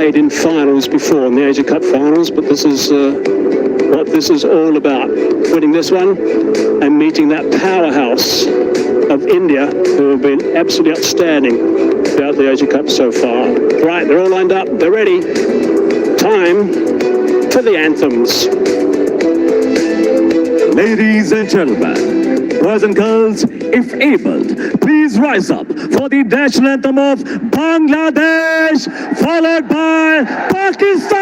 played in finals before, in the Asia Cup finals, but this is what this is all about. Winning this one and meeting that powerhouse of India, who have been absolutely outstanding throughout the Asia Cup so far. Right, they're all lined up, they're ready. Time for the anthems. Ladies and gentlemen, boys and girls, if able, please rise up for the national anthem of Bangladesh, followed by Pakistan.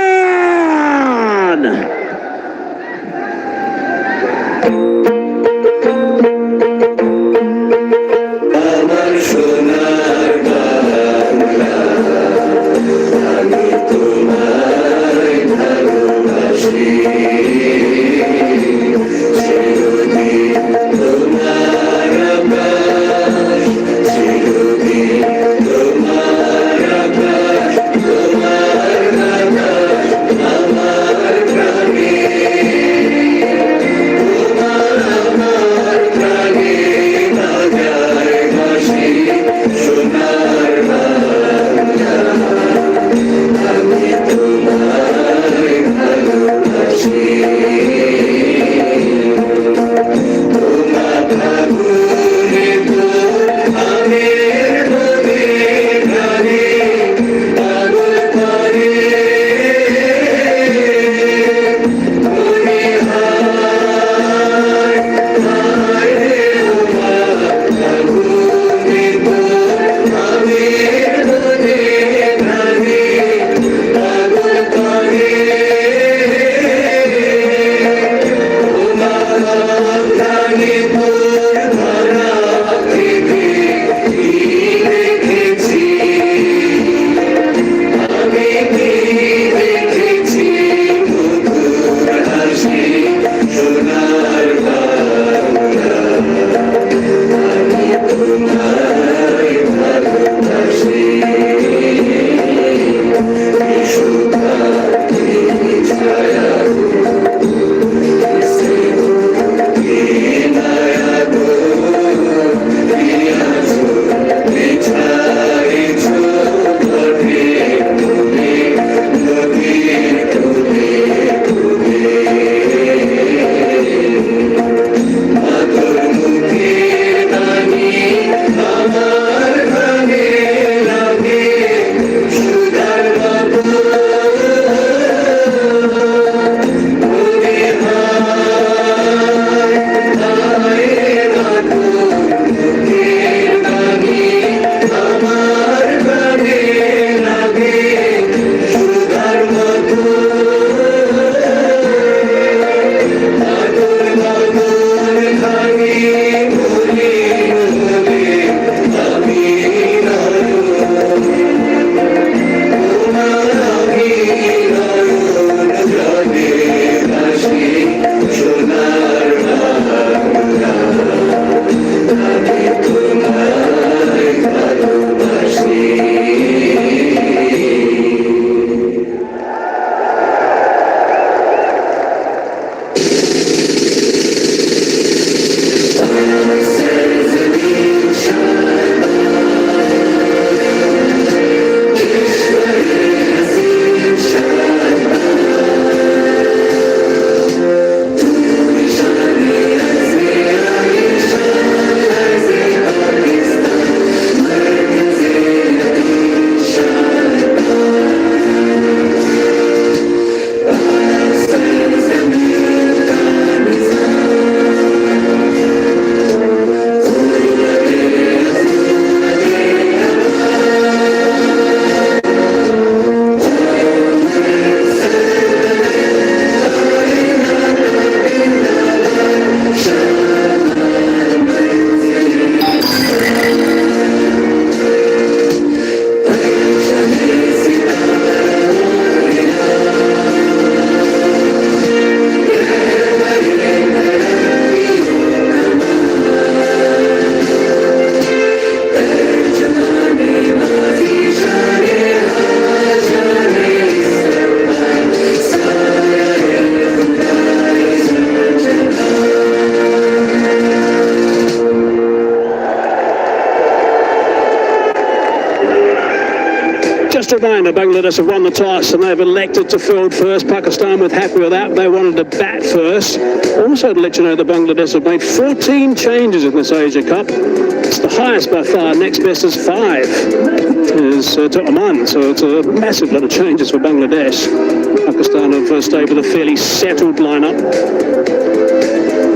know, Bangladesh have won the toss and they've elected to field first. Pakistan were happy with that. They wanted to bat first. Also to let you know that Bangladesh have made 14 changes in this Asia Cup. It's the highest by far. Next best is 5. Is to Oman. So it's a massive lot of changes for Bangladesh. Pakistan have stayed with a fairly settled lineup.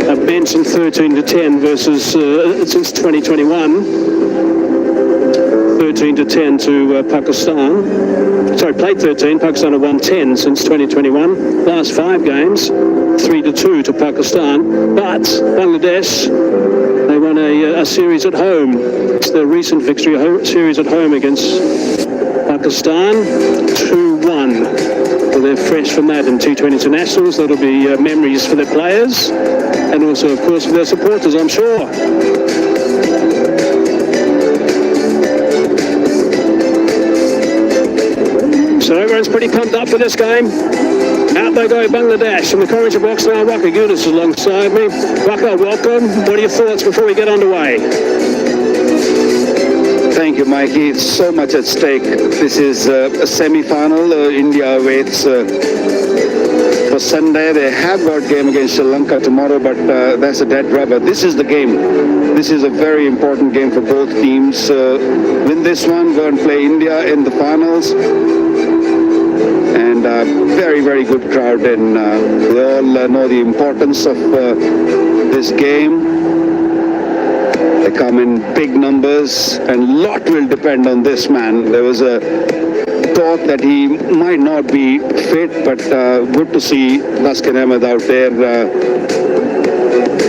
I've mentioned 13 to 10 versus since 2021. 13 to 10 to Pakistan. Sorry, played 13. Pakistan have won 10 since 2021. Last 5 games, 3 to 2 to Pakistan. But Bangladesh, they won a series at home. It's their recent victory series at home against Pakistan, 2-1. Well, they're fresh from that in T20 internationals. That'll be memories for their players and also, of course, for their supporters, I'm sure. So everyone's pretty pumped up for this game. Out they go, Bangladesh. In the commentary box now, Waka Yunus is alongside me. Waka, welcome. What are your thoughts before we get underway? Thank you, Mikey. It's so much at stake. This is a semi-final. India waits for Sunday. They have got game against Sri Lanka tomorrow, but that's a dead rubber. This is the game. This is a very important game for both teams. Win this one, go and play India in the finals. And very, very good crowd, and we all know the importance of this game. They come in big numbers, and a lot will depend on this man. There was a talk that he might not be fit, but good to see Taskin Ahmed out there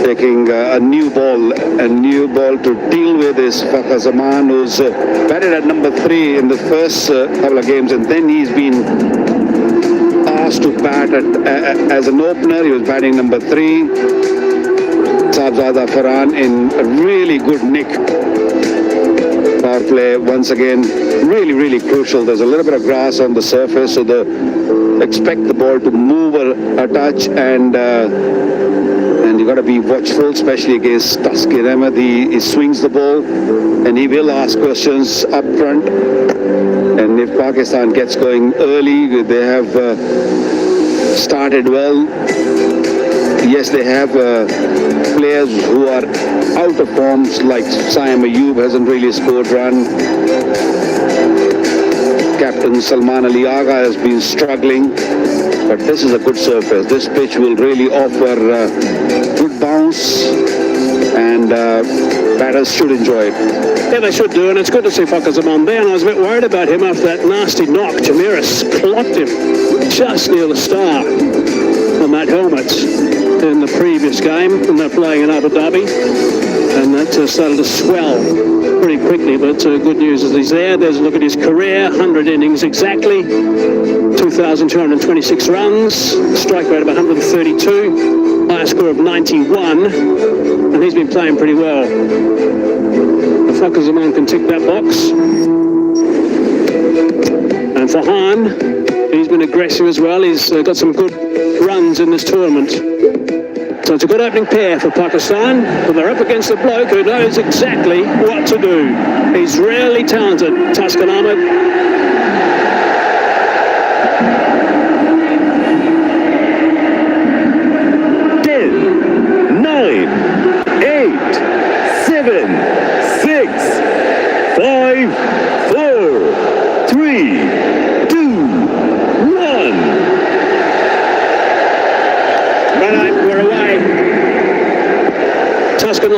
taking a new ball to deal with is Fakhar Zaman, who's batted at number 3 in the first couple of games, and then he's been asked to bat as an opener. He was batting number 3. Sahibzada Farhan in a really good nick. Power play once again, really, really crucial. There's a little bit of grass on the surface, so expect the ball to move a touch, and you got to be watchful, especially against Taskin Ahmed. He swings the ball, and he will ask questions up front. And if Pakistan gets going early, they have started well. Yes, they have players who are out of forms, like Saim Ayub hasn't really scored run. Captain Salman Ali Agha has been struggling, but this is a good surface. This pitch will really offer good bounce, and batters should enjoy it. Yeah, they should do, and it's good to see Fakhar Zaman there, and I was a bit worried about him after that nasty knock. Jamiris clocked him just near the star on that helmet in the previous game, and they're playing in Abu Dhabi, and that started to swell pretty quickly, but good news is he's there. There's a look at his career, 100 innings exactly, 2,226 runs, strike rate of 132, high score of 91, and he's been playing pretty well. Fakhar Zaman can tick that box. And Farhan, he's been aggressive as well. He's got some good runs in this tournament. So it's a good opening pair for Pakistan, but they're up against a bloke who knows exactly what to do. He's really talented, Taskin Ahmed.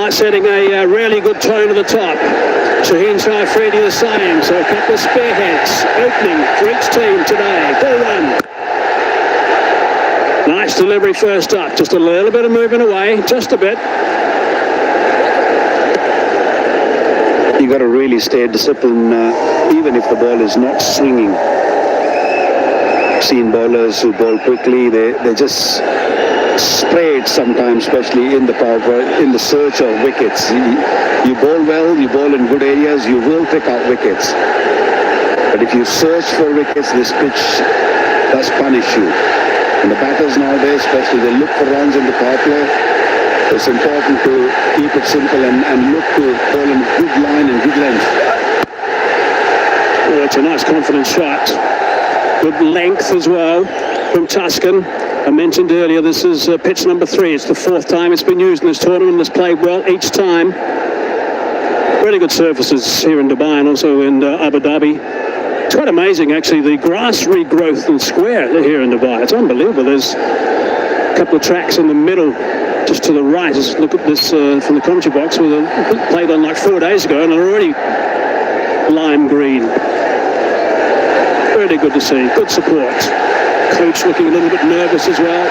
Setting a really good tone at the top. Shaheen Shah Afridi the same, so a couple of spearheads opening for each team today. Ball 1. Nice delivery first up, just a little bit of moving away, just a bit. You got to really stay disciplined, even if the ball is not swinging. I've seen bowlers who bowl quickly, they just spray it sometimes, especially in the power play, in the search of wickets. You bowl well, you bowl in good areas, you will pick out wickets. But if you search for wickets, this pitch does punish you. And the batters nowadays, especially, they look for runs in the power play. It's important to keep it simple and look to bowl in good line and good length. Oh, it's a nice confident shot. Good length as well from Tuscan. I mentioned earlier, this is pitch number 3. It's the 4th time it's been used in this tournament. It's played well each time. Really good surfaces here in Dubai and also in Abu Dhabi. It's quite amazing, actually, the grass regrowth and square here in Dubai. It's unbelievable. There's a couple of tracks in the middle, just to the right. Just look at this from the commentary box. We played on like 4 days ago and they're already lime green. Really good to see. Good support. Coach looking a little bit nervous as well.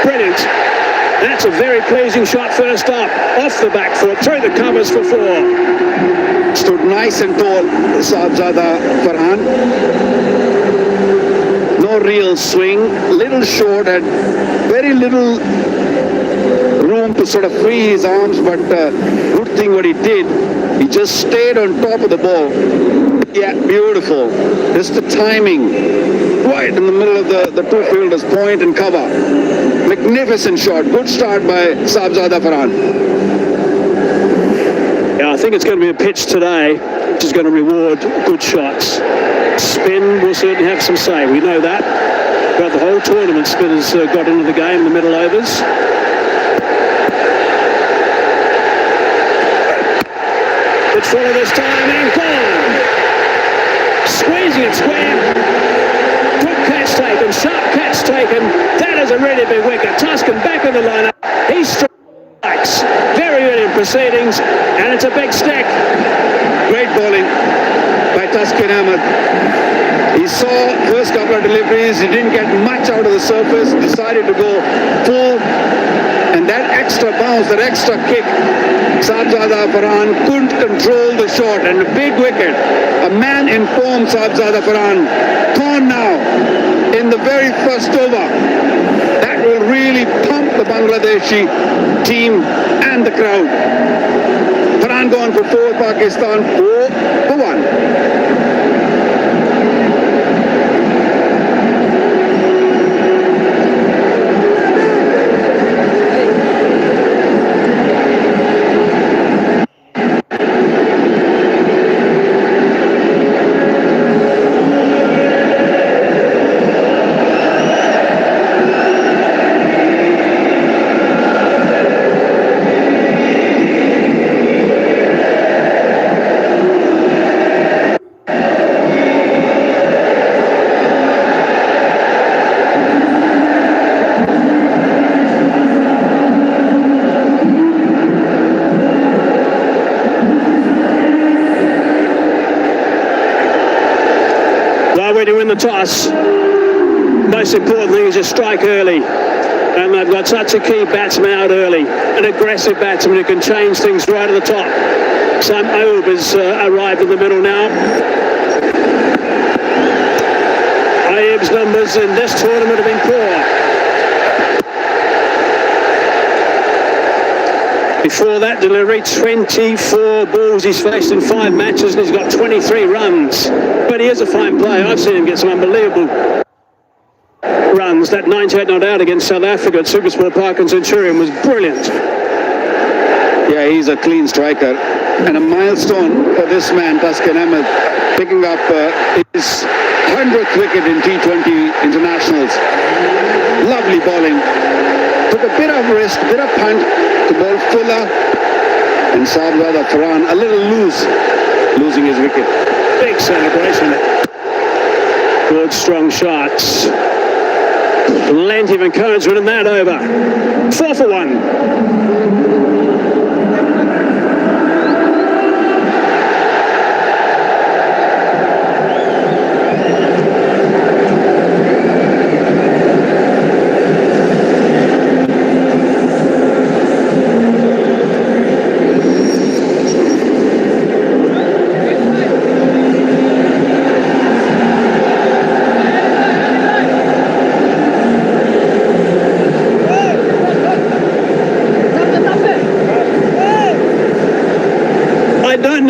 Brilliant. That's a very pleasing shot first up. Off the back foot, through the covers for 4. Stood nice and tall, Sahibzada Farhan. No real swing, little short, had very little room to sort of free his arms, but good thing what he did, he just stayed on top of the ball. Yeah, beautiful. Just the timing, right in the middle of the two fielders, point and cover. Magnificent shot. Good start by Sahibzada Farhan. Yeah, I think it's going to be a pitch today which is going to reward good shots. Spin will certainly have some say. We know that. Throughout the whole tournament, spin has got into the game in the middle overs. Good follow this time and gone. Squeezing it square. Good catch taken, sharp catch taken. That is a really big wicket. Tuscan back in the lineup. He strikes very early in proceedings, and it's a big stick. Great bowling by Tuscan Ahmed. He saw first couple of deliveries, he didn't get much out of the surface, decided to go full, and that extra bounce, that extra kick, Sahibzada Farhan couldn't control the shot, and a big wicket. A man in form, Sahibzada Farhan. Gone now in the very first over. That will really pump the Bangladeshi team and the crowd. Farhan gone for 4, Pakistan 4 for 1. When you win the toss, most important thing is you strike early, and they've got such a key batsman out early, an aggressive batsman who can change things right at the top. Sam Ayub has arrived in the middle now. Ayub's numbers in this tournament have been poor. Before that delivery, 24 balls he's faced in 5 matches and he's got 23 runs. But he is a fine player. I've seen him get some unbelievable runs. That 98 not out against South Africa at Supersport Park and Centurion was brilliant. Yeah, he's a clean striker. And a milestone for this man, Tuscan Ahmed, picking up his 100th wicket in T20 internationals. Lovely bowling. Took a bit of risk, a bit of punt to bowl fuller. And Sahibzada Farhan a little loose, losing his wicket. Big celebration. Good strong shots. Plenty of encouragement in that over. 4 for 1.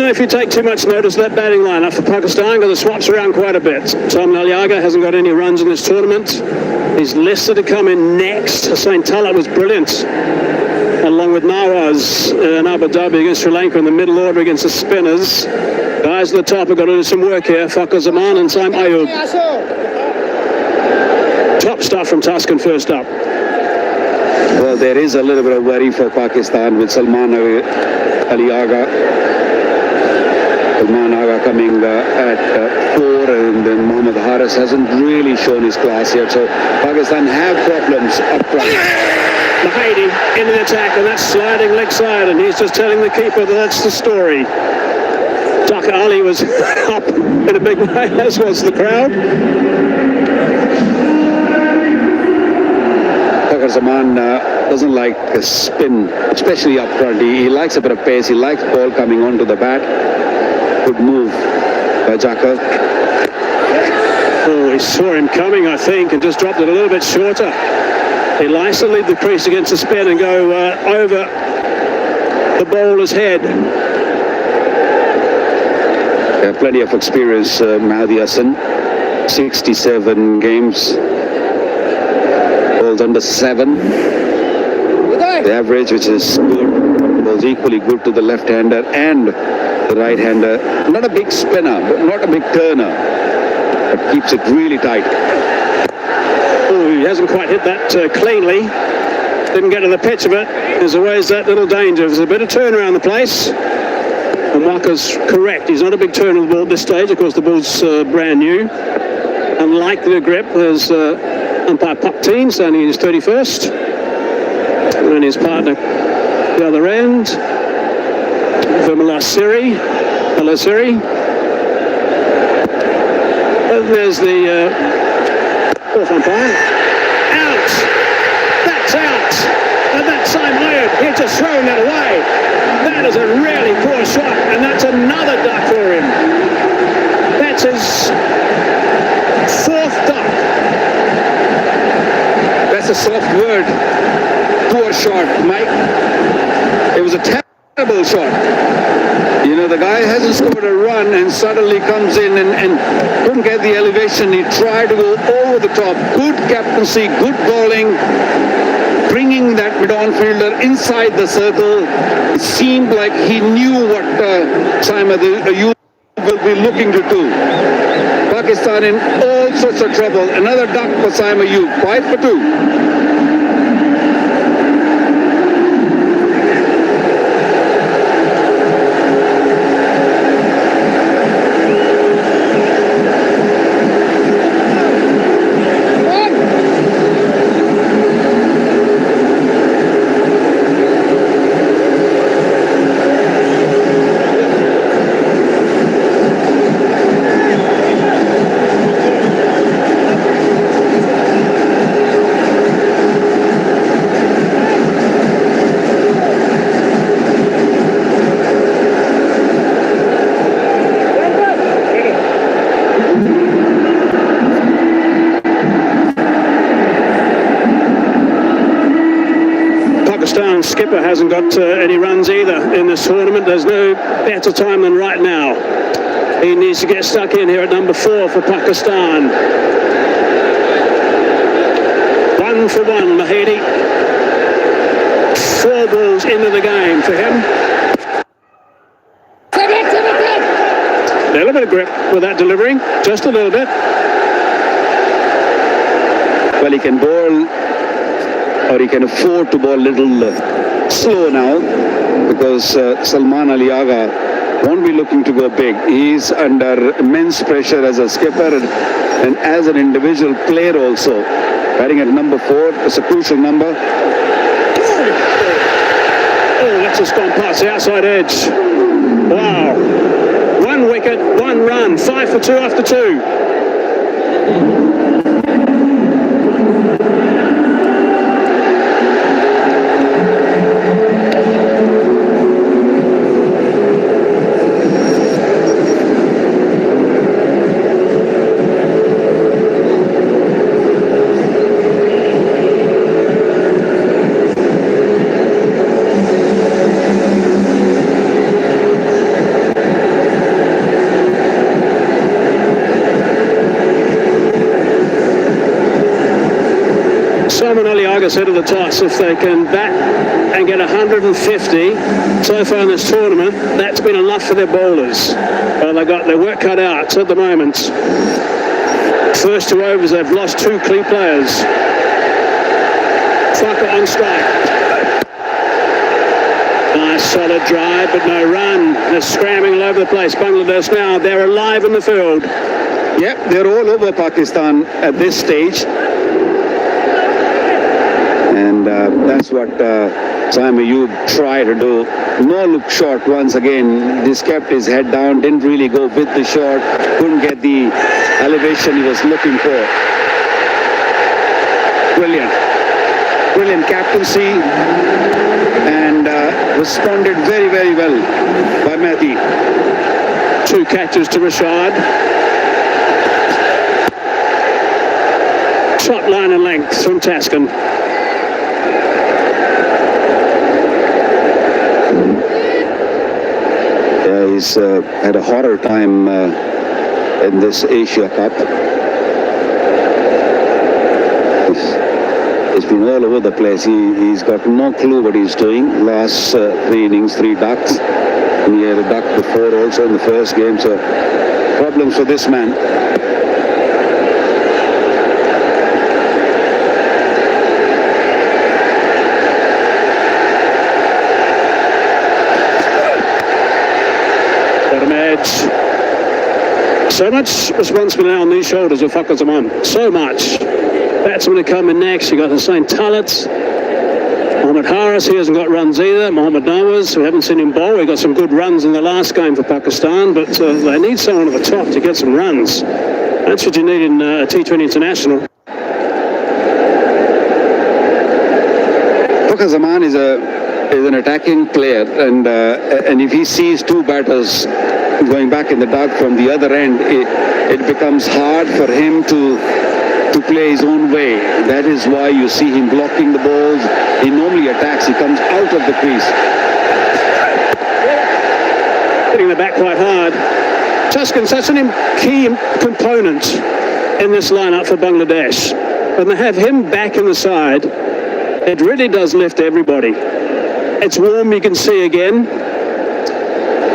If you take too much notice of that batting lineup for Pakistan, because it swaps around quite a bit. Tom Nalyaga hasn't got any runs in this tournament. He's listed to come in next. Hussain Talab was brilliant. A along with Nawaz in Abu Dhabi against Sri Lanka in the middle order against the spinners. Guys at the top have got to do some work here. Fakhar Zaman and Saim Ayub. Top stuff from Tuscan first up. Well, there is a little bit of worry for Pakistan with Salman Ali Agha. Salman Agha coming at 4, and then Mohammad Haris hasn't really shown his class yet. So Pakistan have problems up front. Mahedi in the attack, and that's sliding leg side, and he's just telling the keeper that that's the story. Tucker Ali was up in a big way, as was the crowd. Fakhar Zaman doesn't like a spin, especially up front. He likes a bit of pace. He likes ball coming onto the bat. Good move by Jaka. Oh, he saw him coming, I think, and just dropped it a little bit shorter. He likes to leave the crease against the spin and go over the bowler's head. Plenty of experience, Mahdi Hassan. 67 games. Balls under 7. The average, which is good. Balls equally good to the left-hander and the right-hander. Not a big spinner, but not a big turner. But keeps it really tight. Oh, he hasn't quite hit that cleanly. Didn't get to the pitch of it. There's always that little danger. There's a bit of turn around the place. And Waka's correct. He's not a big turner of the ball at this stage. Of course, the ball's brand new. Unlike the grip, there's umpire Pakteen standing in his 31st. And his partner the other end. Vimala Siri. Hello, Siri. And there's the fourth umpire. Out! That's out! And that's Saim Ayub. He's just thrown that away. That is a really poor shot, and that's another duck for him. That's his 4th duck. That's a soft word. Poor shot, Mike. It was a terrible shot. You know, the guy hasn't scored a run and suddenly comes in and couldn't get the elevation. He tried to go over the top. Good captaincy, good bowling, bringing that mid-on fielder inside the circle. It seemed like he knew what Saim Ayub will be looking to do. Pakistan in all sorts of trouble. Another duck for Saim Ayub, 5 for 2. Skipper hasn't got any runs either in this tournament. There's no better time than right now. He needs to get stuck in here at number 4 for Pakistan. 1 for 1, Mahedi. 4 balls into the game for him. A little bit of grip with that delivery, just a little bit. Well, he can bowl, or he can afford to bowl a little slow now, because Salman Ali Agha won't be looking to go big. He's under immense pressure as a skipper and as an individual player also. Batting at number 4, it's a crucial number. Oh, that's just gone past the outside edge. Wow. 1 wicket, 1 run, 5 for 2 after 2. Salman Ali Agha said at the toss, if they can bat and get 150 so far in this tournament, that's been enough for their bowlers. Well, they've got their work cut out at the moment. First 2 overs, they've lost 2 key players. Thakur on strike. Nice solid drive, but no run. They're scrambling all over the place. Bangladesh now, they're alive in the field. Yep, they're all over Pakistan at this stage. And that's what Saim Ayub tried to do. No look shot once again. Just kept his head down, didn't really go with the shot, couldn't get the elevation he was looking for. Brilliant. Brilliant captaincy, and responded very, very well by Mehdi. 2 catches to Rashad. Top line and length from Taskin. Yeah, he's had a harder time in this Asia Cup. He's been all over the place. He's got no clue what he's doing. Last 3 innings, 3 ducks. And he had a duck before also in the first game. So problems for this man. Bottom edge. So much responsibility on these shoulders of Fakhar Zaman. So much. Batsmen are coming next. You've got Hussain Talat. Mohammad Haris, he hasn't got runs either. Mohammad Nawaz, we haven't seen him bowl. He got some good runs in the last game for Pakistan, but they need someone at the top to get some runs. That's what you need in a T20 international. Fakhar Zaman is an attacking player, and if he sees 2 batters going back in the duck from the other end, it becomes hard for him to play his own way. That is why you see him blocking the balls. He normally attacks. He comes out of the crease. Hitting the bat quite hard. Tuscan's such a key component in this lineup for Bangladesh. When they have him back in the side, it really does lift everybody. It's warm, you can see again,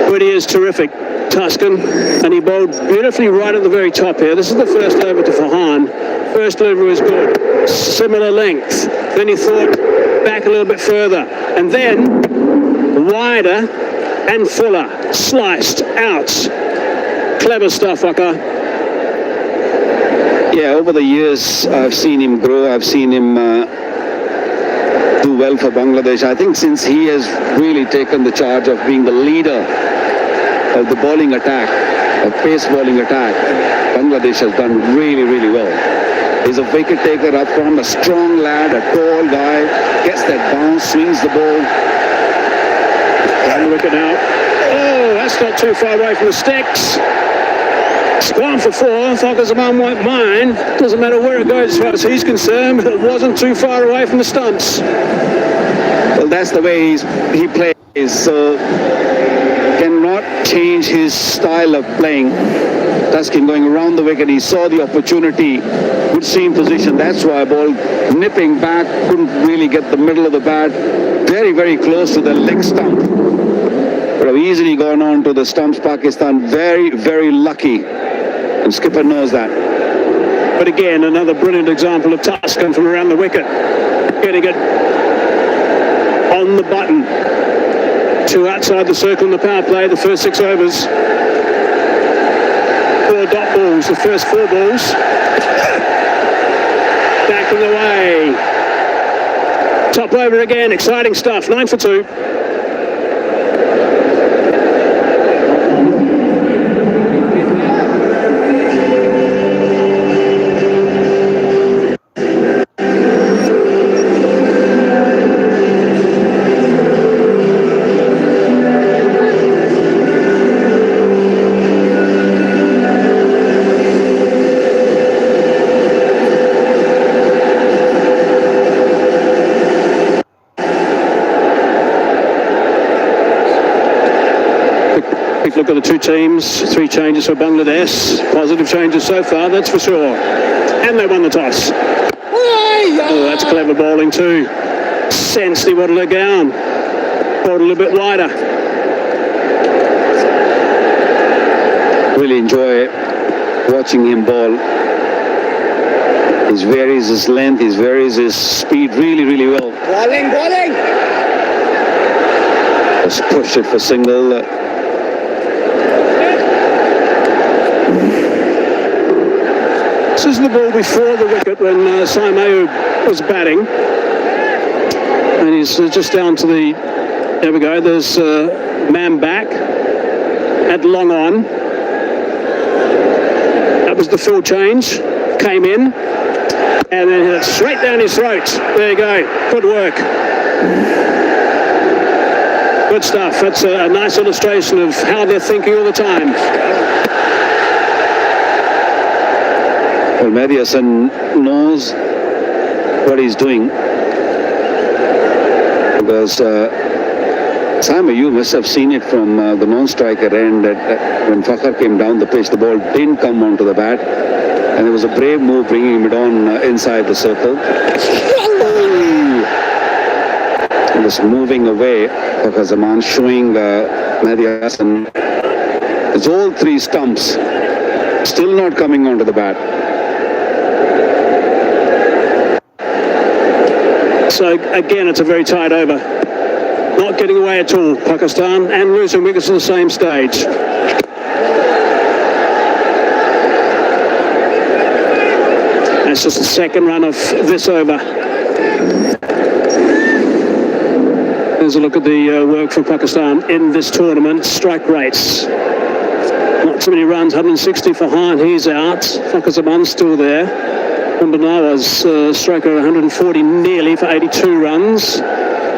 but he is terrific, Tuscan, and he bowled beautifully right at the very top here. This is the first over to Farhan. First delivery was good, similar length. Then he thought back a little bit further, and then wider and fuller, sliced out. Clever stuff, Fakhar. Yeah, over the years, I've seen him grow. I've seen him do well for Bangladesh. I think since he has really taken the charge of being the leader of the bowling attack, of pace bowling attack, Bangladesh has done really, really well. He's a wicket taker up front, a strong lad, a tall guy, gets that bounce, swings the ball. And look at now. Oh, that's not too far away from the sticks. It's gone for 4. Fakhar Zaman won't mind. Doesn't matter where it goes as far as he's concerned, but it wasn't too far away from the stumps. Well, that's the way he plays. So cannot change his style of playing. Tuscan going around the wicket, he saw the opportunity, good seam position. That's why ball nipping back, couldn't really get the middle of the bat. Very, very close to the leg stump. But have easily gone on to the stumps. Pakistan very, very lucky. And skipper knows that. But again, another brilliant example of Tuscan from around the wicket. Getting it on the button. 2 outside the circle in the power play, the first 6 overs. 4 dot balls, the first 4 balls. Back in the way. Top over again, exciting stuff, 9 for 2. Look at the 2 teams, 3 changes for Bangladesh. Positive changes so far, that's for sure. And they won the toss. Oh, that's clever bowling too. sensed he wanted to go down. Brought a little bit wider. Really enjoy watching him bowl. He varies his length, he varies his speed really, really well. Bowling! Just pushed it for single. This is the ball before the wicket when Saimeu was batting. And he's just down to the... There we go, there's man back at long on. That was the full change. Came in. And then hit it straight down his throat. There you go. Good work. Good stuff. That's a nice illustration of how they're thinking all the time. Well, Mathiasen knows what he's doing. Because Simon, you must have seen it from the non-striker end that when Fakhar came down the pitch, the ball didn't come onto the bat. And it was a brave move bringing it on inside the circle. And just moving away, Fakhar Zaman showing Mathiasen. It's all three stumps still not coming onto the bat. So again, it's a very tight over. Not getting away at all, Pakistan, and losing wickets at the same stage. That's just the second run of this over. There's a look at the work for Pakistan in this tournament. Strike rates. Not too many runs, 160 for Hine, he's out. Fakhar Zaman's still there. Mbanawa's striker 140 nearly for 82 runs.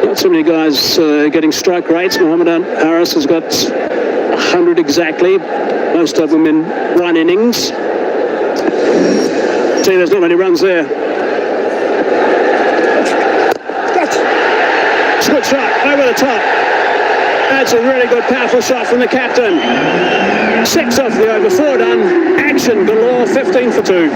Not so many guys getting strike rates. Mohammad Harris has got 100 exactly, most of them in one innings. See, there's not many runs there. It's a good shot, over the top. That's a really good, powerful shot from the captain. 6 off the over, 4 done. Action galore, 15 for 2.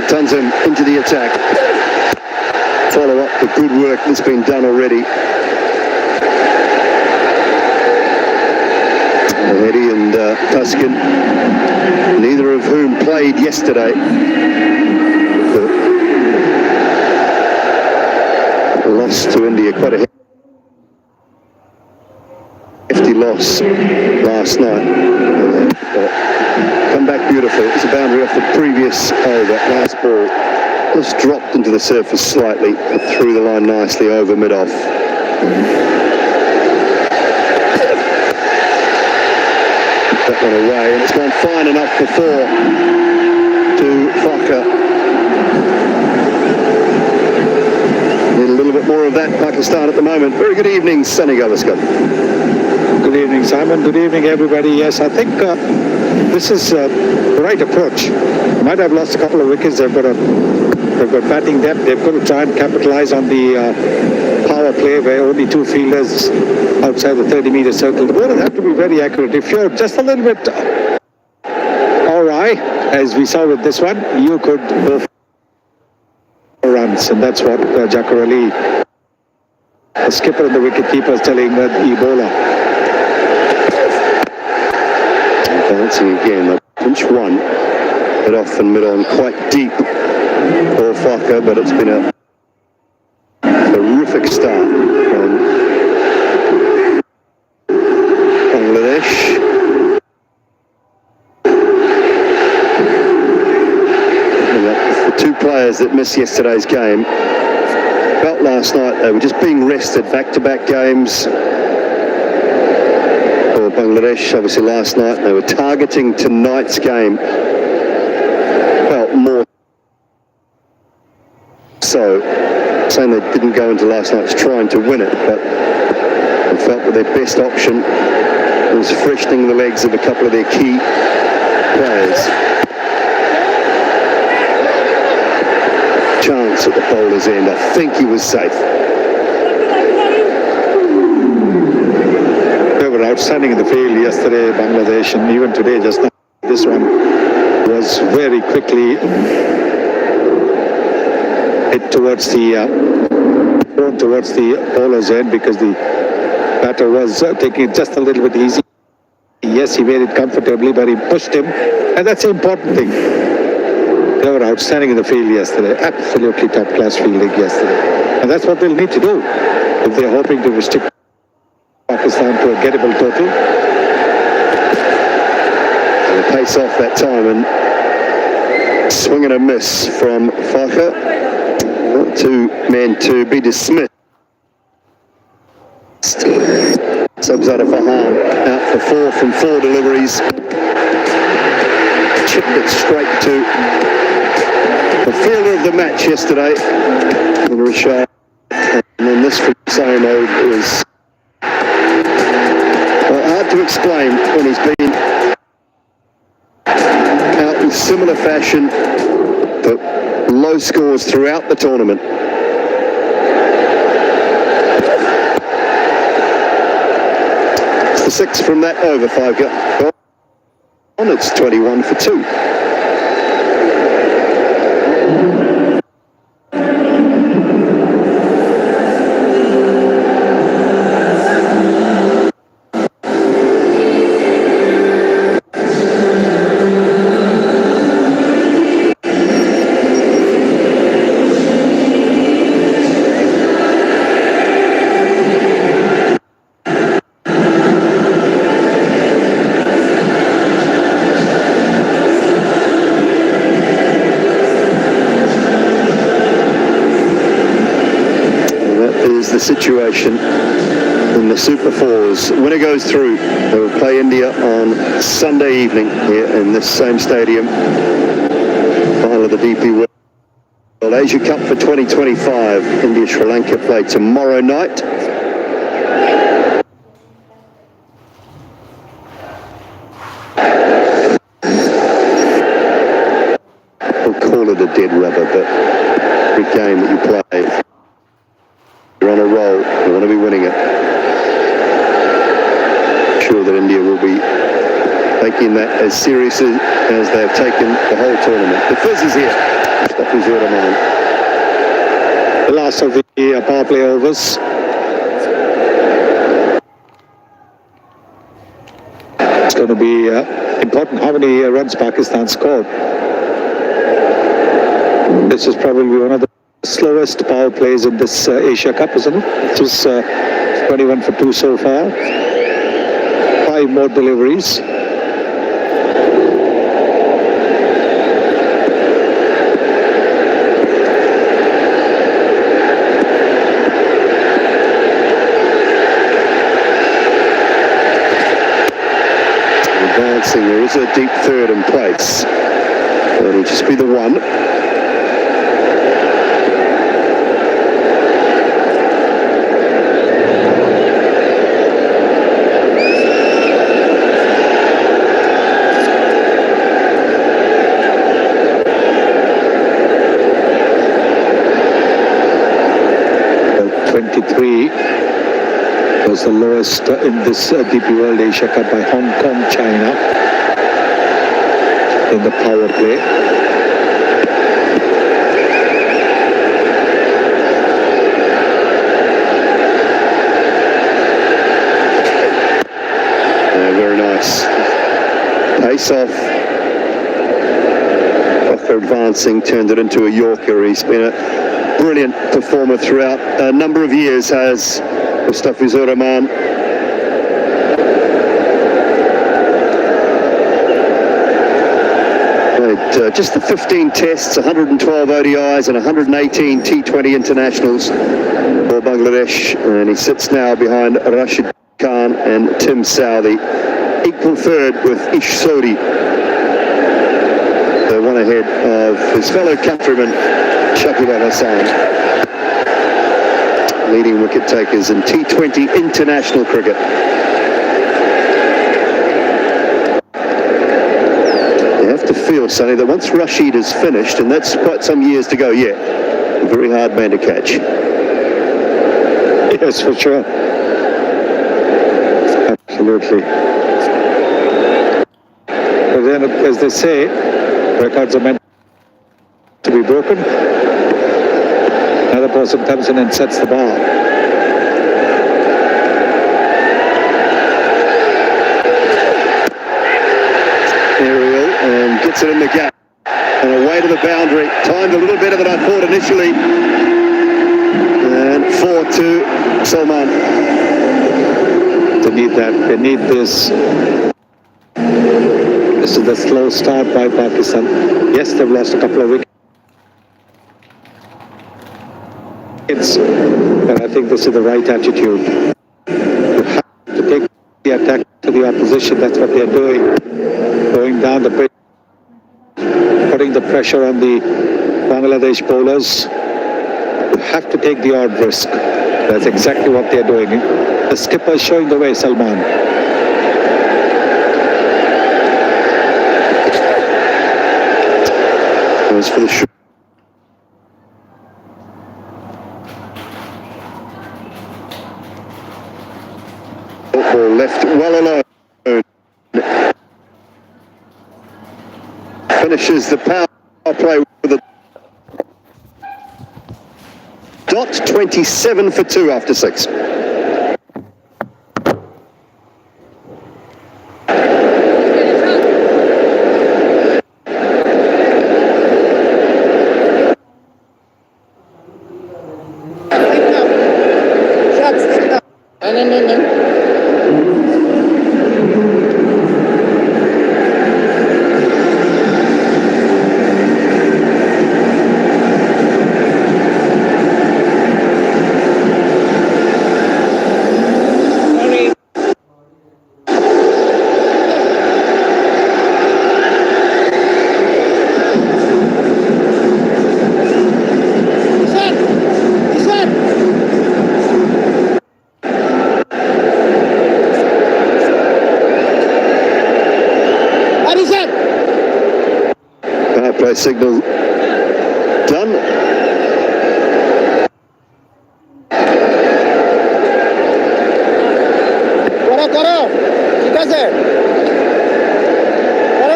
Townsend into the attack. Follow up the good work that's been done already. Eddie and Tuscan, neither of whom played yesterday. But lost to India, quite a hefty loss last night. Come back beautiful. It's a boundary off the previous over. Last ball just dropped into the surface slightly, but through the line nicely over mid-off. That one away, and it's gone fine enough for 4 to Fakhar. Need a little bit more of that, Pakistan at the moment. Very good evening, Sunny Gavaskar. Good evening, Simon. Good evening, everybody. Yes, I think this is the right approach. They might have lost a couple of wickets. They've got batting depth. They've got to try and capitalize on the power play where only 2 fielders outside the 30-meter circle. The bowlers have to be very accurate. If you're just a little bit awry, as we saw with this one, you could go for runs, and that's what Jacko Ali, the skipper and the wicketkeeper, is telling Ebola. Bouncing again, pinch one, but often mid-on, quite deep for Fakhar, but it's been a Terrific start from Bangladesh. The two players that missed yesterday's game felt last night they were just being rested. Back-to-back games for Bangladesh. Obviously last night they were targeting tonight's game. Felt more so, saying they didn't go into last night's trying to win it, but they felt that their best option was freshening the legs of a couple of their key players. Chance at the bowler's end. I think he was safe. They were outstanding in the field yesterday, Bangladesh, and even today, just now, this one was very quickly hit towards the bowler's end because the batter was taking it just a little bit easy. Yes, he made it comfortably, but he pushed him, and that's the important thing. They were outstanding in the field yesterday, absolutely top-class fielding yesterday, and that's what they'll need to do if they're hoping to restrict Pakistan to a gettable total. And the pace off that time, and swing and a miss from Fakhar. 2 men to be dismissed. Subzada Fahan out for 4 from 4 deliveries. Chipped it straight to the fielder of the match yesterday, Rashad. And then this from Samo was hard to explain when he's been out in similar fashion, but low scores throughout the tournament. It's the 6 from that over, 5 go on. It's 21 for 2. The situation in the Super Fours. Winner goes through. They will play India on Sunday evening here in this same stadium. Final of the DP World Asia Cup for 2025. India Sri Lanka play tomorrow night. We'll call it a dead rubber, but every game that you play, you're on a roll, you want to be winning it. I'm sure that India will be taking that as seriously as they have taken the whole tournament. The fizz is here. That was your demand. The last of the power play overs. It's going to be important how many runs Pakistan scored. This is probably one of the slowest power plays in this Asia Cup, isn't it? It was 21 for 2 so far. 5 more deliveries. Advancing, there is a deep third in place. It'll just be the one. Was the lowest in this DP World Asia Cup by Hong Kong, China in the power play. Very nice. Pace off. After advancing, turned it into a Yorker. He's been a brilliant performer throughout a number of years, has Mustafizur Rahman. Just the 15 tests, 112 ODIs and 118 T20 internationals for Bangladesh, and he sits now behind Rashid Khan and Tim Southey, equal third with Ish Sodhi, the one ahead of his fellow countryman Shakib Al Hasan, leading wicket takers in T20 international cricket. You have to feel, Sonny, that once Rashid is finished, and that's quite some years to go yet, a very hard man to catch. Yes, for sure. Absolutely. But then, as they say, records are meant to be broken. Another person comes in and sets the bar. Aerial, and gets it in the gap and away to the boundary. Timed a little better than I thought initially. And 4-2 Salman. They need that. They need this. This is the slow start by Pakistan. Yes, they've lost a couple of wickets, but I think this is the right attitude. You have to take the attack to the opposition. That's what they're doing. Going down the pitch, putting the pressure on the Bangladesh bowlers. You have to take the odd risk. That's exactly what they're doing. The skipper is showing the way, Salman. Goes for the shot. Ball left well alone. Finishes the power play with a dot. 27 for 2 after 6. Play signal done.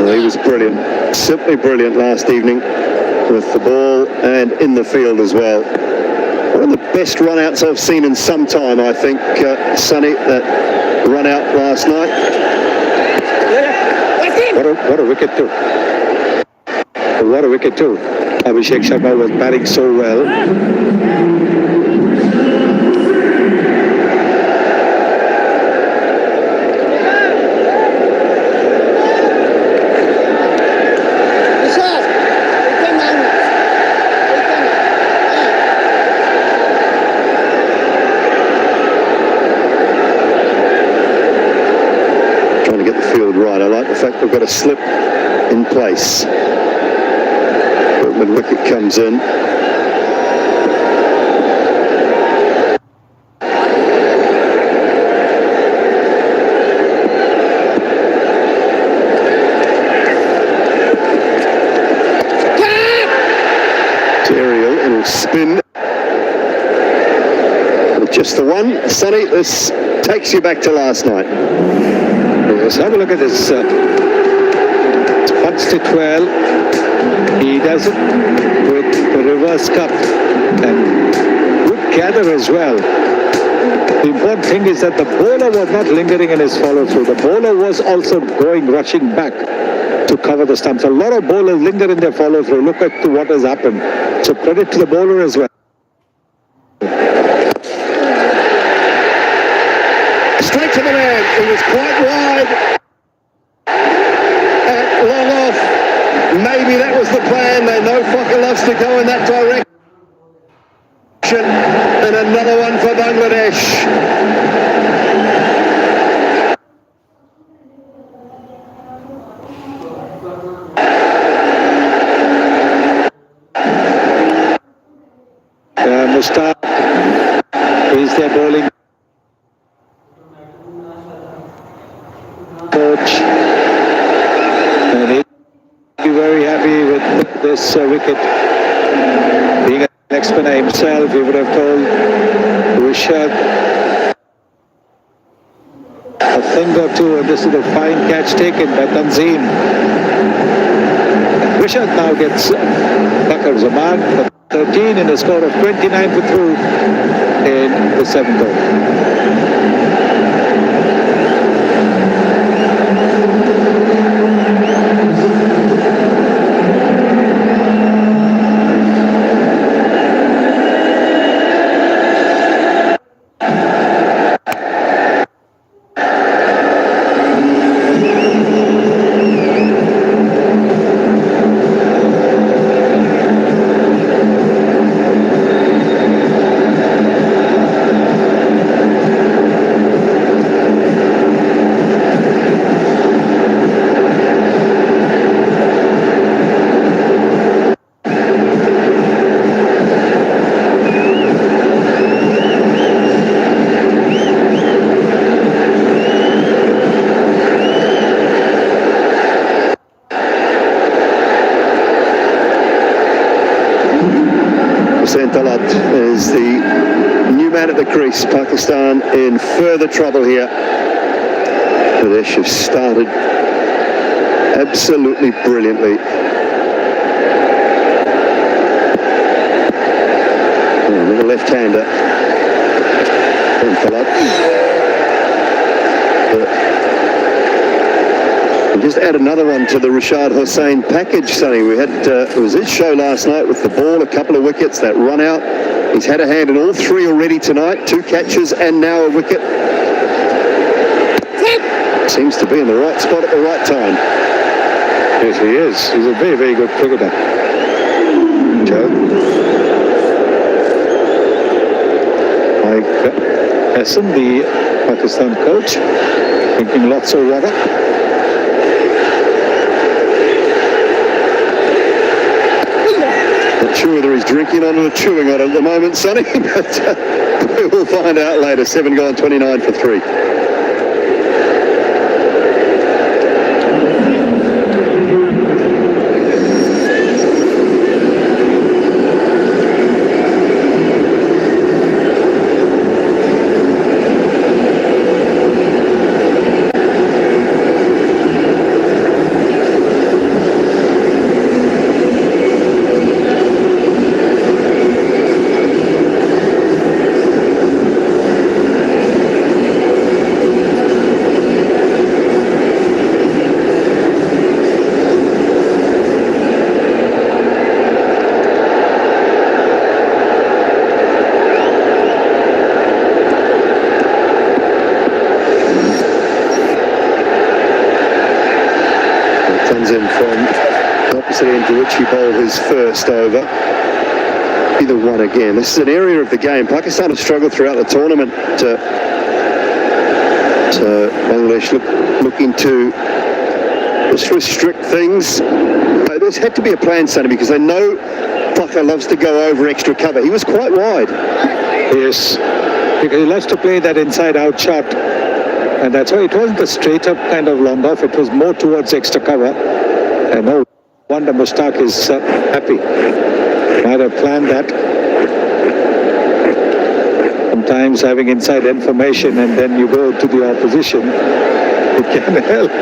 Well, he was brilliant, simply brilliant last evening with the ball and in the field as well. One of the best run-outs I've seen in some time, I think, Sonny, that run-out last night. What a wicket too. What a wicket too. Abhishek Sharma was batting so well. Trying to get the field right. I like the fact we've got a slip in place. When wicket comes in. Aerial, it'll spin. With just the one, Sonny, this takes you back to last night. Let's have a look at this. Punts it well. He does it with the reverse cup and good gather as well. The important thing is that the bowler was not lingering in his follow-through. The bowler was also rushing back to cover the stumps. A lot of bowlers linger in their follow-through. Look at what has happened. So credit to the bowler as well. Straight to the man. He was quite wide at long off. Maybe that was the plan. They know Fokker loves to go in that direction. And another one for Bangladesh. Mushtaq is their bowling coach, and he'll be very happy with this wicket. Being an ex-spinner himself, he would have told Rishabh a thing or two, and this is a fine catch taken by Tanzim. Rishabh now gets Fakhar Zaman for 13 in a score of 29 for 2 in the 7th over. Hussain Talat is the new man at the crease. Pakistan in further trouble here. Bangladesh have started absolutely brilliantly. Another left-hander. And Talat. Just add another one to the Rashad Hussain package, Sonny. We had it was his show last night with the ball, a couple of wickets, that run out. He's had a hand in all three already tonight, 2 catches and now a wicket. Seems to be in the right spot at the right time. Yes, he is. He's a very, very good cricketer. Joe. Mike Hassan, the Pakistan coach, drinking lots of water. Not sure whether he's drinking on or chewing on it at the moment, Sonny, but we will find out later. 7 gone, 29 for 3. In from opposite end to which he bowled his first over. Either one again. This is an area of the game. Pakistan have struggled throughout the tournament to Bangladesh looking to just restrict things. There's had to be a plan, Sonny, because they know Fakhar loves to go over extra cover. He was quite wide. Yes, because he loves to play that inside-out shot. And that's why it wasn't a straight-up kind of long off. It was more towards extra cover. And no wonder Mushtaq is happy. Might have planned that. Sometimes having inside information and then you go to the opposition, it can help.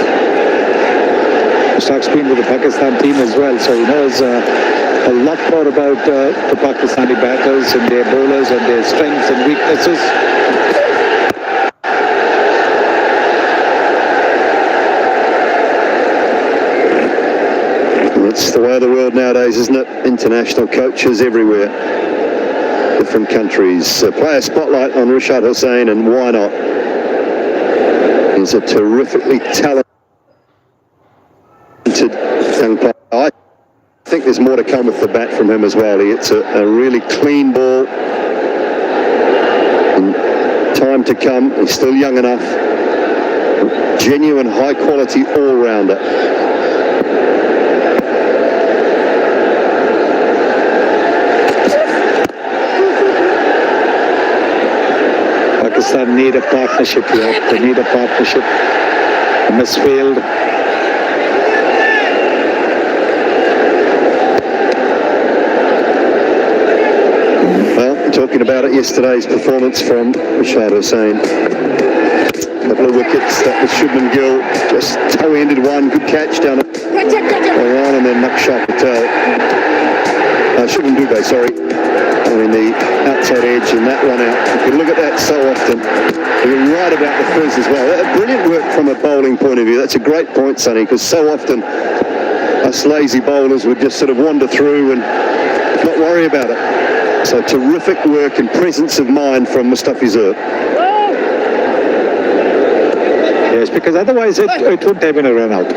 Mushtaq's been with the Pakistan team as well, so he knows a lot more about the Pakistani batters and their bowlers and their strengths and weaknesses. It's the way of the world nowadays, isn't it? International coaches everywhere. different countries. Player spotlight on Rashad Hussain, and why not? He's a terrifically talented young player. I think there's more to come with the bat from him as well. It's a really clean ball. And time to come. He's still young enough. Genuine, high-quality all-rounder. Pakistan need a partnership here. They need a partnership. A misfield. Well, talking about it, yesterday's performance from Rashad Hussain. Couple of wickets. That was Shubman Gill. Just toe-ended one. Good catch down at Iran, and then Naqshar Patel. Shubman Dubey, sorry. I mean, the outside edge and that run out. You can look at that so often. You're right about the fizz as well. Brilliant work from a bowling point of view. That's a great point, Sonny, because so often us lazy bowlers would just sort of wander through and not worry about it. So terrific work and presence of mind from Mustafizur. Yes, because otherwise it wouldn't have been a run out.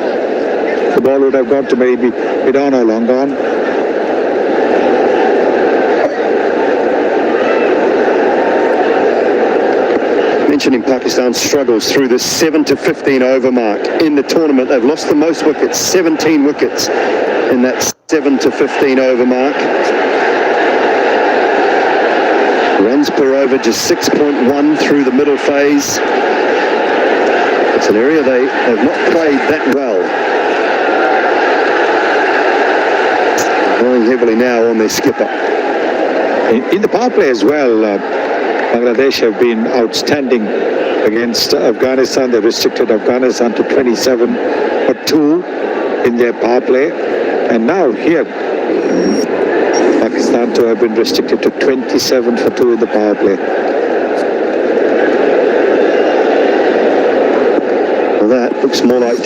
The ball would have gone to maybe mid-on or long on. Mentioning Pakistan's struggles through the 7 to 15 over mark in the tournament. They've lost the most wickets, 17 wickets in that 7 to 15 over mark. Runs per over just 6.1 through the middle phase. It's an area they have not played that well. Relying heavily now on their skipper. In the power play as well, Bangladesh have been outstanding against Afghanistan. They restricted Afghanistan to 27 for 2 in their power play. And now here, Pakistan to have been restricted to 27 for 2 in the power play. Well, that looks more like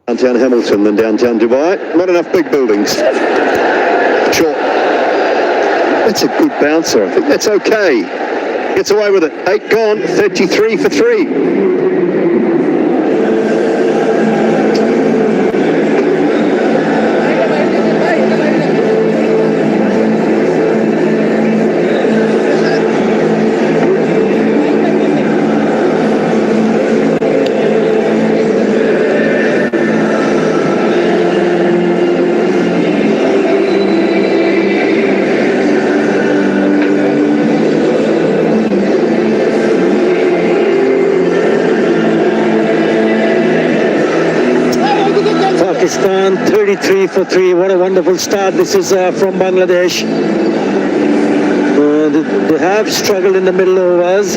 downtown Hamilton than downtown Dubai. Not enough big buildings. Short. That's a good bouncer. I think that's okay. Gets away with it. 8 gone, 33 for 3. Pakistan 33 for 3. What a wonderful start this is from Bangladesh. They have struggled in the middle overs.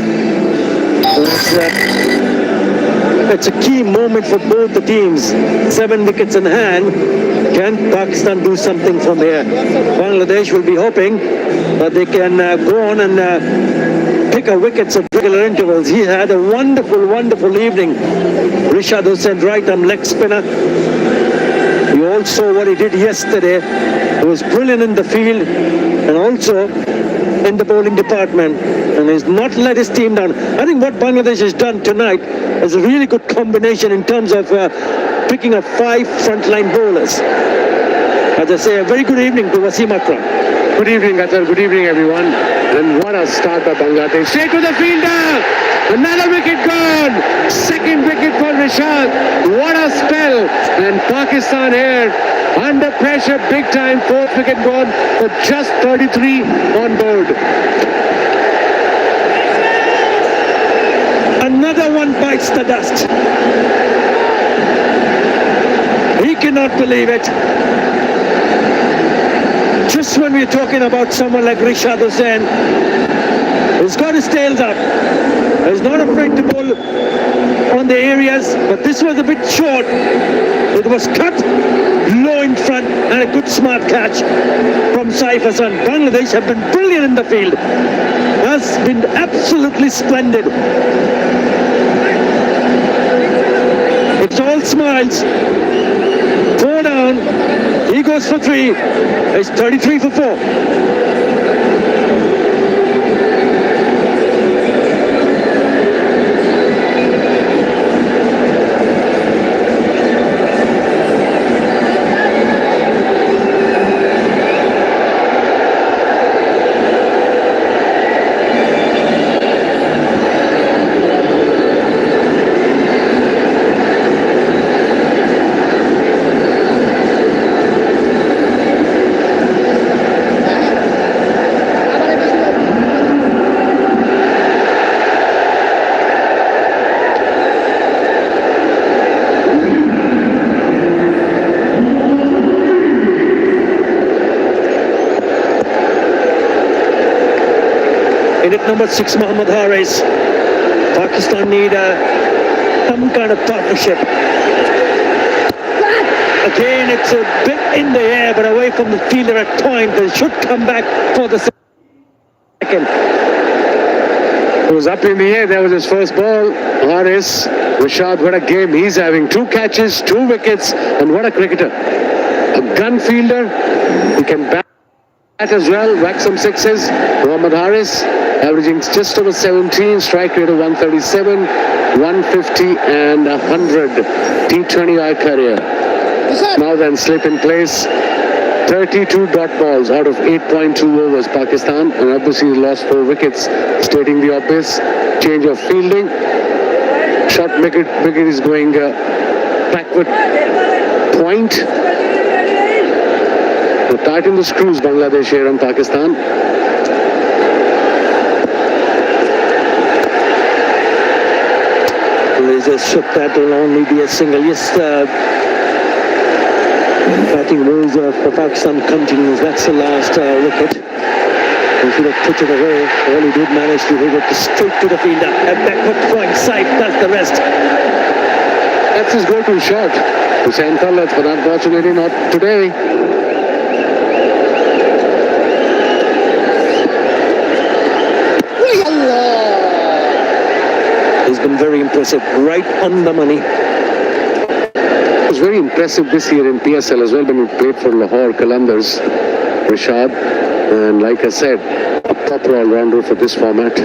It's a key moment for both the teams. 7 wickets in hand. Can Pakistan do something from here? Bangladesh will be hoping that they can go on and pick up wickets at regular intervals. He had a wonderful, wonderful evening. Rashad Hussain, right arm leg spinner. You all saw what he did yesterday. He was brilliant in the field and also in the bowling department, and he's not let his team down. I think what Bangladesh has done tonight is a really good combination in terms of picking up 5 frontline bowlers. As I say, a very good evening to Wasim Akram. Good evening, Qatar. Good evening, everyone. And what a start by Bangladesh. Straight to the fielder. Another wicket gone. Second wicket for Rashad. What a spell. And Pakistan here under pressure big time. 4th wicket gone for just 33 on board. Another one bites the dust. He cannot believe it. Just when we're talking about someone like Rashad Hussain, he's got his tails up. He's not afraid to bowl on the areas, but this was a bit short. It was cut low in front and a good smart catch from Saif Hassan. Bangladesh have been brilliant in the field. Has been absolutely splendid. It's all smiles. 4 down. He goes for 3. It's 33 for 4. with number 6 Mohammad Haris. Pakistan need some kind of partnership. Again, it's a bit in the air, but away from the fielder at point. They should come back for the second. It was up in the air. There was his first ball. Haris, Rashad, what a game he's having. 2 catches, 2 wickets, and what a cricketer. A gun fielder. He can bat as well, whack some sixes. Mohammad Haris, averaging just over 17, strike rate of 137, 150 and 100. T20I career. Now then, slip in place. 32 dot balls out of 8.2 overs, Pakistan, and obviously lost 4 wickets, stating the obvious. Change of fielding. Shot wicket is going backward point. To tighten the screws, Bangladesh here on Pakistan. There's a shot that will only be a single. Yes, batting rules for Pakistan continues. That's the last wicket. He should have put it away. All he did manage to hit it straight to the fielder. A backward point side does the rest. That's his go-to shot. Hussain Khalid, but unfortunately not today. He's been very impressive. Right on the money. It was very impressive this year in PSL as well when he played for Lahore Qalandars, Rashad. And like I said, a proper all-rounder for this format.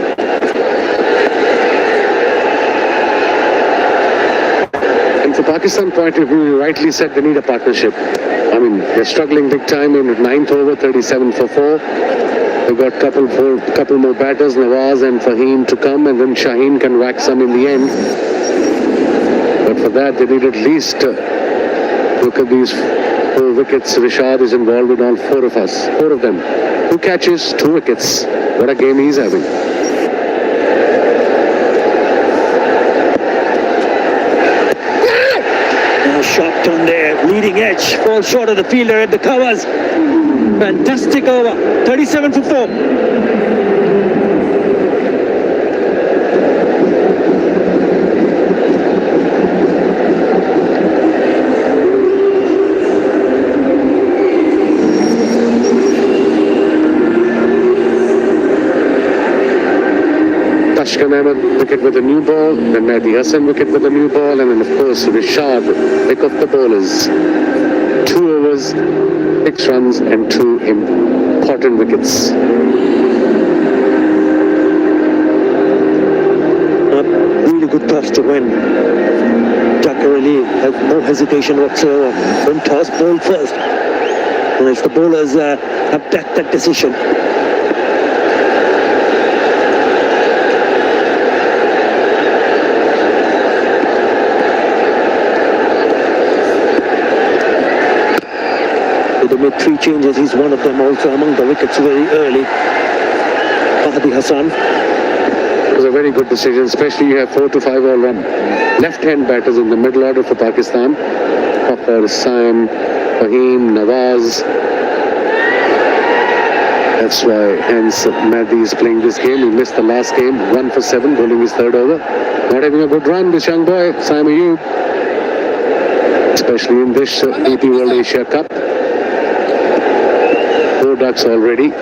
And for Pakistan point of view, you rightly said they need a partnership. I mean, they're struggling big time in 9th over, 37 for 4. They've got couple more batters, Nawaz and Fahim to come, and then Shaheen can whack some in the end. But for that, they need at least look at these 4 wickets. Rashad is involved with all 4 of us, 4 of them. 2 catches, 2 wickets. What a game he's having. A shot on there, leading edge, falls short of the fielder at the covers. Fantastic over, 37 for 4. Tashkan Ahmed wicket with a new ball, then Mehdi Hassan wicket with a new ball, and then of course Rashad, pick of the bowlers. 2 overs, 6 runs and 2 important wickets. A really good toss to win. Tucker really has no hesitation whatsoever. When toss, ball first. And if the bowlers have backed that decision. They made 3 changes. He's one of them also among the wickets very early. Mehdi Hassan. It was a very good decision, especially you have 4 to 5 all-round left-hand batters in the middle order for Pakistan. Fakhar, Saim, Fahim, Nawaz. That's why hence Mehdi is playing this game. He missed the last game, 1 for 7, bowling his 3rd over. Not having a good run, this young boy, Saim Ayub. Especially in this DP World Asia Cup. 4 ducks already.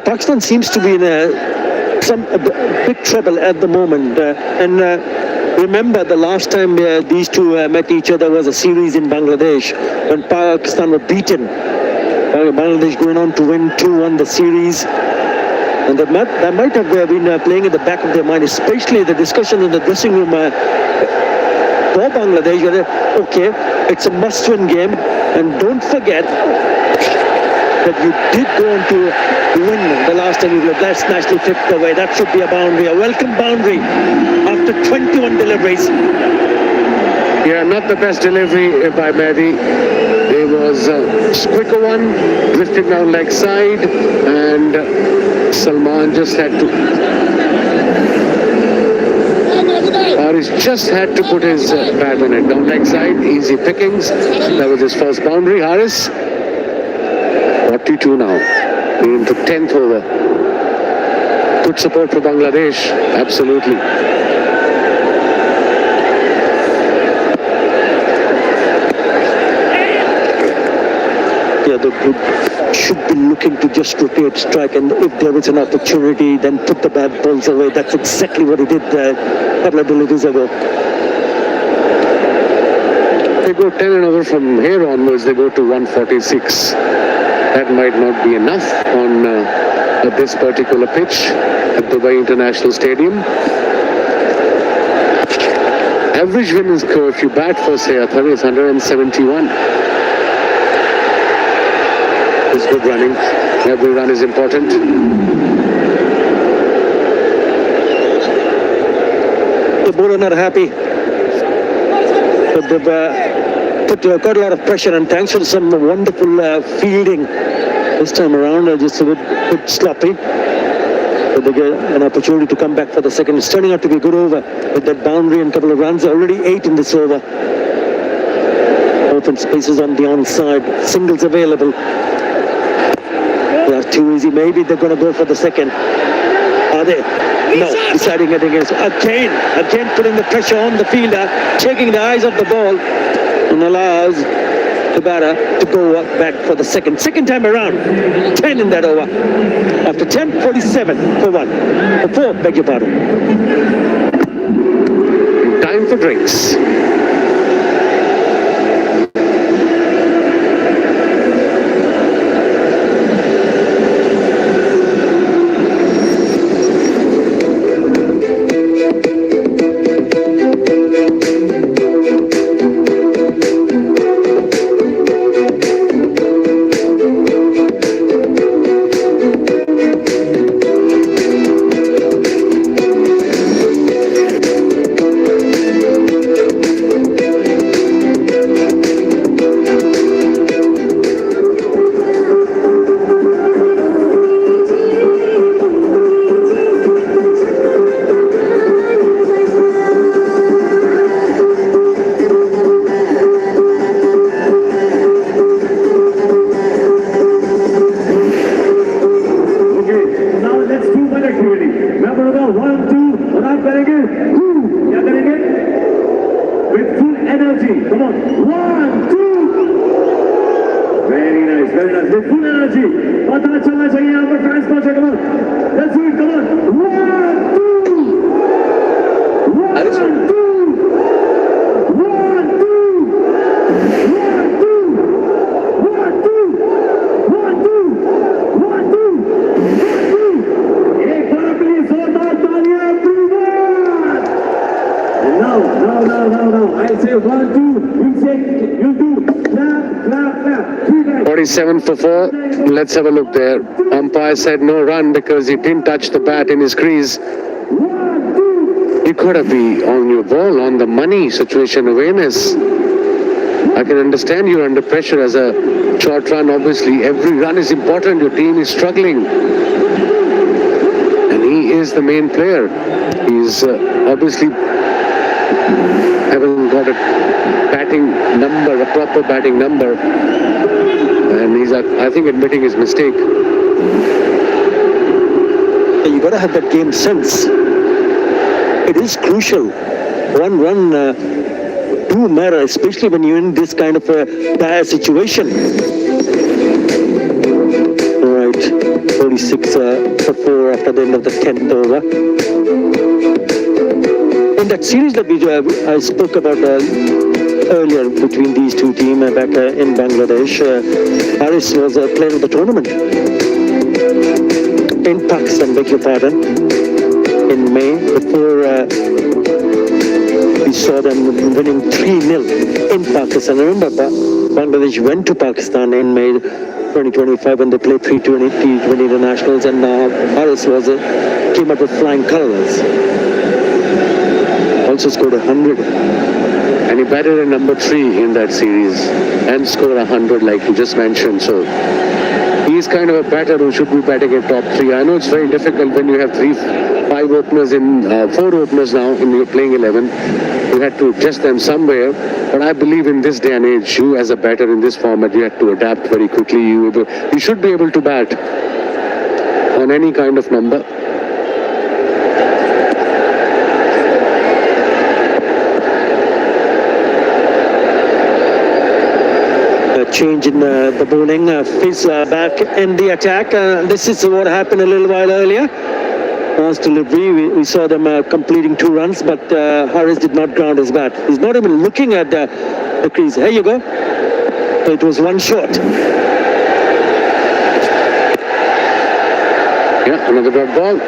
Pakistan seems to be in some big trouble at the moment. Remember the last time these two met each other was a series in Bangladesh when Pakistan were beaten. Bangladesh going on to win 2-1 the series. And that might have been playing in the back of their mind, especially the discussion in the dressing room for Bangladesh. Okay, it's a must-win game, and don't forget that you did go on to win the last time you did. That's nicely flipped away. That should be a boundary, a welcome boundary after 21 deliveries. Yeah, not the best delivery by Mehdi. It was a quicker one, drifted down leg side, and Salman just had to... Haris just had to put his bat on it. Down leg side, easy pickings. That was his first boundary. Haris 52 now. We're into 10th over. Good support for Bangladesh. Absolutely. Yeah, they should be looking to just rotate strike, and if there is an opportunity, then put the bad balls away. That's exactly what he did a couple of deliveries ago. They go 10 and over from here onwards, they go to 146. That might not be enough on at this particular pitch at Dubai International Stadium. Average winning score if you bat for say Athar is 171. It's good running. Every run is important. The bowler not happy. But they've put quite a lot of pressure, and thanks to some wonderful fielding this time around, just a bit sloppy. But they get an opportunity to come back for the second. It's turning out to be a good over with that boundary and a couple of runs. Already 8 in this over. Open spaces on the onside. Singles available. They are too easy. Maybe they're going to go for the second. Are they? No. Deciding against again putting the pressure on the fielder, taking the eyes off the ball, and allows the batter to go back for the second time around. 10 in that over. After 10, 47 for 1. For 4, beg your pardon. Time for drinks. No. I say 1, 2, you say, you do. Clap. 3 guys. 47 for 4. Let's have a look there. Umpire said no run because he didn't touch the bat in his crease. You could have been on your ball, on the money, situation awareness. I can understand you're under pressure as a short run. Obviously, every run is important. Your team is struggling. And he is the main player. He's obviously haven't got a batting number, a proper batting number. And he's, I think, admitting his mistake. You got to have that game sense. It is crucial. One run do matter, especially when you're in this kind of a dire situation. All right, 46 for 4 after the end of the 10th over. In that series that I spoke about earlier between these two teams back in Bangladesh, Haris was player of the tournament in Pakistan, beg your pardon, in May, before we saw them winning 3-0 in Pakistan. Remember, Bangladesh went to Pakistan in May 2025 when they played T20 internationals, and Haris came up with flying colors. Also scored 100. And he batted at number 3 in that series and scored 100 like you just mentioned. So he he's kind of a batter who should be batting at top 3. I know it's very difficult when you have 5 openers in 4 openers now in your playing 11. You had to adjust them somewhere. But I believe in this day and age, you as a batter in this format, you have to adapt very quickly. You should be able to bat on any kind of number. Change in the bowling. Fizz back in the attack. This is what happened a little while earlier. Last delivery, we saw them completing 2 runs, but Harris did not ground his bat. He's not even looking at the crease. Here you go. It was 1 shot. Yeah, another dot ball.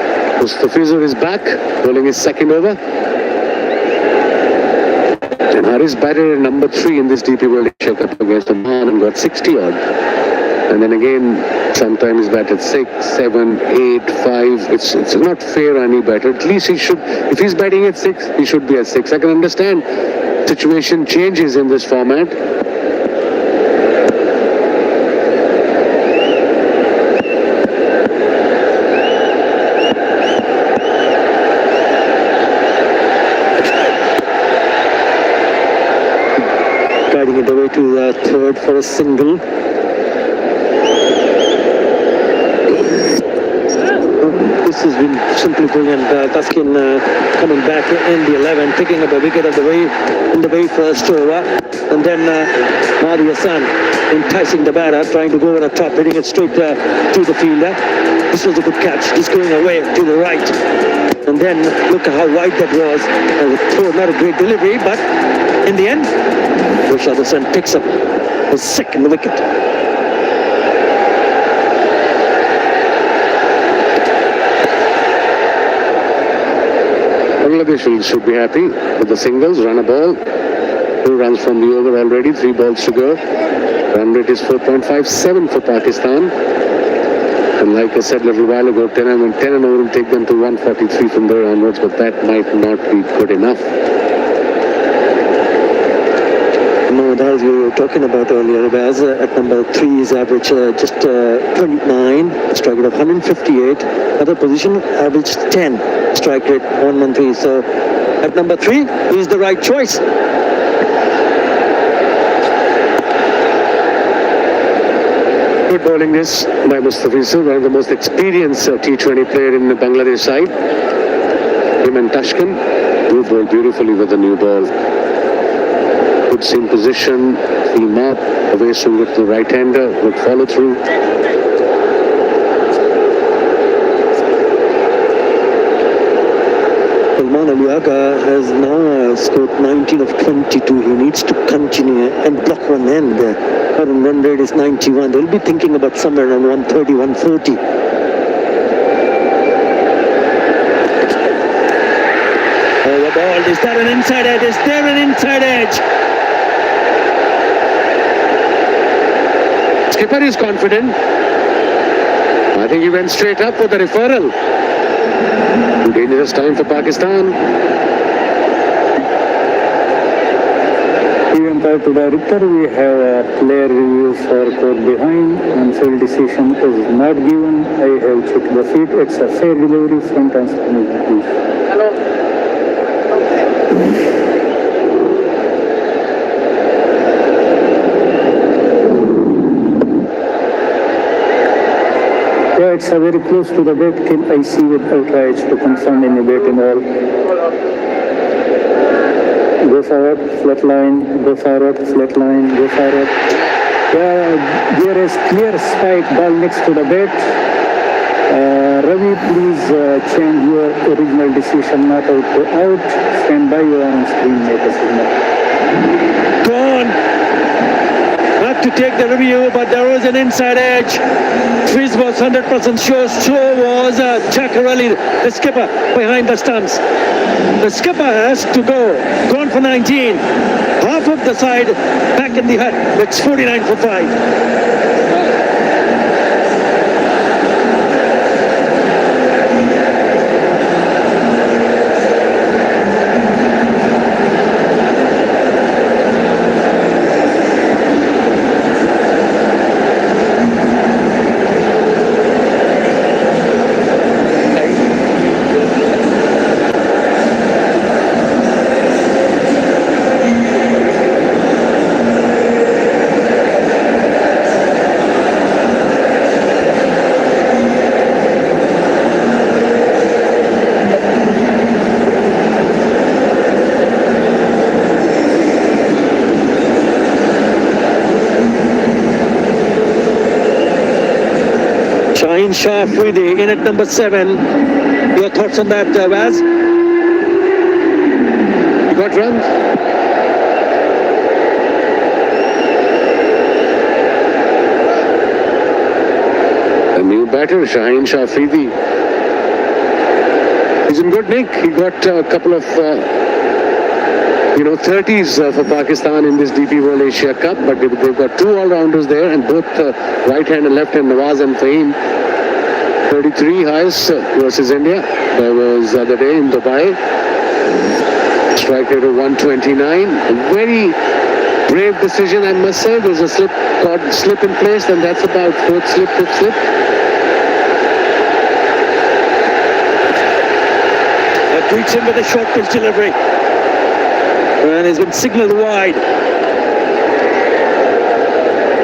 Mustafizu is back, bowling his second over. And Harris batted at number 3 in this DP World Asia Cup against Oman and got 60 odd. And then again, sometimes he's batted 6, 7, 8, 5. It's not fair on any batter. At least he should, if he's batting at 6, he should be at 6. I can understand situation changes in this format. Guiding it away to the third for a single. This has been simply brilliant. Taskin coming back in the 11, picking up a wicket in the very first over. And then Mahdi Hassan enticing the batter, trying to go over the top, hitting it straight to the fielder. This was a good catch, just going away to the right. And then look at how wide that was. Not a great delivery, but in the end, Rashad Hassan picks up his second wicket. Bangladesh should be happy with the singles. Run a ball. 2 runs from the over already. 3 balls to go. Run rate is 4.57 for Pakistan. And like I said a little while ago, 10 and over will take them to 143 from there onwards, but that might not be good enough. No, as we were talking about earlier, Baz at number 3 is average just 29, strike rate of 158. Other position average 10, strike rate 113. So at number 3 is the right choice. Good bowling this by Mustafizu, one of the most experienced T20 player in the Bangladesh side. Him and Tashkin do bowl beautifully with the new ball. Good seam position, seam up, away swing with the right-hander, good follow through. Salman Ali Agha has now scored 19 of 22. He needs to continue and block one end. Current run rate is 91. They'll be thinking about somewhere around 130, 140. Oh, the ball. Is that an inside edge? Is there an inside edge? Skipper is confident. I think he went straight up for the referral. Dangerous time for Pakistan. Even to director, we have a player review for caught behind and field decision is not given. I have checked the feet. It's a fair delivery front and please. Hello. Yeah, it's a very close to the bat. Can I see without eyes to confirm any bat and all? Go forward, flat line, go forward, flat line, go forward. Yeah, there is clear spike ball next to the bat. Ravi, please change your original decision, not out to out. Stand by your on screen, make a signal. Gone. Not to take the review, but there was an inside edge. Fizz was 100% sure. So was Chakarelli, the skipper, behind the stumps. The skipper has to go. Gone for 19. Half of the side back in the hut. It's 49 for 5. Shaheen Shah Afridi in at number 7. Your thoughts on that, Vaz? You got runs? A new batter, Shaheen Shah Afridi. He's in good nick. He got a couple of 30s for Pakistan in this DP World Asia Cup, but they've got two all-rounders there, and both right hand and left hand, Nawaz and Fahim. 33 highest versus India. That was the other day in Dubai. Strike rate of 129. A very brave decision, I must say. There's a slip in place, and that's about fourth slip, fifth slip. Greets him with a short pitch delivery. And he's been signalled wide.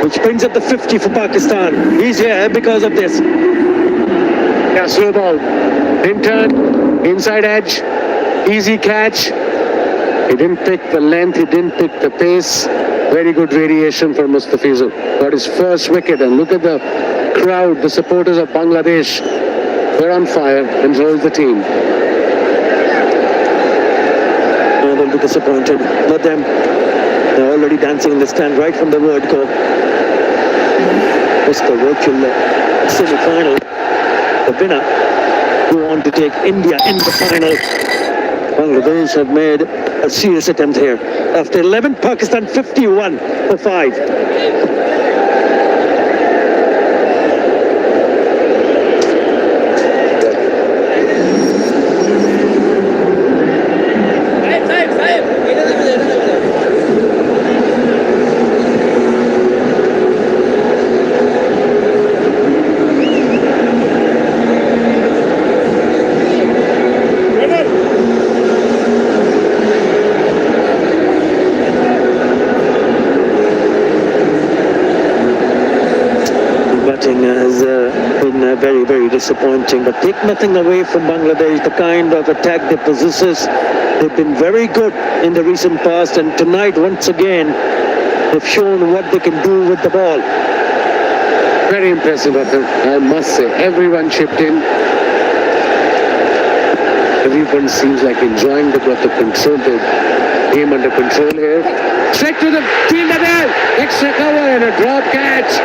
Which brings up the 50 for Pakistan. He's here because of this. Yeah, slow ball. In turn, inside edge, easy catch. He didn't pick the length, he didn't pick the pace. Very good variation for Mustafizur. Got his first wicket, and look at the crowd, the supporters of Bangladesh. They're on fire, and so is the team. They'll be disappointed. Let them. They're already dancing in the stand right from the word go. It's the virtual semi-final. The winner go on to take India in the final. Bangladesh have made a serious attempt here. After 11, Pakistan 51 for 5. Very disappointing, but take nothing away from Bangladesh, the kind of attack they possess. They've been very good in the recent past, and tonight once again they've shown what they can do with the ball. Very impressive effort, I must say. Everyone chipped in. Everyone seems like enjoying the control, the game under control here. Straight to the fielder there, extra cover and a drop catch.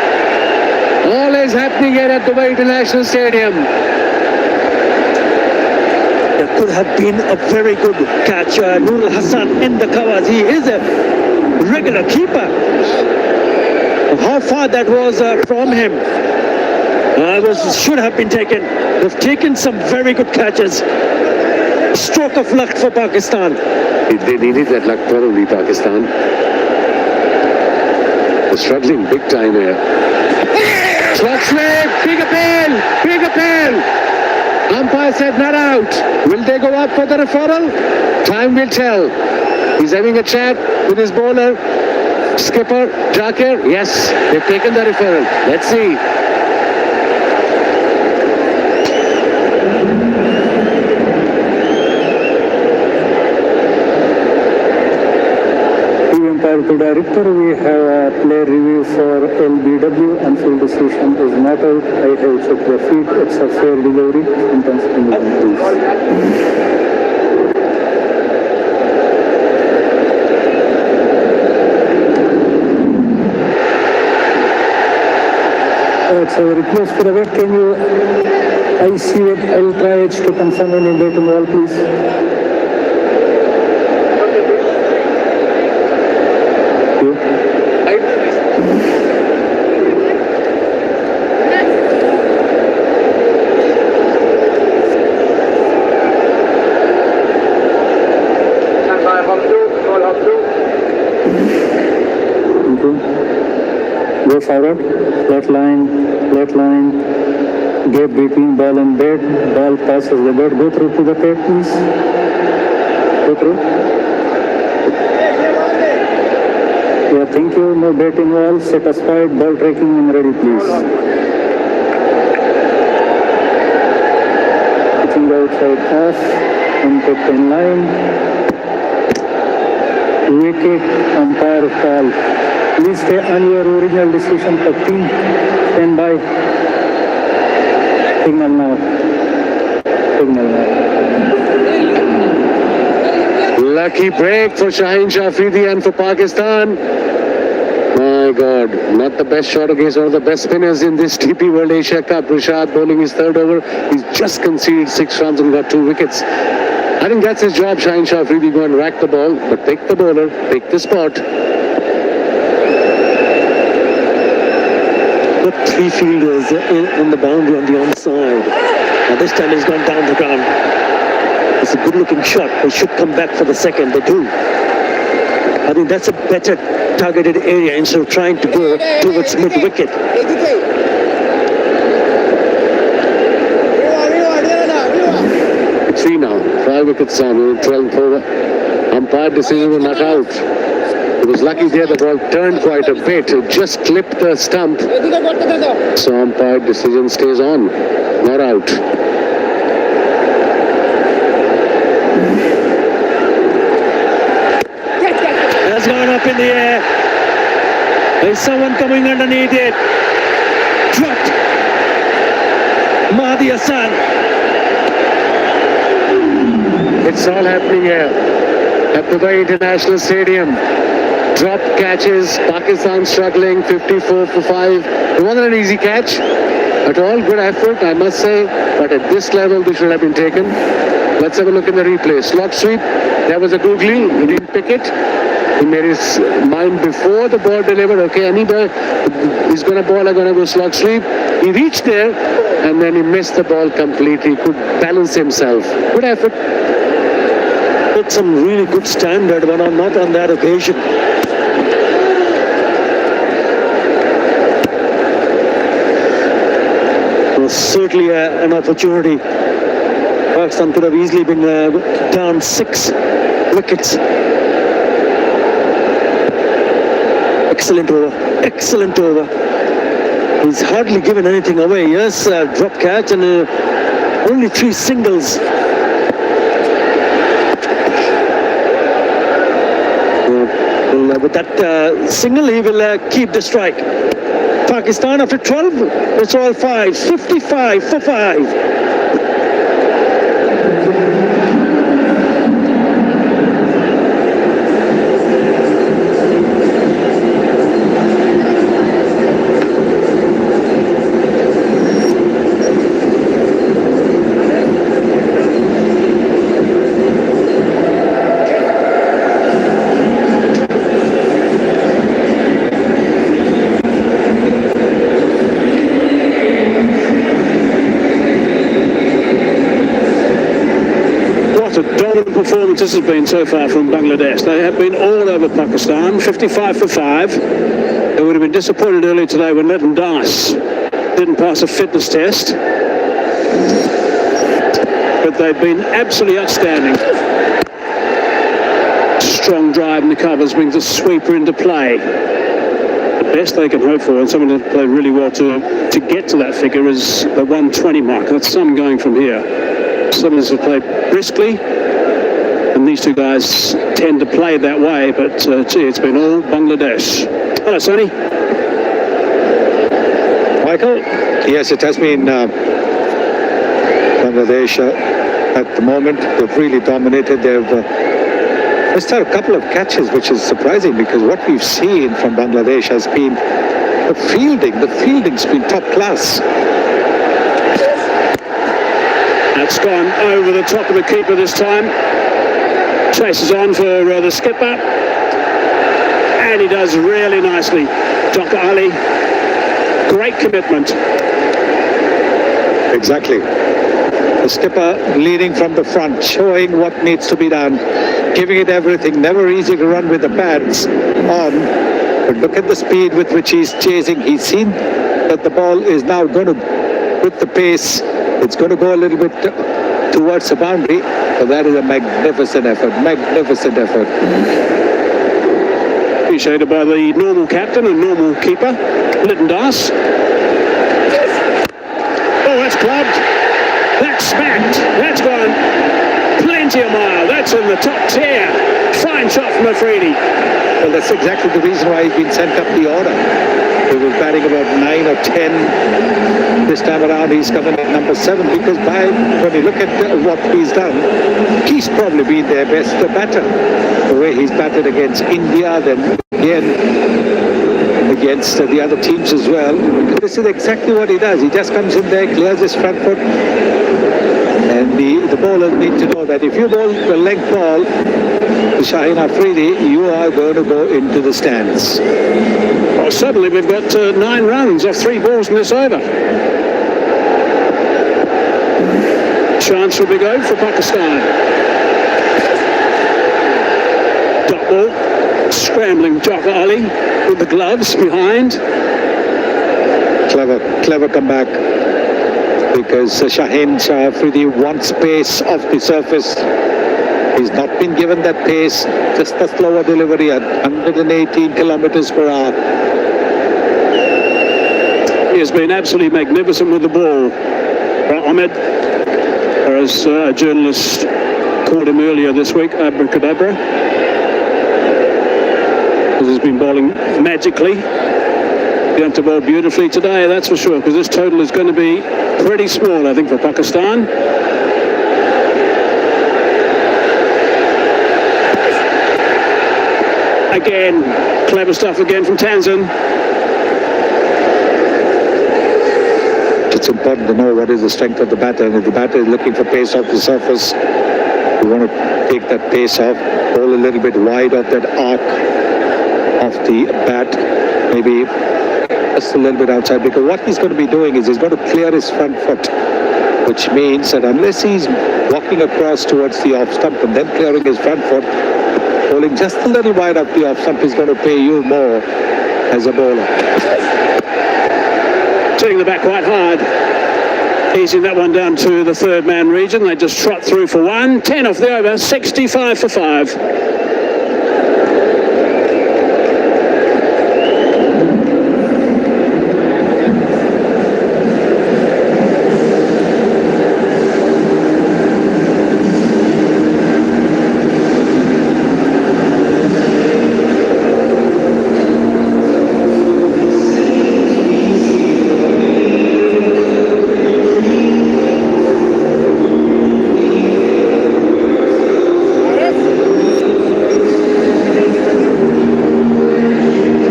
All is happening here at Dubai International Stadium. That could have been a very good catch. Nurul Hassan in the covers. He is a regular keeper. How far that was from him should have been taken. They've taken some very good catches. Stroke of luck for Pakistan. They needed that luck probably, Pakistan. They're struggling big time here. Slot slip, big appeal. Umpire said not out. Will they go up for the referral? Time will tell. He's having a chat with his bowler, skipper, Jakir. Yes, they've taken the referral. Let's see. To director, we have a player review for LBW and field decision is not out. I have checked the feet. It's a fair delivery. It's a request for the vet. Can you, I see it, I'll try it to confirm any data wall, please. Go forward, flat line, gap between ball and bat, ball passes the bat, go through to the bat, please. Go through. Yeah, thank you, no bat involved, set aside, ball tracking and ready, please. Pitching outside off, impact in line. Wicket, umpire call. Please stay on your original decision, 15. Stand by. Signal now. Signal now. Lucky break for Shaheen Shah Afridi and for Pakistan. My God, not the best shot against one of the best spinners in this TP World Asia Cup. Rishad bowling his third over. He's just conceded 6 runs and got 2 wickets. I think that's his job, Shaheen Shah Afridi. Go and rack the ball, but pick the bowler, pick the spot. Got 3 fielders in the boundary on the onside. Now this time he's gone down the ground. It's a good looking shot. They should come back for the second. They do. I think that's a better targeted area instead of trying to go towards mid-wicket. 3 now, 5 wickets down, 12th over. Umpire decision was not out. He was lucky there, the ball turned quite a bit. It just clipped the stump. So umpire decision stays on, not out. Has gone up in the air. There's someone coming underneath it. Dropped. Mahdi Hassan. It's all happening here at Dubai International Stadium. Drop catches, Pakistan struggling, 54 for 5. It wasn't an easy catch at all. Good effort, I must say, but at this level, this should have been taken. Let's have a look in the replay. Slot sweep, there was a googly, he didn't pick it. He made his mind before the ball delivered. Okay, anybody is going to ball, I'm going to go slot sweep. He reached there, and then he missed the ball completely. He could balance himself. Good effort. Put some really good standard, but not on that occasion. Was certainly an opportunity. Pakistan could have easily been down 6 wickets. Excellent over. Excellent over. He's hardly given anything away. Yes, drop catch and only 3 singles. With that single, he will keep the strike. Pakistan after 12, it's all 5. 55 for 5. Performance this has been so far from Bangladesh. They have been all over Pakistan, 55 for 5. They would have been disappointed earlier today when Lytton Das didn't pass a fitness test. But they've been absolutely outstanding. Strong drive in the covers brings a sweeper into play. The best they can hope for, and someone who played really well to get to that figure, is the 120 mark. That's some going from here. Some of us have played briskly. And these 2 guys tend to play that way, but gee, it's been all Bangladesh. Hello, Sonny. Michael? Yes, it has been Bangladesh at the moment. They've really dominated. They've missed out a couple of catches, which is surprising because what we've seen from Bangladesh has been the fielding. The fielding's been top class. That's gone over the top of the keeper this time. Chases on for the skipper, and he does really nicely. Dr. Ali, great commitment. Exactly. The skipper leading from the front, showing what needs to be done, giving it everything. Never easy to run with the pads on, but look at the speed with which he's chasing. He's seen that the ball is now going to, with the pace, it's going to go a little bit towards the boundary. So that is a magnificent effort, magnificent effort. Appreciated by the normal captain and normal keeper, Lytton Das. Oh, that's clubbed. That's smacked. That's gone plenty a mile. That's in the top tier. Fine shot from Afridi. Well, that's exactly the reason why he's been sent up the order. He was batting about 9 or 10. This time around, he's coming at number 7 because when you look at what he's done, he's probably been their best batter. The way he's batted against India, then again against the other teams as well. This is exactly what he does. He just comes in there, clears his front foot. And the bowlers need to know that if you bowl the leg ball to Shaheen Afridi, you are going to go into the stands. Well, suddenly we've got 9 runs off 3 balls in this over. Chance will be go for Pakistan. Dot ball, scrambling Jafar Ali with the gloves behind. Clever comeback. Because Shaheen Afridi wants pace off the surface. He's not been given that pace, just a slower delivery at 118 kilometers per hour. He has been absolutely magnificent with the ball. Ahmed, or as a journalist called him earlier this week, Abracadabra. He's been bowling magically. Going to bowl beautifully today, that's for sure, because this total is going to be pretty small, I think, for Pakistan. Again, clever stuff again from Tanzan. It's important to know what is the strength of the batter, and if the batter is looking for pace off the surface, you want to take that pace off, bowl a little bit wide of that arc of the bat, maybe just a little bit outside, because what he's going to be doing is he's going to clear his front foot, which means that unless he's walking across towards the off stump and then clearing his front foot, bowling just a little wide up the off stump is going to pay you more as a bowler. Turning the back quite hard, easing that one down to the third man region. They just trot through for 1, 10 off the over, 65 for 5.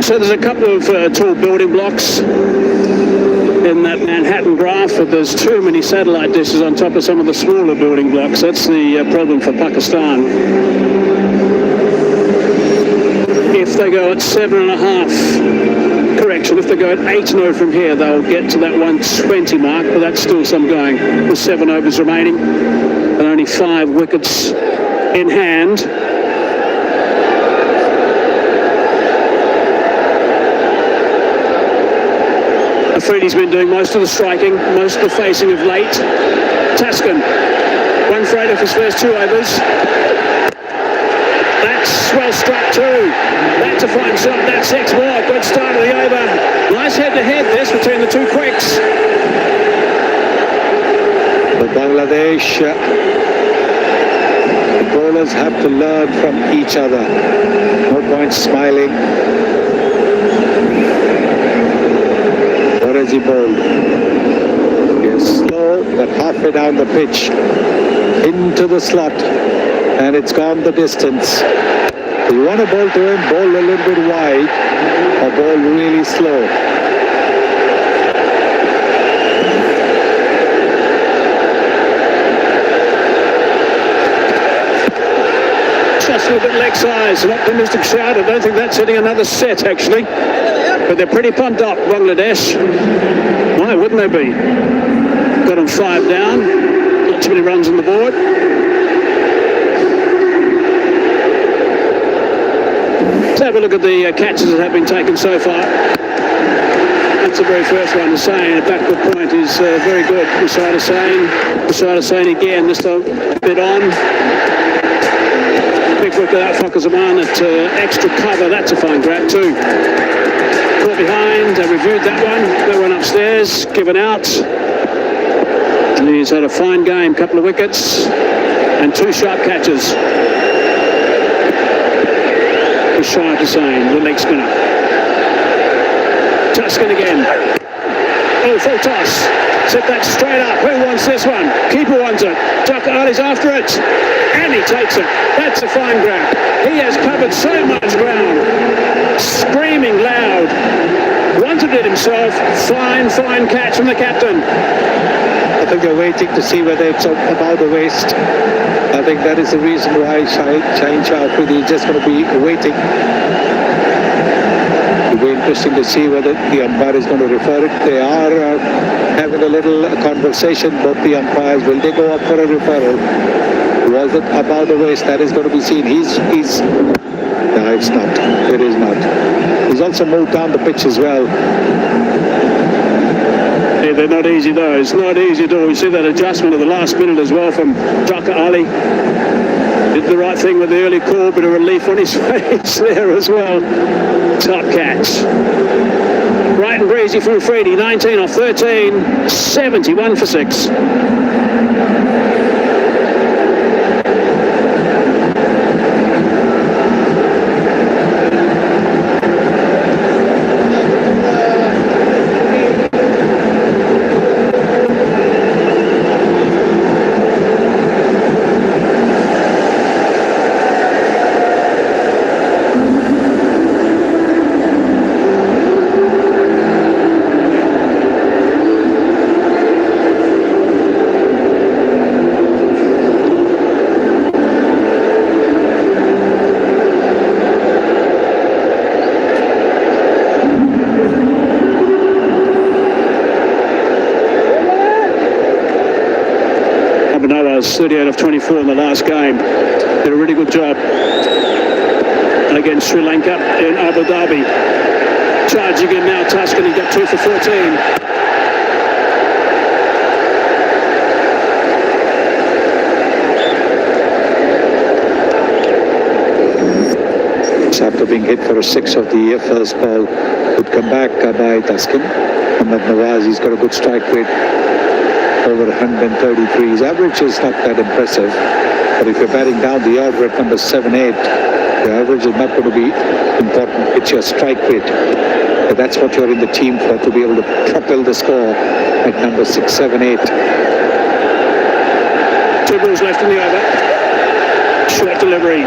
So there's a couple of tall building blocks in that Manhattan graph, but there's too many satellite dishes on top of some of the smaller building blocks. That's the problem for Pakistan. If they go at 7.5, correction, if they go at 8-0 from here, they'll get to that 120 mark, but that's still some going with 7 overs remaining and only 5 wickets in hand. Afridi's been doing most of the striking, most of the facing of late. Taskin, 1 for 8 off his first 2 overs. That's well struck too. That's a fine shot, that's 6 more. Good start of the over. Nice head-to-head this between the 2 quicks. The Bangladesh bowlers have to learn from each other. No point smiling. What has he bowled? Yes, slow, but halfway down the pitch, into the slot, and it's gone the distance. If you want to bowl to him, bowl a little bit wide, or bowl really slow. Just a little bit leg size, an optimistic shout. I don't think that's hitting another set, actually. But they're pretty pumped up, Bangladesh. Why wouldn't they be? Got them 5 down. Not too many runs on the board. Let's have a look at the catches that have been taken so far. That's the very first one. Hussain, a backward point is very good. Rashad Hussain again, this time a bit on. Big work out Fakhar Zaman at extra cover. That's a fine grab too. Caught behind, they reviewed that one upstairs, given out. And he's had a fine game, couple of wickets and 2 sharp catches. Rashad Hussain, the leg spinner. Tuscan again. Oh, full toss. Set that straight up. Who wants this one? Keeper wants it. Tucker Ali's after it. And he takes it. That's a fine grab. He has covered so much ground. Screaming loud. Wanted it himself. Fine, fine catch from the captain. I think they're waiting to see whether it's above the waist. I think that is the reason why Shaheen Shah Afridi is just going to be waiting. It'll be interesting to see whether the umpire is going to refer it. They are having a little conversation, both the umpires. Will they go up for a referral? Was it above the waist? That is going to be seen. No, it's not. It is not. He's also moved down the pitch as well. Yeah, they're not easy though. It's not easy at all. We see that adjustment at the last minute as well from Tucker Ali. Did the right thing with the early call, bit of relief on his face there as well. Top catch. Bright and breezy from Freedy, 19 off 13, 71 for 6. Was 38 of 24 in the last game. Did a really good job against Sri Lanka in Abu Dhabi. Charging in now, Tuscan, he got 2 for 14. After being hit for a 6 of the first ball, would come back by Tuscan. Ahmed Nawaz, he's got a good strike rate. Over 133. His average is not that impressive, but if you're batting down the order at number 7-8, the average is not going to be important. It's your strike rate. But that's what you're in the team for, to be able to propel the score at number 6, 7, 8. 2 balls left in the over. Short delivery.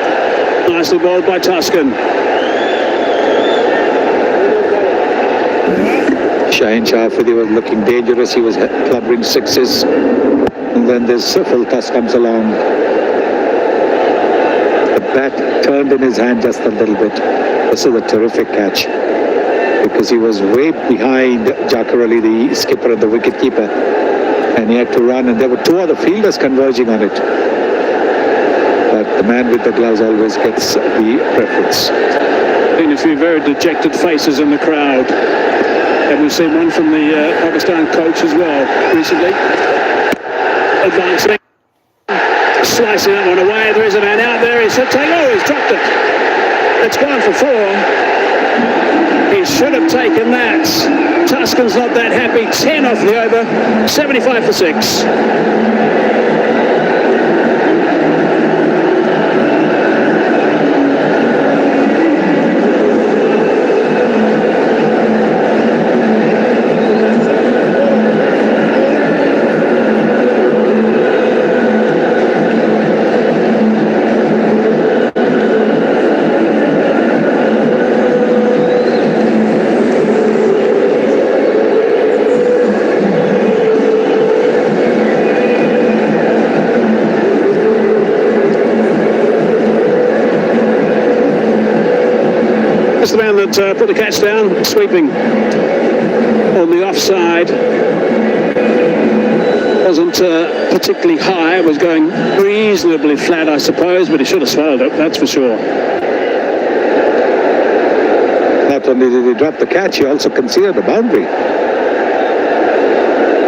Nicely bowled by Tuscan. Shaheen Shah Afridi was looking dangerous. He was clubbering 6s. And then this full toss comes along. The bat turned in his hand just a little bit. This is a terrific catch, because he was way behind Jakar Ali, the skipper and the wicketkeeper. And he had to run, and there were 2 other fielders converging on it. But the man with the gloves always gets the preference. Been a few very dejected faces in the crowd. And we've seen one from the Pakistan coach as well recently. Advancing. Slicing that one away. There is a man out there. He should take. Oh, he's dropped it. It's gone for 4. He should have taken that. Tuscan's not that happy. 10 off the over. 75 for 6. The man that put the catch down, sweeping on the offside. Wasn't particularly high, it was going reasonably flat, I suppose, but he should have swallowed it, that's for sure. Not only did he drop the catch, he also considered the boundary.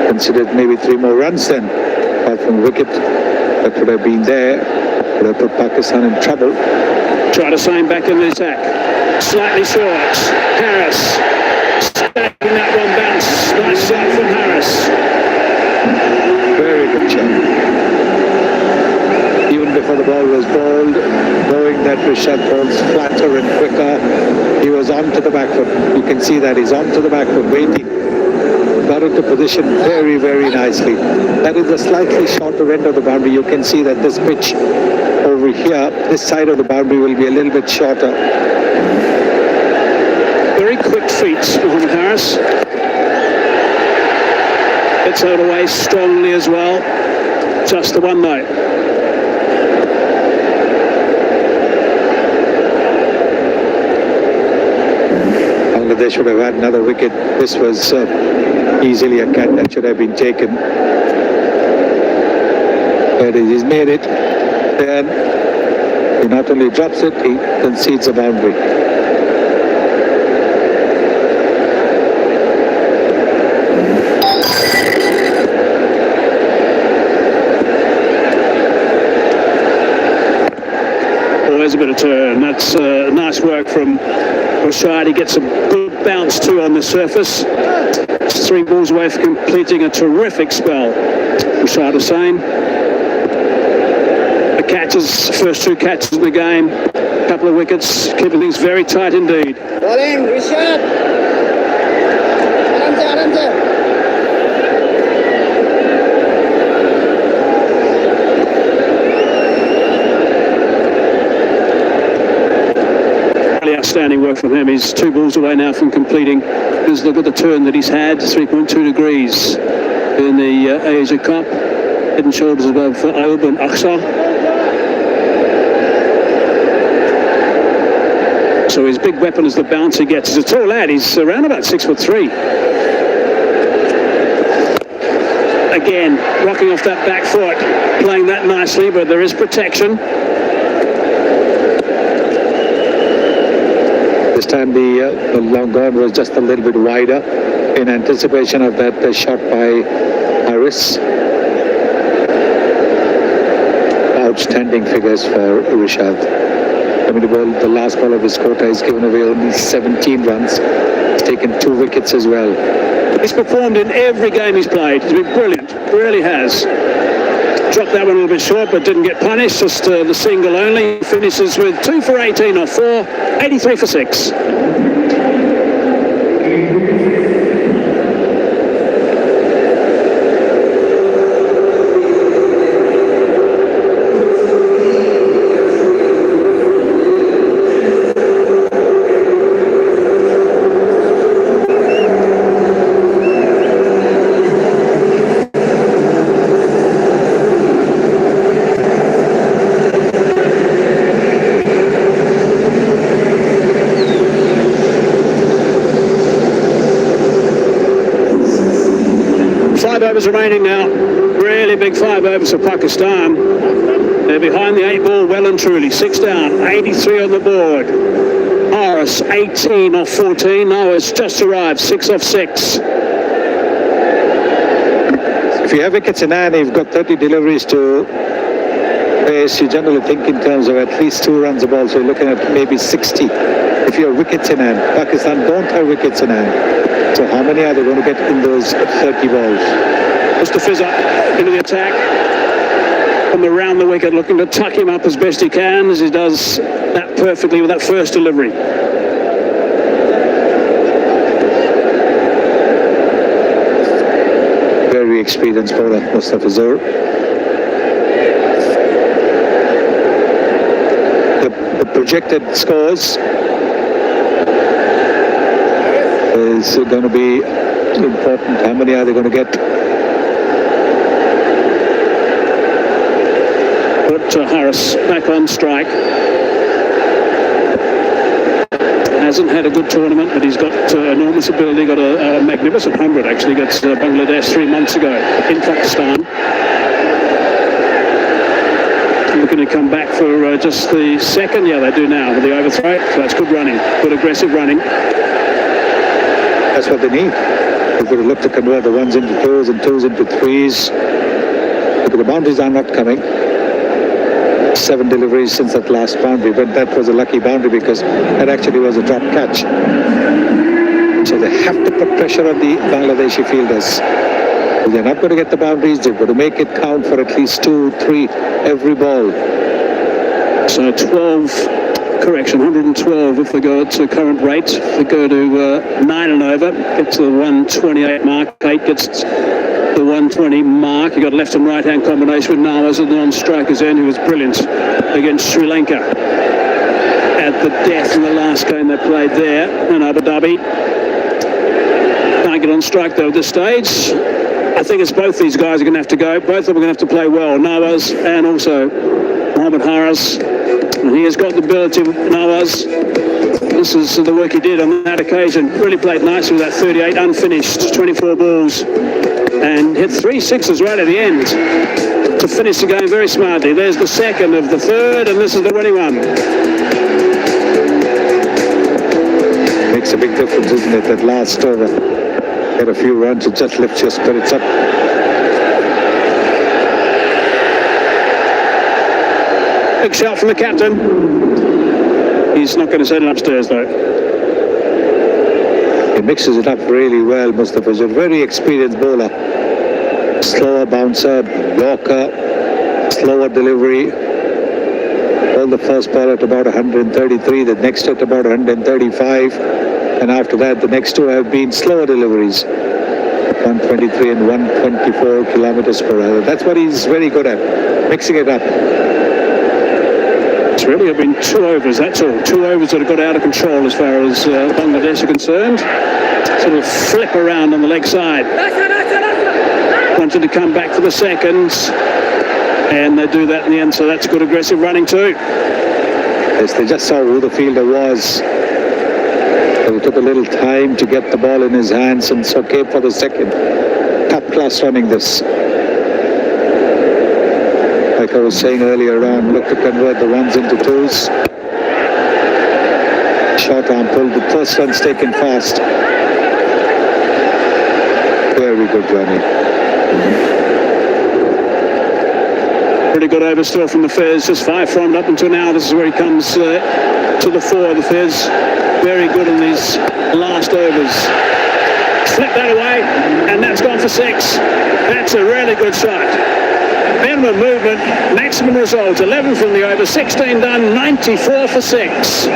Considered maybe 3 more runs then, apart from wicket. That would have been there, would have put Pakistan in trouble. Try to sign back in the attack. Slightly short. Harris. Stacking that one bounce. Nice shot from Harris. Very good shot. Even before the ball was bowled, knowing that Rishabh bowls flatter and quicker, he was on to the bat. back foot. You can see that he's onto the back foot, waiting. Got into position very, very nicely. That is the slightly shorter end of the boundary. You can see that this pitch over here, this side of the boundary will be a little bit shorter. Very quick feet, Mohamed Harris. Gets out away strongly as well. Just the one though. Bangladesh should have had another wicket. This was easily a catch that should have been taken. But he's made it. Then he not only drops it, he concedes a boundary. There's a bit of turn. That's nice work from Rashad. He gets a good bounce too on the surface. It's 3 balls away from completing a terrific spell. Rashad Hussain. The catches, first 2 catches in the game, a couple of wickets, keeping things very tight indeed. Bowling, Rishad. Aram se. Outstanding work from him. He's 2 balls away now from completing. Just look at the turn that he's had, 3.2 degrees in the Asia Cup. Head and shoulders above Ayub and Aksa. So his big weapon is the bounce he gets. He's a tall lad. He's around about 6'3". Again, rocking off that back foot, playing that nicely, but there is protection. This time the long on was just a little bit wider in anticipation of that shot by Harris. Outstanding figures for Rishad. I mean, the last ball of his quota has given away only 17 runs. He's taken 2 wickets as well. He's performed in every game he's played. He's been brilliant, really has. Dropped that one a little bit short, but didn't get punished. Just the single only. Finishes with 2 for 18 off 4, 83 for 6. Overs remaining now. Really big 5 overs for Pakistan. They're behind the 8 ball well and truly. 6 down, 83 on the board. Harris 18 off 14. No, it's just arrived. 6 off 6. If you have wickets in hand, you've got 30 deliveries to pace. You generally think in terms of at least 2 runs a ball. So you're looking at maybe 60 if you have wickets in hand. Pakistan don't have wickets in hand. So how many are they going to get in those 30 balls? Mustafiza into the attack. From around the wicket, looking to tuck him up as best he can, as he does that perfectly with that first delivery. Very experienced bowler, Mustafiza. The projected scores is going to be important. How many are they going to get? But Harris back on strike. Hasn't had a good tournament, but he's got enormous ability. Got a magnificent 100 actually against Bangladesh 3 months ago in Pakistan. Looking to come back for just the second. Yeah, they do now with the overthrow. So that's good running, good aggressive running. That's what they need. They've got to look to convert the 1s into 2s and 2s into 3s. But the boundaries are not coming. 7 deliveries since that last boundary, but that was a lucky boundary because that actually was a drop catch. So they have to put pressure on the Bangladeshi fielders. If they're not going to get the boundaries, they've got to make it count for at least 2, 3 every ball. So 12 correction, 112 if they go at current rate. If they go to 9 and over, get to the 128 mark. 8 gets the 120 mark. You got left and right hand combination with Nawaz at the non-strikers end, who was brilliant against Sri Lanka at the death in the last game they played there in Abu Dhabi. Can't get on strike though at this stage. I think it's both these guys are going to have to go. Both of them are going to have to play well, Nawaz and also Mohammad Haris. And he has got the ability, Nawaz. This is the work he did on that occasion. Really played nicely with that 38, unfinished, 24 balls. And hit 3 sixes right at the end to finish the game very smartly. There's the second of the third, and this is the winning one. Makes a big difference, isn't it, that last over? Get a few runs, it just lifts your spirits up. Big shout from the captain. He's not going to send it upstairs though. He mixes it up really well, Mustafa. He's a very experienced bowler. Slower bouncer, Yorker, slower delivery. All the first ball at about 133, the next at about 135. And after that, the next two have been slower deliveries. 123 and 124 kilometers per hour. That's what he's very good at, mixing it up. It's really been 2 overs, that's all. 2 overs that have got out of control as far as Bangladesh are concerned. Sort of flip around on the leg side. Wanted to come back for the seconds. And they do that in the end, so that's good aggressive running too. Yes, they just saw who the fielder was. It took a little time to get the ball in his hands, and so came for the second. Top class running this. Like I was saying earlier on, look to convert the ones into twos. Short arm pull, the first one's taken fast. Very good running. Pretty good over still from the Fizz, just 5 from up until now. This is where he comes to the 4, the Fizz. Very good in these last overs. Flip that away, and that's gone for 6. That's a really good shot. Minimum movement, maximum result. 11 from the over, 16 done, 94 for 6.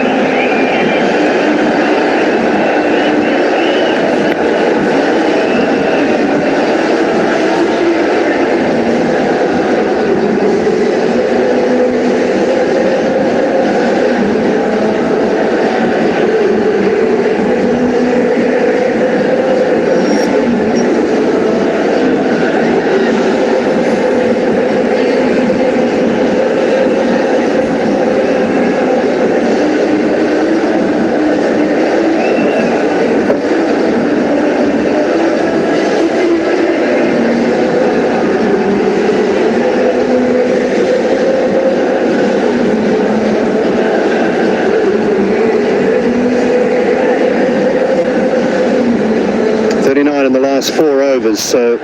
In the last 4 overs, so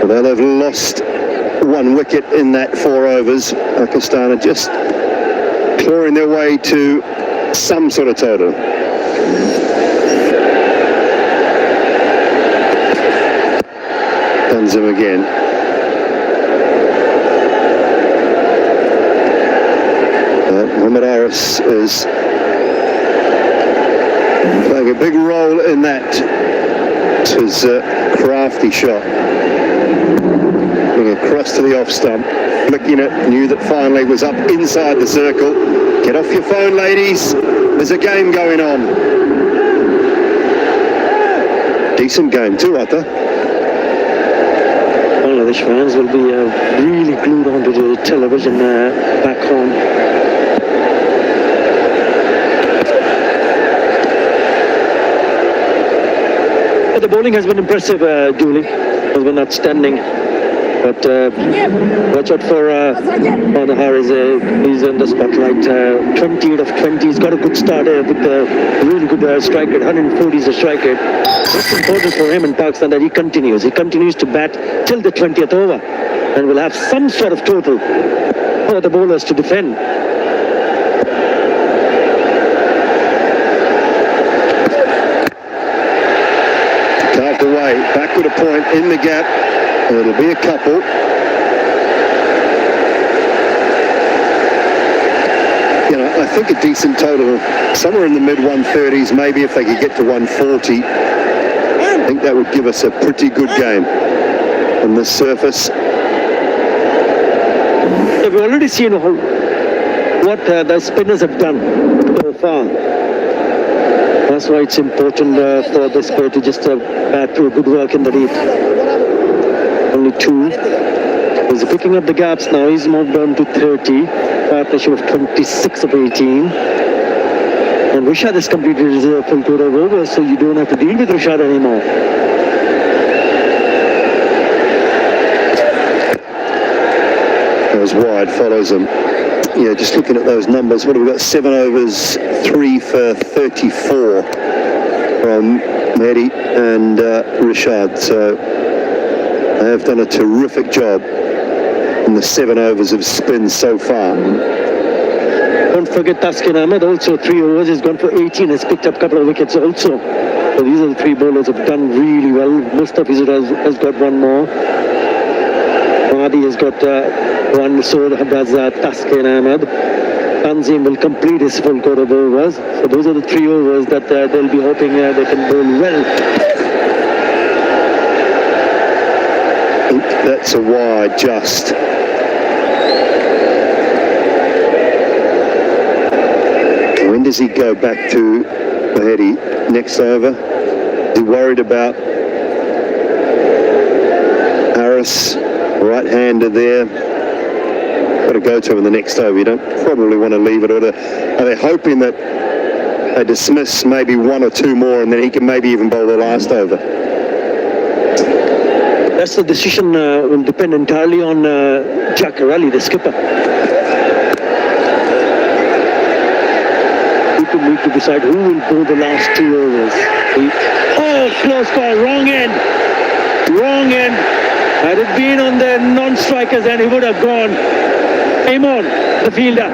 although they've lost 1 wicket in that 4 overs, Pakistan are just clawing their way to some sort of total. Tanzim again. Mohammad Haris is playing a big role in that. His crafty shot. Going across to the off stump. Flicking it, knew that finally was up inside the circle. Get off your phone, ladies. There's a game going on. Decent game too, Atta. Bangladesh fans will be really glued onto the television back home. The bowling has been impressive, Dooley. Has been outstanding. But watch out for Mohammad Haris. He's in the spotlight. 28 of 20. He's got a good start with a really good strike rate. 140 is a strike rate. What's important for him in Pakistan that he continues. He continues to bat till the 20th over, and will have some sort of total for the bowlers to defend. Carved away, back with a point in the gap. It'll be a couple. You know, I I think a decent total, somewhere in the mid-130s, maybe if they could get to 140. I think that would give us a pretty good game on this surface. We've already seen what the spinners have done so far. That's why it's important for this player to just bat through good work in the lead. Only 2. He's picking up the gaps now. He's moved on to 30. Partnership of 26 of 18. And Rishad has completed his full quarter of over, so you don't have to deal with Rishad anymore. That was wide, follows him. Yeah, just looking at those numbers, what have we got? 7 overs, 3 for 34 from Mehdi and Rishad. So they have done a terrific job in the 7 overs of spin so far. Don't forget Taskin Ahmed, also 3 overs, has gone for 18, has picked up a couple of wickets also. So these are the 3 bowlers who have done really well. Mustafizur has got 1 more. Mahdi has got 1, so does Taskin Ahmed. Tanzim will complete his full quarter of overs. So those are the 3 overs that they'll be hoping they can bowl well. That's a wide just. When does he go back to Mahedi next over? Is he worried about Harris, right-hander there? Got to go to him in the next over. You don't probably want to leave it. Or are they hoping that they dismiss maybe 1 or 2 more and then he can maybe even bowl the last over? That's the decision will depend entirely on Jack Raleigh, the skipper. People need to decide who will bowl the last 2 overs. Oh, close call, wrong end. Wrong end. Had it been on the non-strikers, then he would have gone. Amon, the fielder.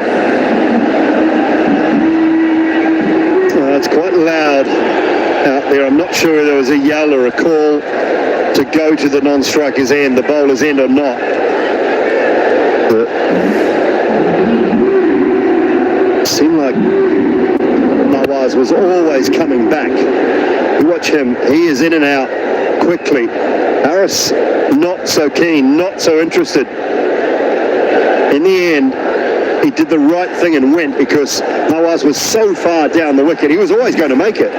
It's quite loud out there. I'm not sure if there was a yell or a call to go to the non-striker's end, the bowler's end or not. But it seemed like Nawaz was always coming back. You watch him, he is in and out quickly. Harris, not so keen, not so interested. In the end, he did the right thing and went because Nawaz was so far down the wicket. He was always going to make it.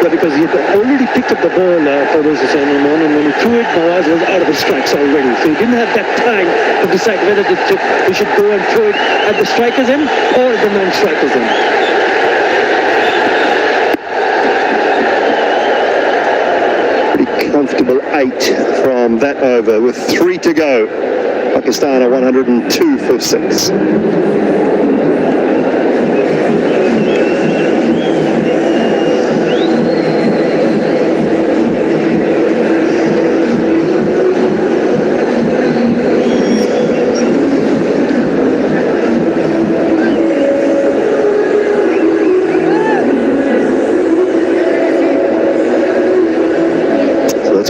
Yeah, because he had already picked up the ball for this Amon, and when he threw it, Nawaz was out of the strikes already. So he didn't have that time to decide whether he should go and throw it at the striker's end or the non-striker's end. Comfortable 8 from that over with 3 to go. Pakistan are 102 for 6.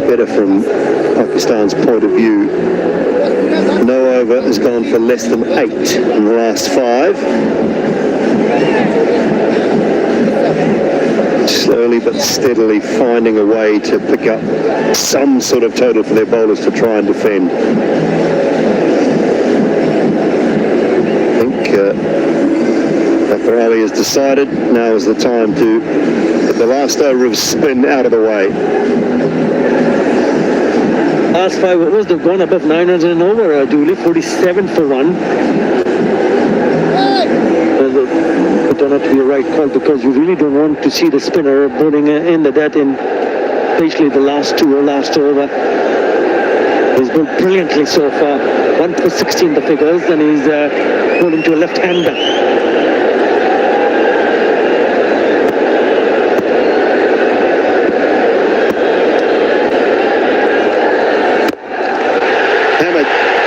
Better from Pakistan's point of view. No over has gone for less than 8 in the last 5. Slowly but steadily finding a way to pick up some sort of total for their bowlers to try and defend. I think Zafar Ali has decided now is the time to get the last over of spin out of the way. Last 5 overs, they've gone above 900 and over, Dooley, 47 for 1. It turned out to be a right call because you really don't want to see the spinner bowling in the death in, especially the last 2 or last over. He's bowled brilliantly so far. 1 for 16 the figures, and he's bowling to a left-hander.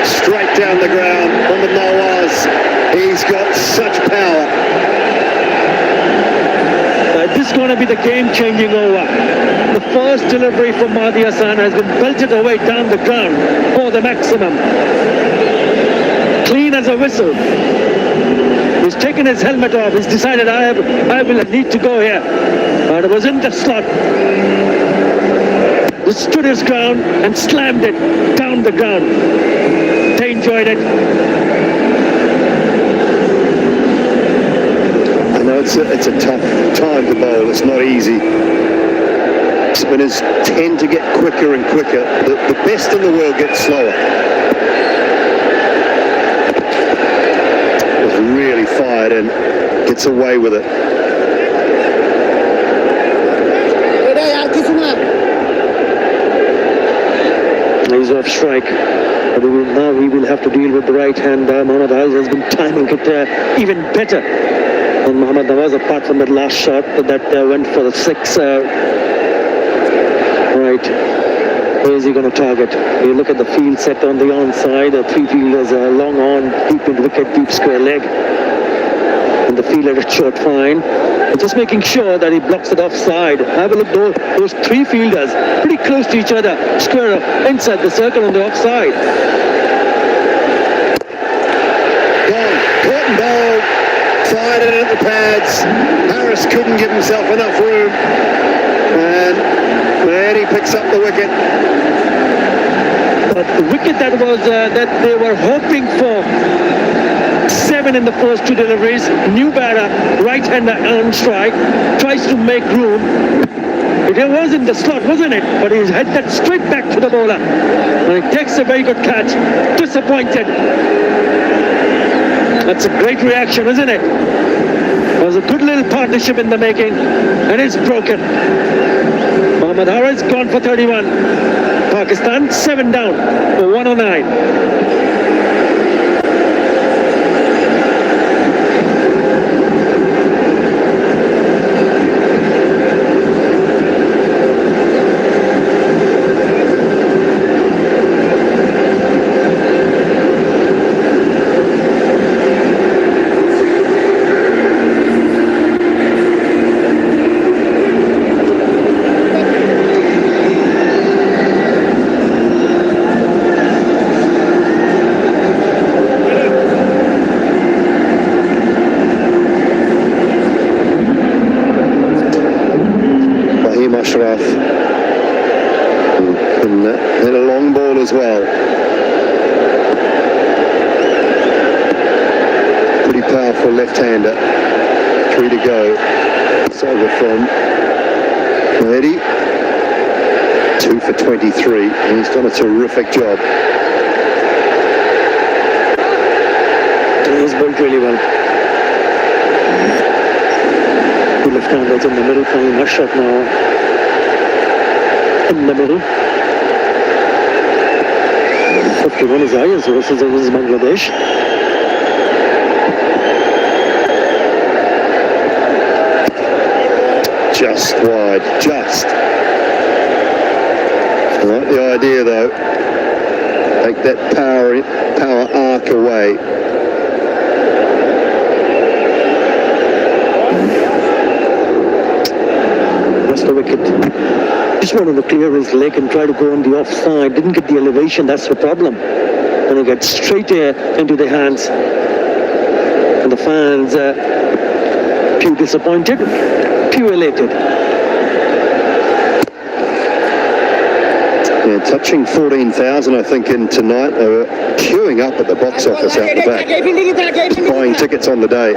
Straight down the ground from the Nawaz. He's got such power. This is going to be the game-changing over. The first delivery from Mahdi Hassan has been belted away down the ground for the maximum. Clean as a whistle. He's taken his helmet off. He's decided I will need to go here. But it was in the slot. He stood his ground and slammed it down the ground. They enjoyed it. I know it's a tough time to bowl. It's not easy. Spinners tend to get quicker and quicker. The best in the world gets slower. Was really fired and gets away with it. He's off strike. But now he will have to deal with the right hand. Mohammad Hafiz has been timing it even better. And Mohammad Nawaz, apart from that last shot that went for the 6. Right. Where is he going to target? You look at the field set on the onside. The 3 fielders are long on, deep in wicket, deep square leg. And the fielder is short fine. And just making sure that he blocks it offside. Have a look, those 3 fielders pretty close to each other. Square up inside the circle on the offside. Gone. Caught and bowled. Fired it at the pads. Harris couldn't give himself enough room. And Mahdi picks up the wicket. But the wicket that was that they were hoping for. 7 in the first 2 deliveries. New batter, right-hander on strike, tries to make room. It was in the slot, wasn't it? But he's had that straight back to the bowler. And he takes a very good catch. Disappointed. That's a great reaction, isn't it? It was a good little partnership in the making, and it's broken. Mohammad Hafiz gone for 31. Pakistan 7 down for 109. Ashraf. And then a long ball as well. Pretty powerful left-hander. 3 to go. It's over from Mahdi. 2 for 23. And he's done a terrific job. He's bowled really well. The left-handers in the middle playing Ashraf now. In the middle. 51 is highest versus Bangladesh. Just wide, just. I like the idea though. Take that power arc away. That's the wicket. Just wanted to clear his leg and try to go on the offside. Didn't get the elevation, that's the problem. And he got straight into the hands. And the fans, few disappointed, few elated. Yeah, touching 14,000 I think in tonight. They were queuing up at the box office out the back, buying tickets on the day.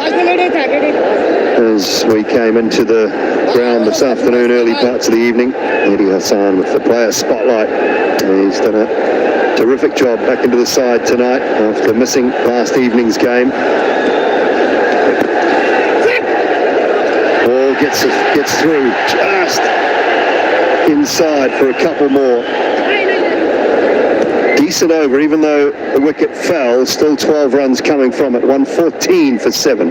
As we came into the ground this afternoon, early parts of the evening, Mahdi Hassan with the player spotlight. And he's done a terrific job back into the side tonight after missing last evening's game. Ball gets through just inside for a couple more. Decent over, even though the wicket fell, still 12 runs coming from it. 114 for 7.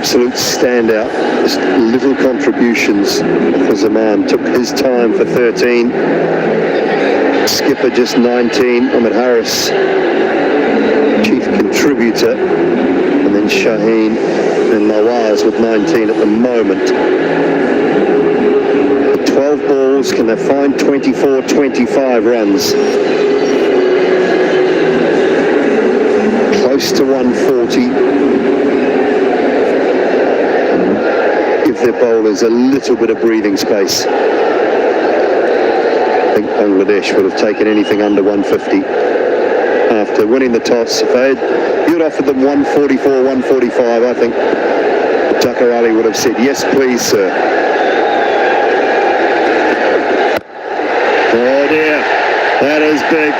absolute standout. Just little contributions for Zaman. Took his time for 13. Skipper just 19. Ahmed Harris, chief contributor. And then Shaheen and Nawaz with 19 at the moment. 12 balls, can they find 24, 25 runs? Close to 140. Give their bowlers a little bit of breathing space. I think Bangladesh would have taken anything under 150 after winning the toss. If you'd offered them 144, 145, I think Tucker Ali would have said, yes, please, sir. Oh dear, that is big.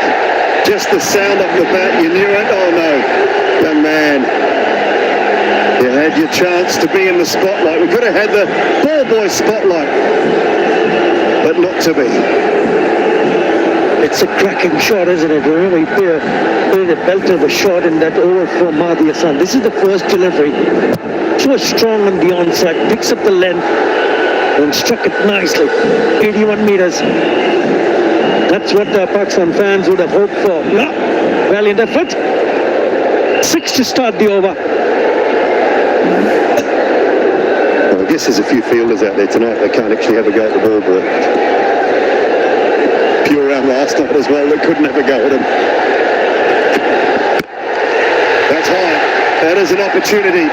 Just the sound of the bat, you knew it. Oh no, young man. You had your chance to be in the spotlight. We could have had the ball boy spotlight, but not to be. It's a cracking shot, isn't it? Remember, he played a belter of a shot in that over from Mahdi Hassan. This is the first delivery. So strong on the onside, picks up the length and struck it nicely. 81 meters. That's what the Pakistan fans would have hoped for. Yeah, valiant effort. 6 to start the over. Well, I guess there's a few fielders out there tonight that can't actually have a go at the ball boy. Pure round last night as well, they couldn't have a go at him. That's high. That is an opportunity.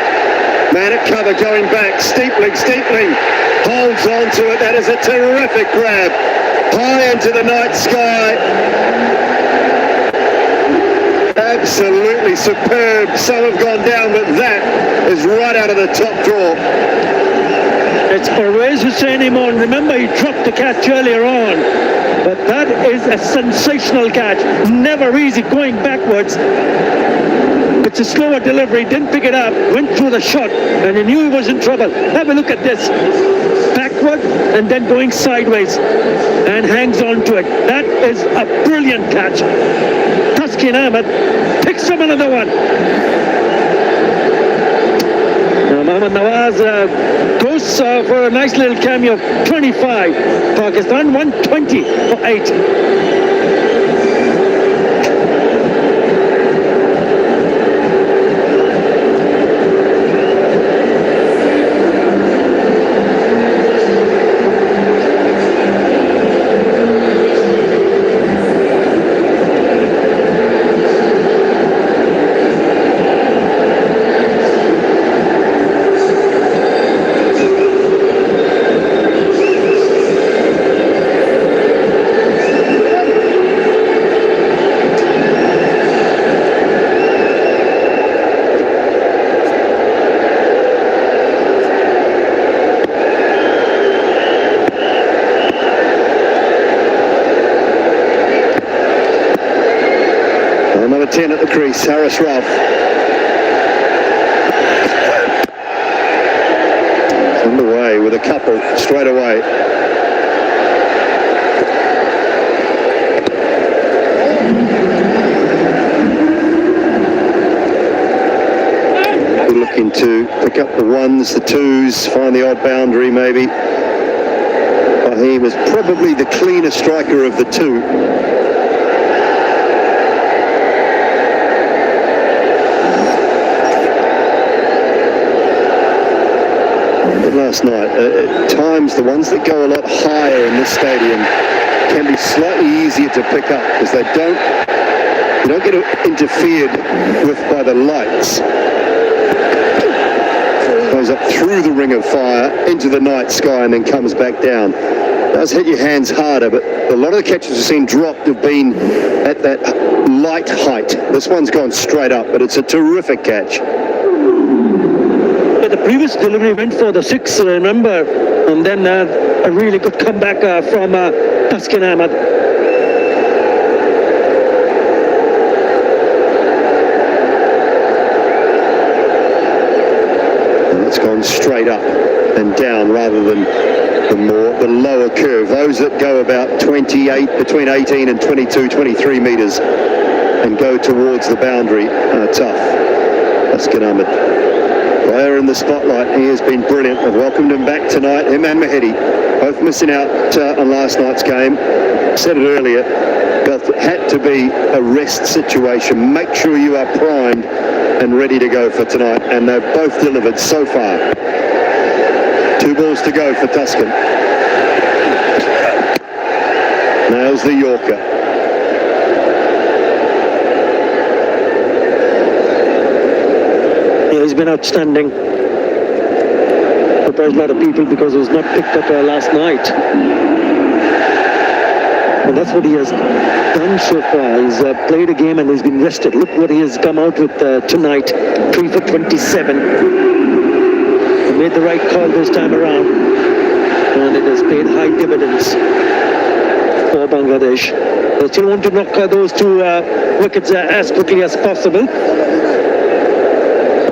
Man at cover going back. Steepling. Holds on to it. That is a terrific grab. High into the night sky. Absolutely superb. Some have gone down, but that is right out of the top drawer. It's Pervez Hussain Imran. Remember, he dropped the catch earlier on. But that is a sensational catch. Never easy going backwards. It's a slower delivery, didn't pick it up, went through the shot, and he knew he was in trouble. Have a look at this. Backward and then going sideways and hangs on to it. That is a brilliant catch. Taskin Ahmed picks up another one. Now Mohammad Nawaz goes for a nice little cameo of 25. Pakistan 120 for 8. Another 10 at the crease, Harris Ruff. Underway with a couple straight away. We're looking to pick up the ones, the twos, find the odd boundary maybe. Fahim is probably the cleaner striker of the two. Last night, at times the ones that go a lot higher in this stadium can be slightly easier to pick up because you don't get interfered with by the lights. Goes up through the ring of fire into the night sky and then comes back down. It does hit your hands harder, but a lot of the catches we've seen dropped have been at that light height. This one's gone straight up, but it's a terrific catch. The previous delivery went for the 6, remember, and then a really good comeback from Taskin Ahmed. And it's gone straight up and down rather than the lower curve. Those that go about 28, between 18 and 22, 23 metres and go towards the boundary are tough. Taskin Ahmed. player in the spotlight. He has been brilliant. I've welcomed him back tonight, him and Mahedi, both missing out on last night's game. Said it earlier, but it had to be a rest situation. Make sure you are primed and ready to go for tonight, and they've both delivered so far. 2 balls to go for Tuscan. Nails the Yorker. Yeah, he's been outstanding. Surprised a lot of people because he was not picked up last night. And that's what he has done so far. He's played a game and he's been rested. Look what he has come out with tonight. 3 for 27. He made the right call this time around. And it has paid high dividends for Bangladesh. They still want to knock those 2 wickets as quickly as possible.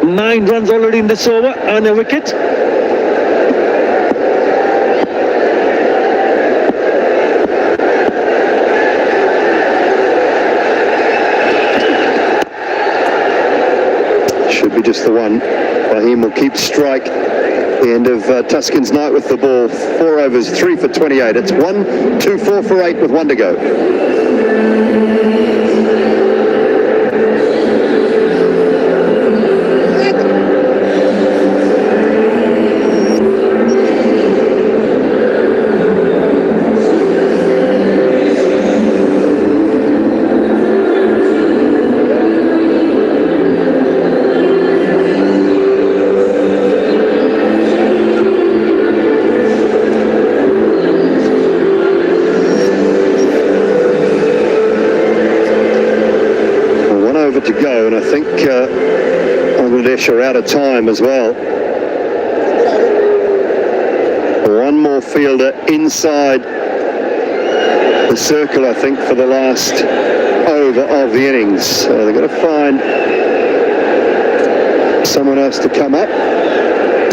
9 runs already in this over on a wicket. Should be just the one. Fahim will keep strike. The end of Tuscan's night with the ball. 4 overs, 3 for 28. It's 1, 2, 4 for 8 with 1 to go. To go, and I think Bangladesh are out of time as well. One more fielder inside the circle, I think, for the last over of the innings. So they've got to find someone else to come up.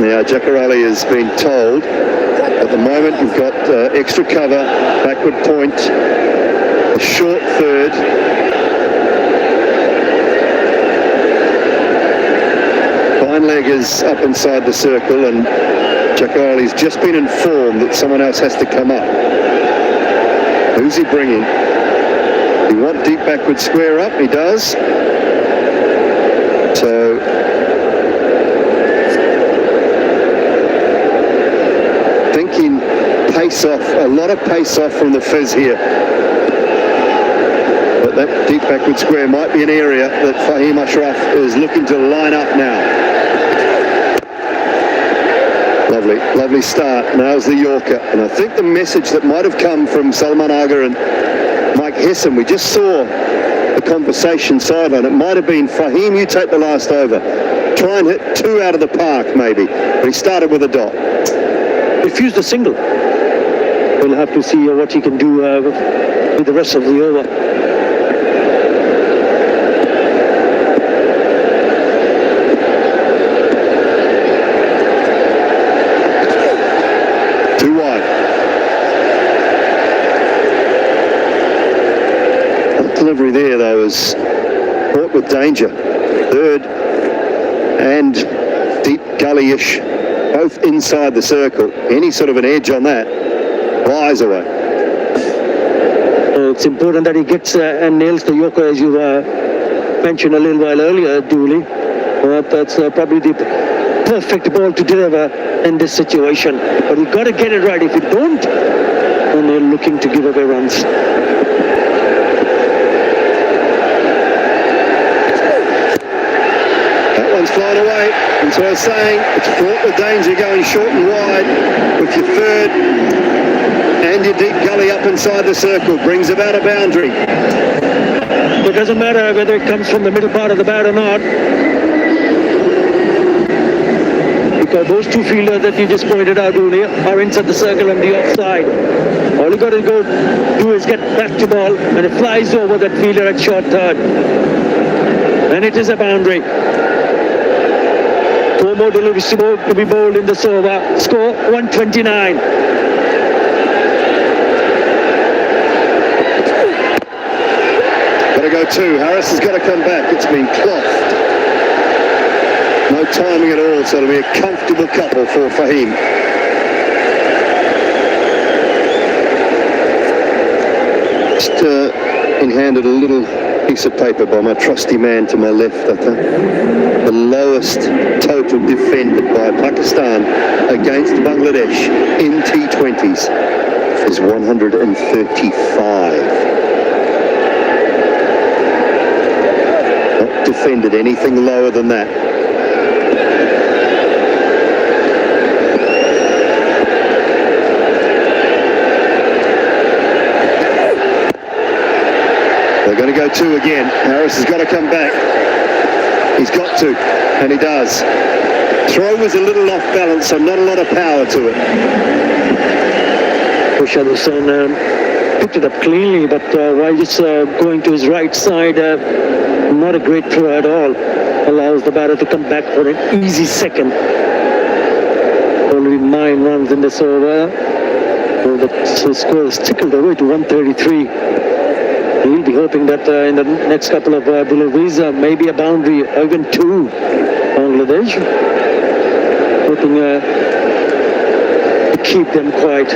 Now, Jakar Ali has been told at the moment you've got extra cover, backward point, a short third. Leg is up inside the circle, and Jakar Ali's just been informed that someone else has to come up. Who's he bringing? You want deep backward square up? He does. So thinking pace off, a lot of pace off from the fizz here. But that deep backward square might be an area that Fahim Ashraf is looking to line up now. Lovely start. Now's the Yorker. And I think the message that might have come from Salman Agha and Mike Hesson, we just saw the conversation sideline. It might have been, Fahim, you take the last over. Try and hit 2 out of the park, maybe. But he started with a dot. Refused a single. We'll have to see what he can do with the rest of the over. Delivery there, though, is fraught with danger. Third and deep gully-ish, both inside the circle. Any sort of an edge on that flies away. It's important that he gets and nails the Yorker, as you mentioned a little while earlier, Dooley. That's probably the perfect ball to deliver in this situation. But you've got to get it right. If you don't, then they're looking to give away runs. Flying away, and so I was saying it's fraught with danger going short and wide with your third and your deep gully up inside the circle. Brings about a boundary. It doesn't matter whether it comes from the middle part of the bat or not, because those 2 fielders that you just pointed out earlier are inside the circle and the offside. All you got to go do is get back to ball, and it flies over that fielder at short third, and it is a boundary. 4 more deliveries to be bowled in this over. Score 129. Got to go 2. Harris has got to come back. It's been clothed. No No timing at all, so it'll be a comfortable couple for Fahim. Just in-handed a little piece of paper by my trusty man to my left, I think. The lowest total defended by Pakistan against Bangladesh in T20s is 135. Not defended anything lower than that. They're going to go two again. Harris has got to come back. He's got to, and he does. Throw was a little off balance, so not a lot of power to it. Rashad Hussain picked it up cleanly, but while just going to his right side, not a great throw at all. Allows the batter to come back for an easy second. Only 9 runs in this over. So the score is tickled away to 133. He'll be hoping that in the next couple of deliveries, maybe a boundary, or even two, Bangladesh. Hoping to keep them quiet.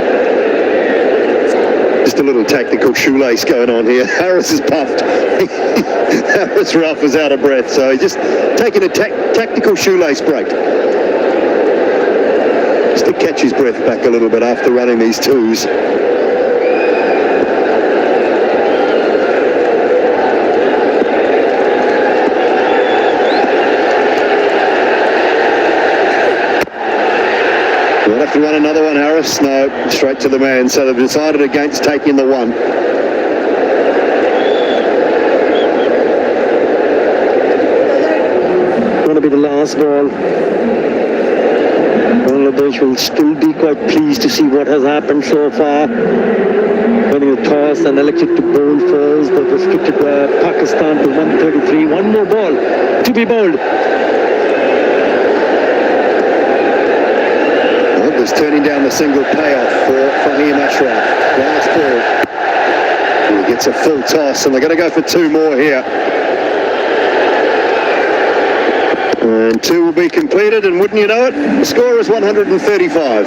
Just a little tactical shoelace going on here. Harris is puffed. Harris Ruff is out of breath, so he's just taking a tactical shoelace break. Just to catch his breath back a little bit after running these twos. We'll have to run another one, Harris. No, straight to the man. So they've decided against taking the one. Going to be the last ball. Bangladesh will still be quite pleased to see what has happened so far. Winning the toss and elected to bowl first. They've restricted Pakistan to 133. One more ball to be bowled. Is turning down the single payoff for Fahim Ashraf. Last ball. He gets a full toss, and they're going to go for two more here. And two will be completed, and wouldn't you know it, the score is 135.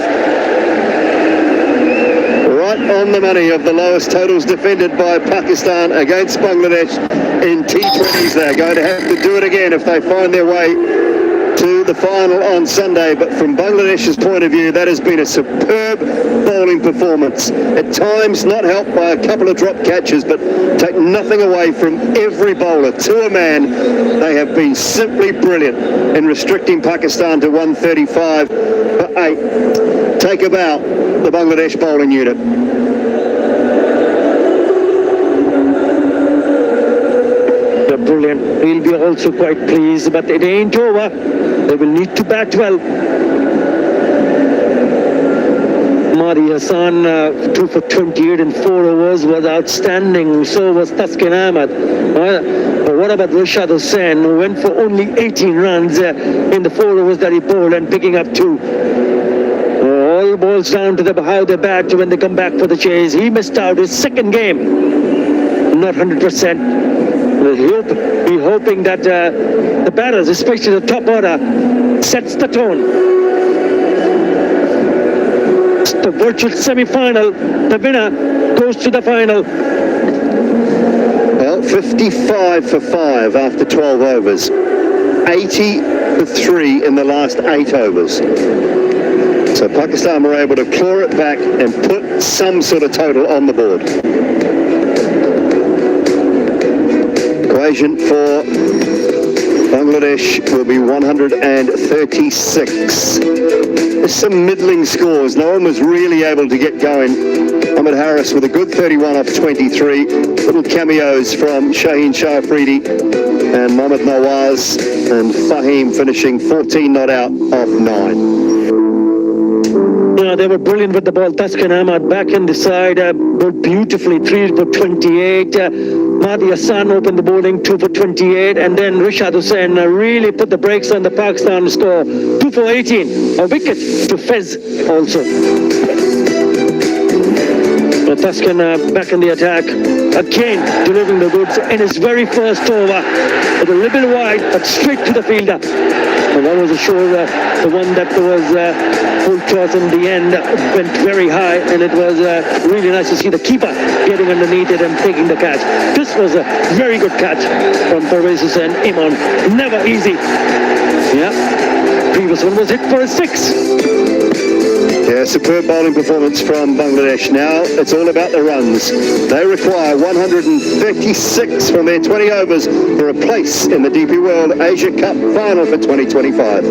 Right on the money of the lowest totals defended by Pakistan against Bangladesh in T20s. They're going to have to do it again if they find their way to the final on Sunday. But from Bangladesh's point of view, that has been a superb bowling performance. At times not helped by a couple of drop catches, but take nothing away from every bowler to a man. They have been simply brilliant in restricting Pakistan to 135 for 8. Take about the Bangladesh bowling unit. They're brilliant. He'll be also quite pleased, but it ain't over. They will need to bat well. Mahdi Hassan, 2 for 28 in 4 overs, was outstanding. So was Taskin Ahmed. But what about Rashad Hussain, who went for only 18 runs in the 4 overs that he bowled and picking up 2? All boils down to how they bat when they come back for the chase. He missed out his second game. Not 100%. We're hoping that the batters, especially the top order, sets the tone. It's the virtual semi-final. The winner goes to the final. Well, 55 for 5 after 12 overs. 80 for 3 in the last 8 overs. So Pakistan were able to claw it back and put some sort of total on the board. Equation for Bangladesh will be 136. There's some middling scores. No one was really able to get going. Ahmed Harris with a good 31 off 23. Little cameos from Shaheen Shah Afridi and Mohammad Nawaz, and Fahim finishing 14 not out off 9. Yeah, they were brilliant with the ball. Taskin Ahmed back in the side, bowled beautifully, 3 for 28. Mahdi Hassan opened the bowling, 2 for 28. And then Rashad Hussain really put the brakes on the Pakistan score, 2 for 18. A wicket to Fez also. Taskin back in the attack, again delivering the goods in his very first over. It was a little wide, but straight to the fielder. And that was a sure, the one that was full toss in the end went very high, and it was really nice to see the keeper getting underneath it and taking the catch. This was a very good catch from Parvez Hussain Imon. Never easy. Yeah. Previous one was hit for a 6. Yeah, superb bowling performance from Bangladesh. Now it's all about the runs. They require 136 from their 20 overs for a place in the DP World Asia Cup final for 2025.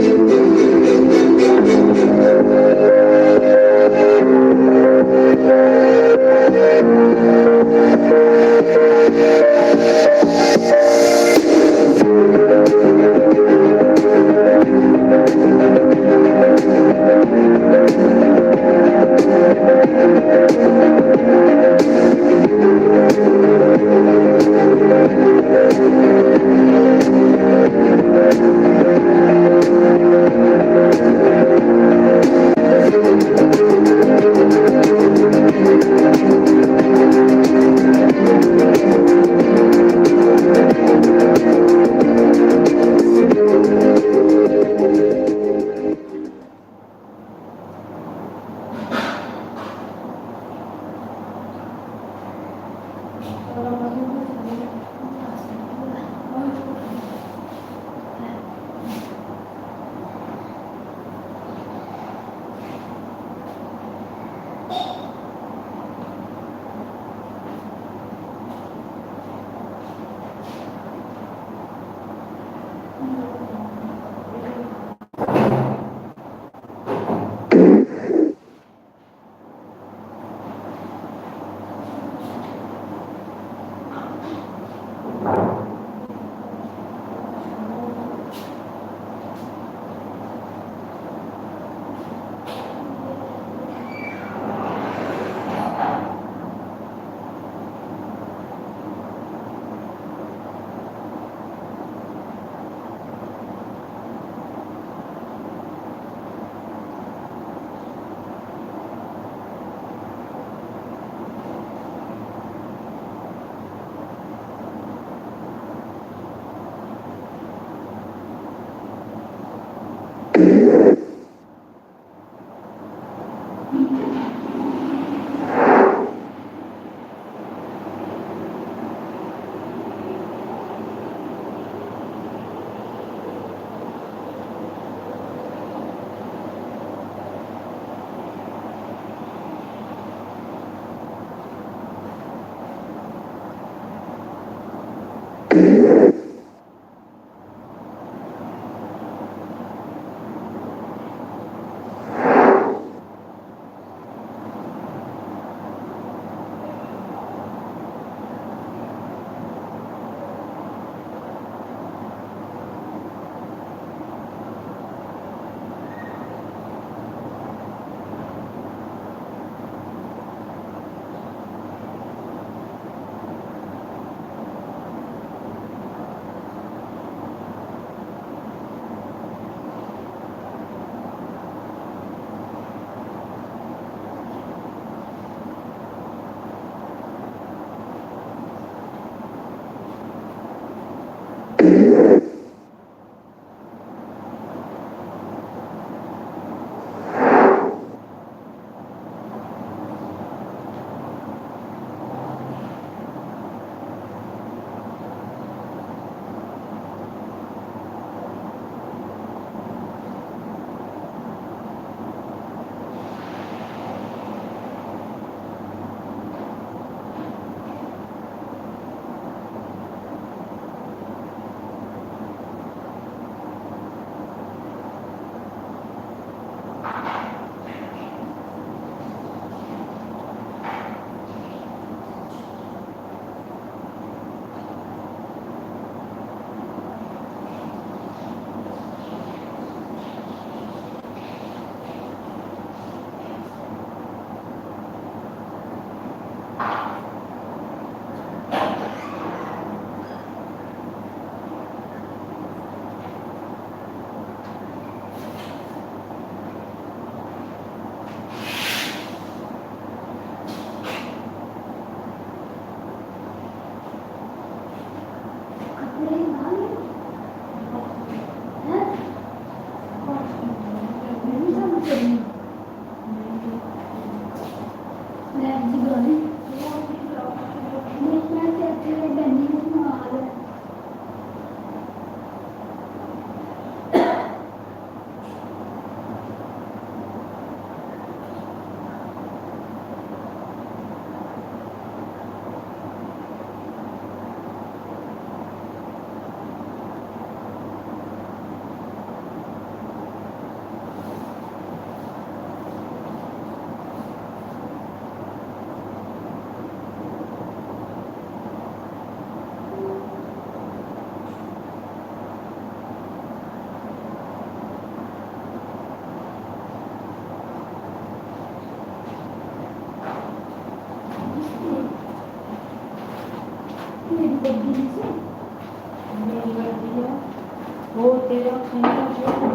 वो तेरा खाना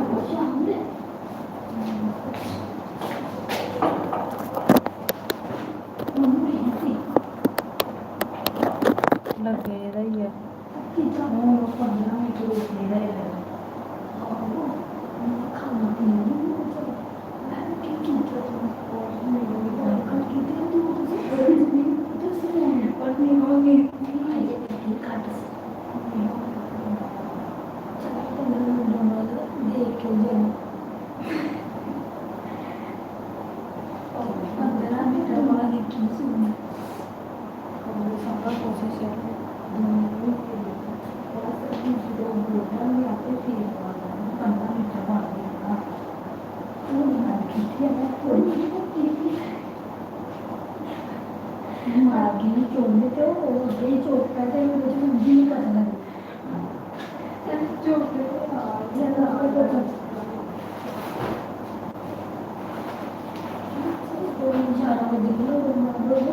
वो शाम है लगेगा ही है वो 15 minute लगेगा ही है खाना पीना मार्गी चोंदे थे वो ये चोट पे थे मुझे मुझे नहीं पता लगा चोट पे ज़्यादा कोई इशारा कर दिया वो मारो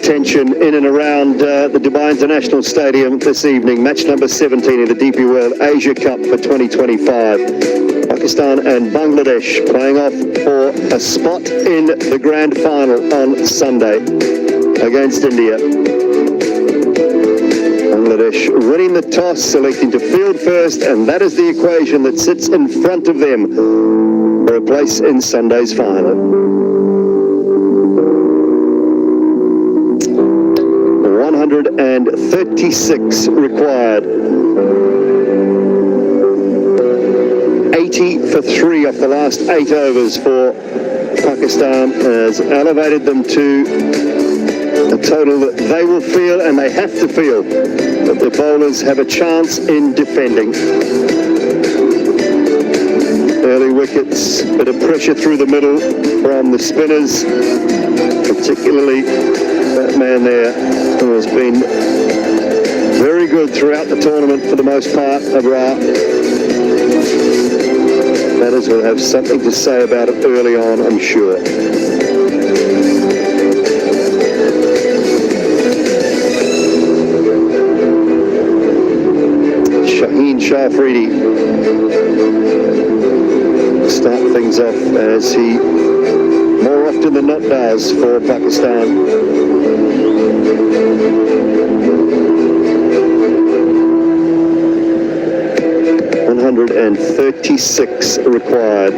attention in and around the Dubai International Stadium this evening. Match number 17 in the DP World Asia Cup for 2025. Pakistan and Bangladesh playing off for a spot in the grand final on Sunday against India. Bangladesh winning the toss, selecting to field first, and that is the equation that sits in front of them for a place in Sunday's final. 136 required. 80 for 3 off the last 8 overs for Pakistan has elevated them to a total that they will feel, and they have to feel, that the bowlers have a chance in defending. Early wickets, bit of pressure through the middle from the spinners, particularly that man there who has been very good throughout the tournament for the most part, Abrar. Batters will have something to say about it early on, I'm sure. Shaheen Shah Afridi start things off as he more often than not does for Pakistan. .136 required.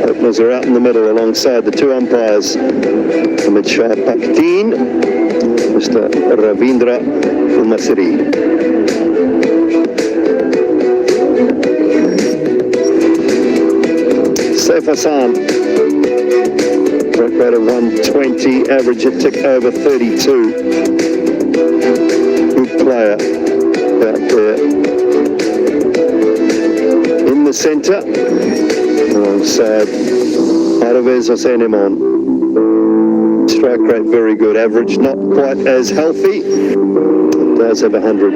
Openers are out in the middle alongside the two umpires, Hamid Shah Pakhdeen, Mr. Ravindra Masri. Saif Hassan, rate of 120, average a tick over 32. Good player out there. In the centre, alongside Parvez Hossain Imam. Strike rate very good, average not quite as healthy, does have 100.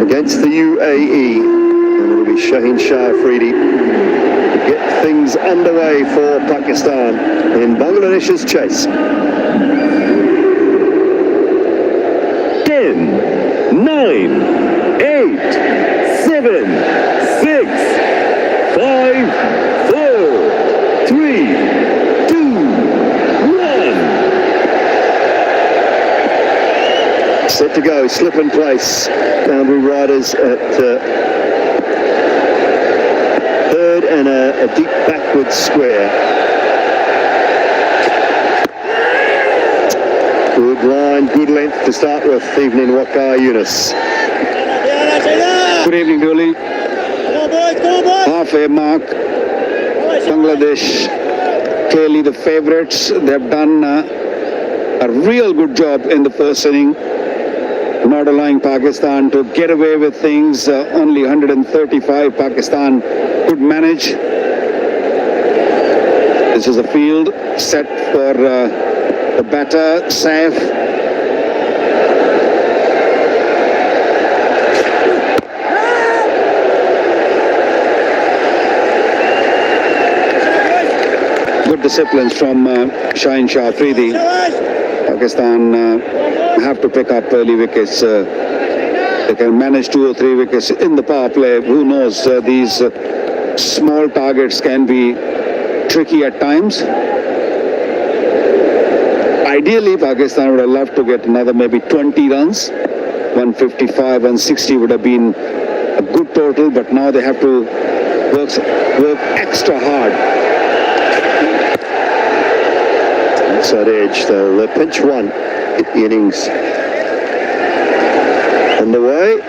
Against the UAE, and it'll be Shaheen Shah Afridi to get things underway for Pakistan in Bangladesh's chase. 10, 9, 8, 7, 6, 5, 4, 3, 2, 1. Set to go, slip in place. Boundary riders at third and a deep backward square. Good line, good length to start with, evening Waqar Yunus. Good evening, Dolly. Half a mark. Bangladesh, clearly the favourites. They've done a real good job in the first inning, not allowing Pakistan to get away with things. Only 135 Pakistan could manage. This is a field set for the batter, Saif. Good disciplines from Shaheen Shah Afridi. Pakistan have to pick up early wickets. They can manage 2 or 3 wickets in the power play. Who knows, these small targets can be tricky at times. Ideally, Pakistan would have loved to get another maybe 20 runs. 155, 160 would have been a good total, but now they have to work extra hard. Outside edge, they'll pinch one, hit the innings underway.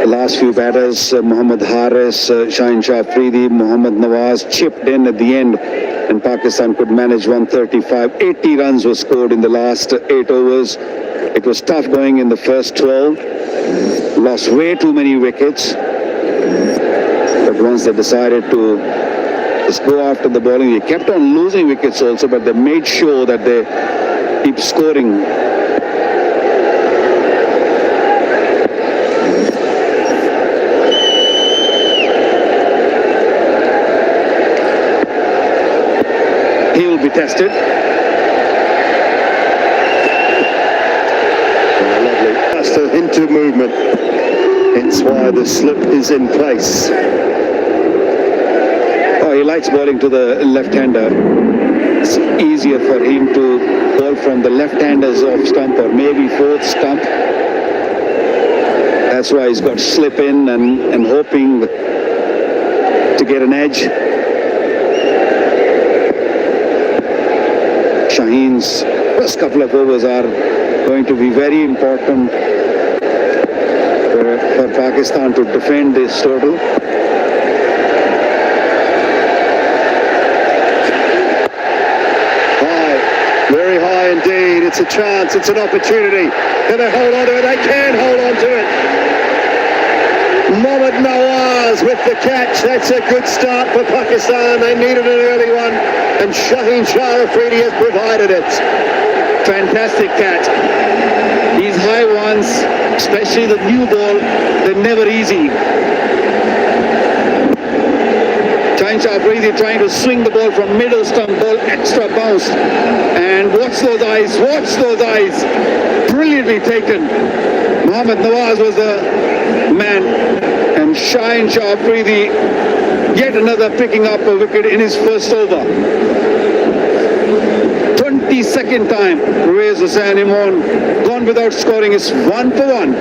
The last few batters, Mohammad Haris, Shaheen Shah Afridi, Mohammad Nawaz chipped in at the end, and Pakistan could manage 135. 80 runs were scored in the last 8 overs. It was tough going in the first 12. Lost way too many wickets. But once they decided to just go after the bowling, they kept on losing wickets also, but they made sure that they keep scoring. He will be tested. Lovely. Just a hint of movement. Hence why the slip is in place. Oh, he likes bowling to the left-hander. It's easier for him to bowl from the left-hander's off stump or maybe fourth stump. That's why he's got slip in and hoping to get an edge. Shaheen's first couple of overs are going to be very important for Pakistan to defend this total. High, very high indeed. It's a chance, it's an opportunity. Can they hold on to it? They can hold on to it. Mohammad Nawaz with the catch. That's a good start for Pakistan. They needed an early one, and Shaheen Shah Afridi has provided it. Fantastic catch. These high ones, especially the new ball, they're never easy. Shaheen Shah Afridi trying to swing the ball from middle stump, ball extra bounce. And watch those eyes, watch those eyes. Brilliantly taken. Mohammad Nawaz was the man, and Shaheen Shah Afridi yet another picking up a wicket in his first over. 22nd time Ruiz Hussain Imran gone without scoring is 1 for 1.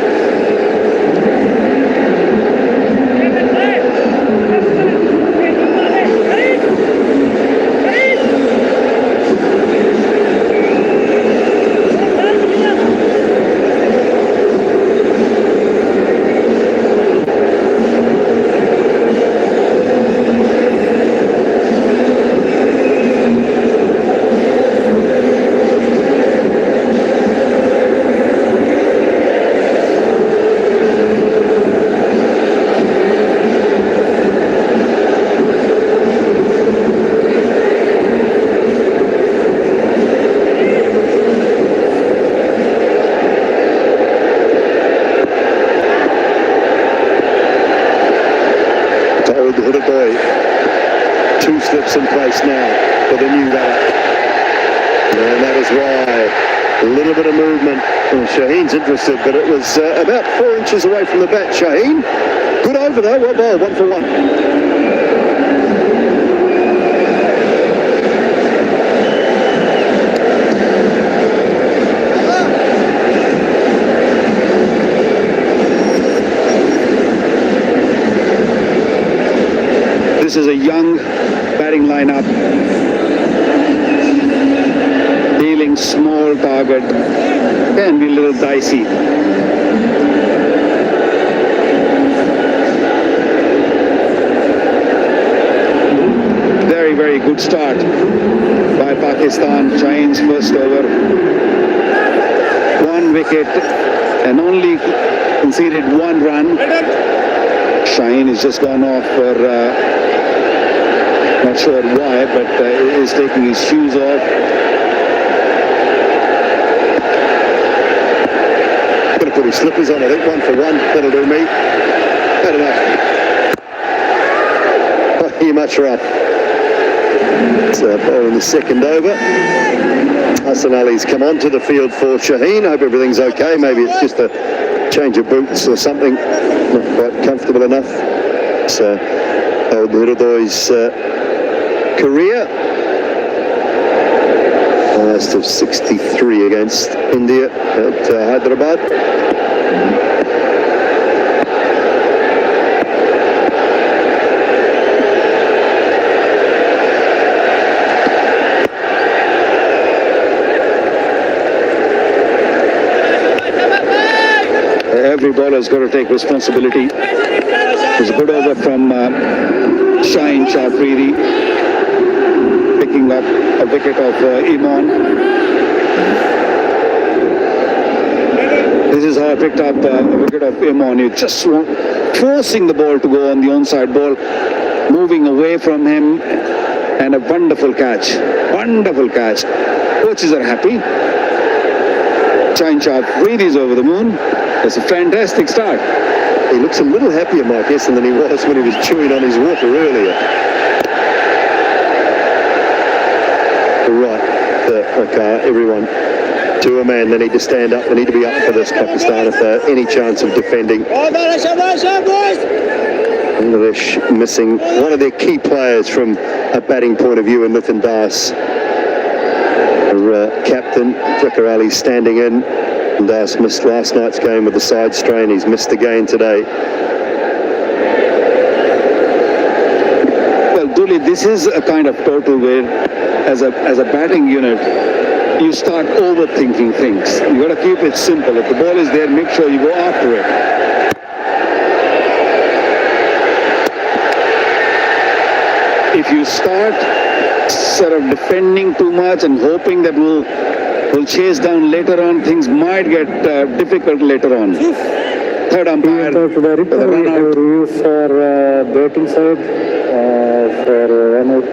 Two slips in place now for the new batter. And that is why a little bit of movement. Well, Shaheen's interested, but it was about 4 inches away from the bat. Shaheen, good over though, well bowled, 1 for 1. This is a young batting lineup, dealing small target, can be a little dicey. Very, very good start by Pakistan. Shaheen's first over, 1 wicket and only conceded 1 run. Shaheen has just gone off for not sure why, but is taking his shoes off. Going to put his slippers on, I think, 1 for 1. That'll do me. Had enough. Oh, you much right. So, ball in the second over. Hassan Ali's come onto the field for Shaheen. I hope everything's okay. Maybe it's just a change of boots or something. Not quite comfortable enough. So, old Hirdoy's career, last of 63 against India at Hyderabad. Every bowler's got to take responsibility. It was a good over from Shaheen Shah Afridi, picking up a wicket of Imran. This is how I picked up a wicket of Imran. You just forcing the ball to go on the onside ball, moving away from him, and a wonderful catch. Wonderful catch. Coaches are happy. Shaheen Shah Afridi is over the moon. It's a fantastic start. He looks a little happier, Mike Hesson, than he was when he was chewing on his water earlier. Right, okay, everyone, to a man, they need to stand up. They need to be up for this, Pakistan, if they're any chance of defending. Bangladesh missing one of their key players from a batting point of view in Mithun Das. Their captain, Zakir Ali, standing in. And Das missed last night's game with the side strain. He's missed again today. Well, Dooley, this is a kind of total where, as a batting unit, you start overthinking things. You got to keep it simple. If the ball is there, make sure you go after it. If you start sort of defending too much and hoping that we'll chase down later on, things might get difficult later on. Third umpire, To the for the replay, we run have out. review for batting side for run out.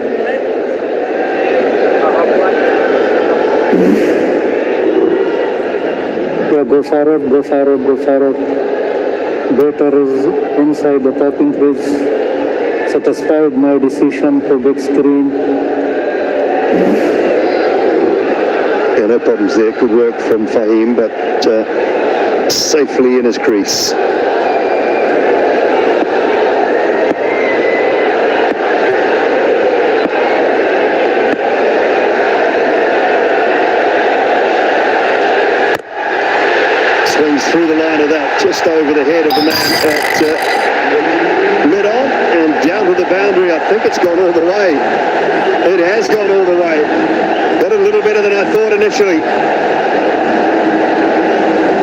Yeah, go forward, go forward, go forward. Batter is inside the topping crease. Satisfied my decision to big screen. Yeah, no problems there. Good work from Fahim, but safely in his crease. Swings through the line of that, just over the head of the man at mid-on and down to the boundary. I think it's gone all the way. It has gone all the way. Got a little better than I thought initially.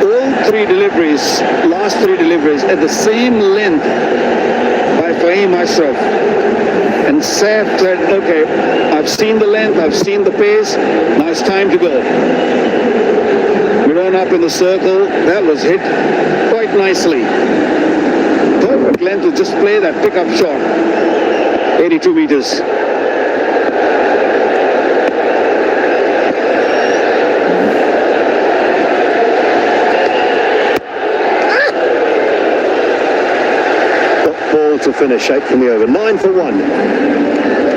All three deliveries, last three deliveries, at the same length by Fahim Ashraf. And Saif said, okay, I've seen the length, I've seen the pace, now it's time to go. We ran up in the circle, that was hit quite nicely. Perfect length to just play that pickup shot. 82 meters. Ball to finish, 8 from the over, 9 for 1.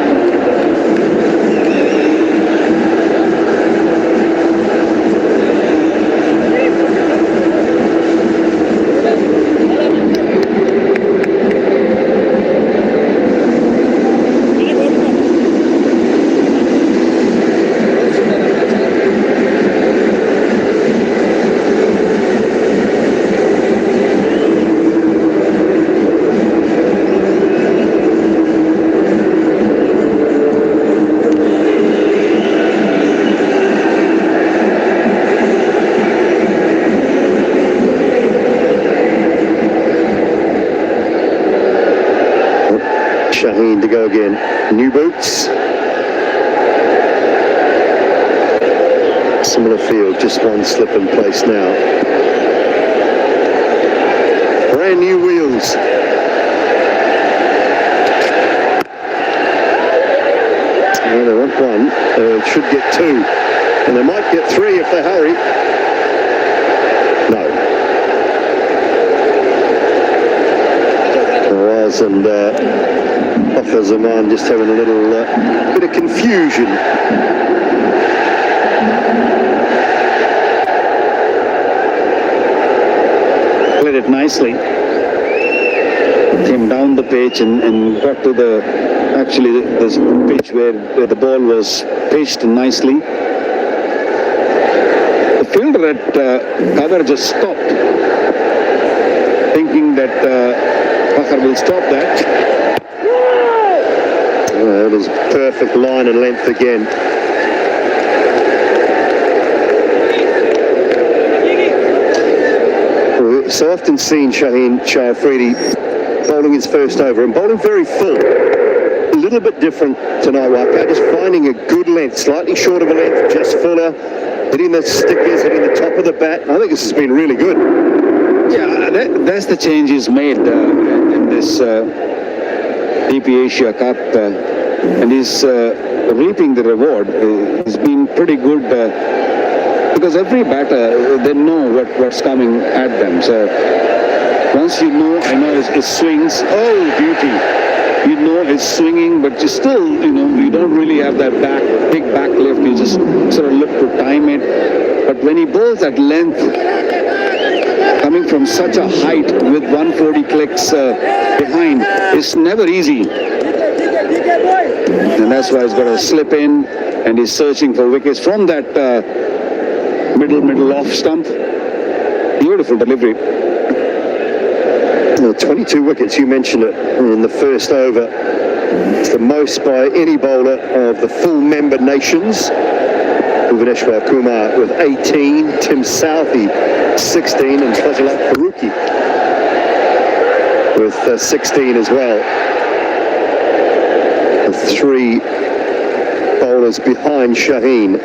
Shaheen to go again. New boots. Similar field, just one slip in place now. Brand new wheels. Well, they want one. They should get two. And they might get three if they hurry. No. Nawaz and Hafiz Zaman just having a little bit of confusion. Played it nicely. Came down the pitch and got to the pitch where the ball was pitched nicely. The fielder at cover just stopped, thinking that Bakhar will stop that. It is perfect line and length again. We've so often seen Shaheen Shah Afridi bowling his first over and bowling very full. A little bit different tonight, Waka, just finding a good length, slightly short of a length, just fuller, hitting the stickers, hitting the top of the bat. I think this has been really good. Yeah, that's the change he's made in this DP Asia Cup, and he's reaping the reward. He's been pretty good because every batter, they know what's coming at them. So once you know, I know his swings, oh beauty. You know it's swinging, but you still, you don't really have that big back lift. You just sort of look to time it. But when he bowls at length, coming from such a height with 140 clicks behind, it's never easy. And that's why he's got to slip in, and he's searching for wickets from that middle off stump. Beautiful delivery. 22 wickets, you mentioned it, in the first over. It's the most by any bowler of the full member nations. Bhuvaneshwar Kumar with 18, Tim Southey 16, and Fazilak Faruqi with 16 as well. The three bowlers behind Shaheen.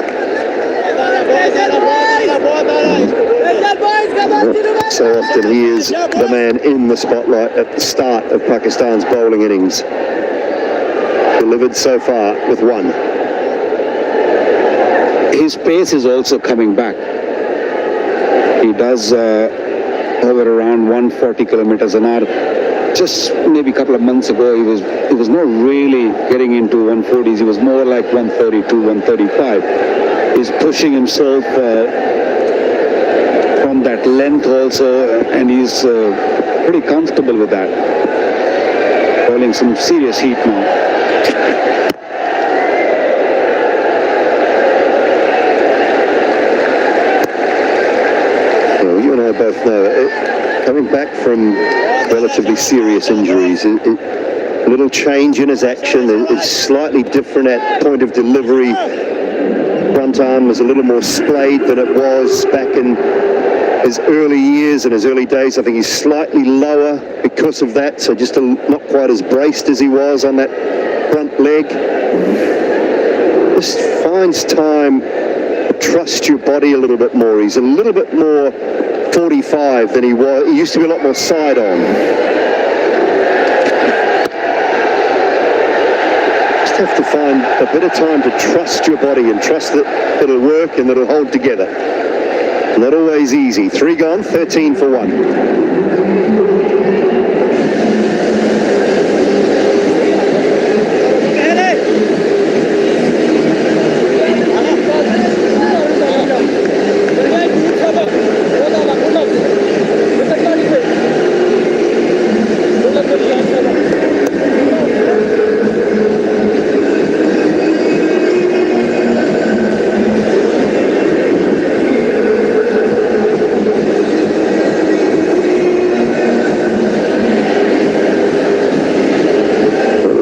So often he is the man in the spotlight at the start of Pakistan's bowling innings. Delivered so far with one. His pace is also coming back. He does hover around 140 kilometers an hour. Just maybe a couple of months ago, he was not really getting into 140s. He was more like 132, 135. He's pushing himself from that length also, and he's pretty comfortable with that. Bowling some serious heat now. Well, you and I both know, coming back from relatively serious injuries, a little change in his action, it's slightly different at point of delivery. Front arm was a little more splayed than it was back in his early years and his early days. I think he's slightly lower because of that, so just not quite as braced as he was on that front leg. Just finds time to trust your body a little bit more. He's a little bit more 45 than he was. He used to be a lot more side on. Just have to find a bit of time to trust your body and trust that it'll work and that it'll hold together. Not always easy. 3 gone, 13 for 1.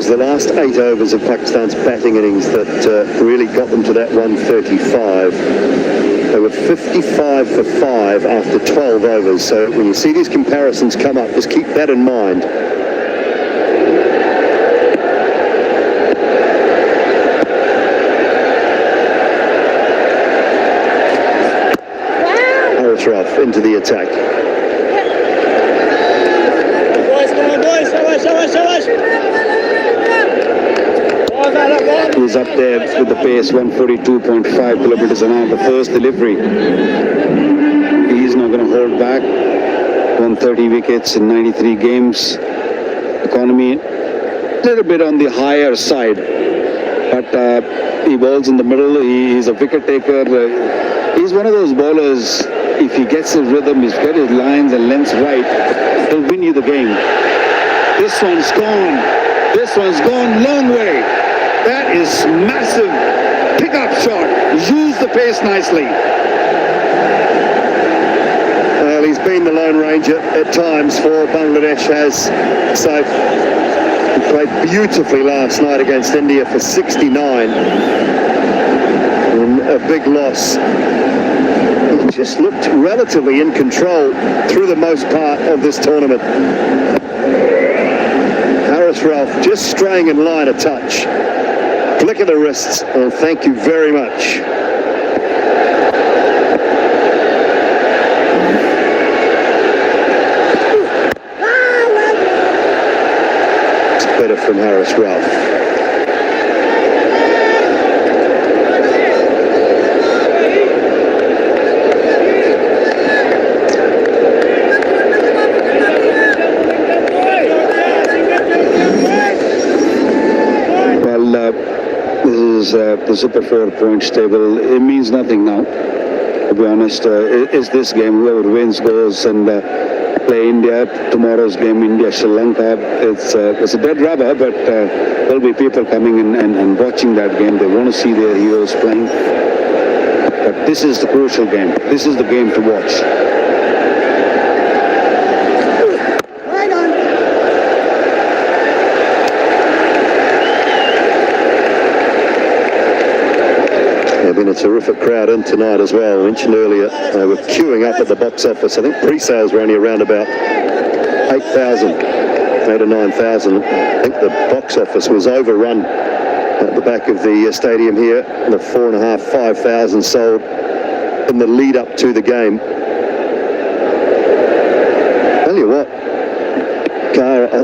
The last 8 overs of Pakistan's batting innings that really got them to that 135. They were 55 for 5 after 12 overs. So when you see these comparisons come up, just keep that in mind. Haris Rauf into the attack. He's up there with the pace, 142.5 kilometers an hour, the first delivery. He's not going to hold back. 130 wickets in 93 games. Economy a little bit on the higher side, but he bowls in the middle. He's a wicket taker. He's one of those bowlers, if he gets his rhythm, he's got his lines and lengths right, he'll win you the game. This one's gone. This one's gone long way. That is massive pickup shot. Use the pace nicely. Well, he's been the Lone Ranger at times for Bangladesh, has. So he played beautifully last night against India for 69. And a big loss. He just looked relatively in control through the most part of this tournament. Haris Rauf just straying in line a touch. Flick of the wrists, and thank you very much. It's better from Haris Rauf. The Super 4 points table, it means nothing now, to be honest. It's this game, whoever wins goes and play India. Tomorrow's game, India-Sri Lanka. It's a dead rubber, but there'll be people coming in and watching that game. They want to see their heroes playing. But this is the crucial game. This is the game to watch. been a terrific crowd in tonight as well. I mentioned earlier they were queuing up at the box office. I think pre-sales were only around about 8,000, 8 or 9,000. I think the box office was overrun at the back of the stadium here. The 4,500, 5,000 sold in the lead up to the game. Tell you what, Gar, I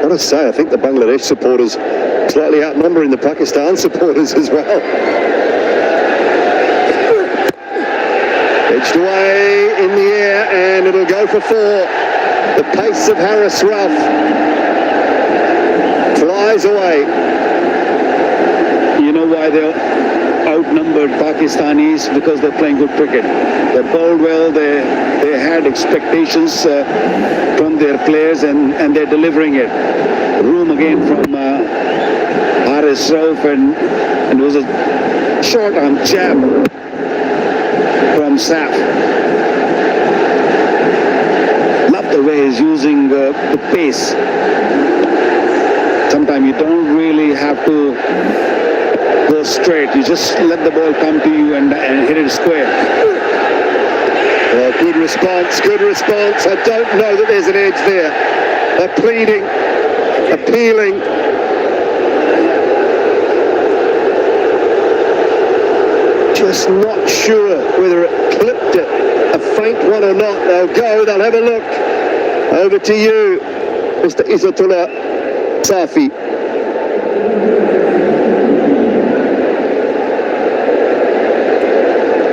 want to say I think the Bangladesh supporters slightly outnumbering the Pakistan supporters as well. Edged away in the air and it'll go for 4. The pace of Haris Rauf flies away. You know why they're outnumbered Pakistanis? Because they're playing good cricket. They bowled well, they had expectations from their players and they're delivering it. Room again from Haris Rauf and it was a short arm jab from Saf. Love the way he's using the pace. Sometimes you don't really have to go straight. You just let the ball come to you and hit it square. Well, good response, good response. I don't know that there's an edge there. They're pleading, appealing. Just not sure whether it clipped it. A faint one or not. They'll go, they'll have a look. Over to you, Mr. Izzatullah Safi.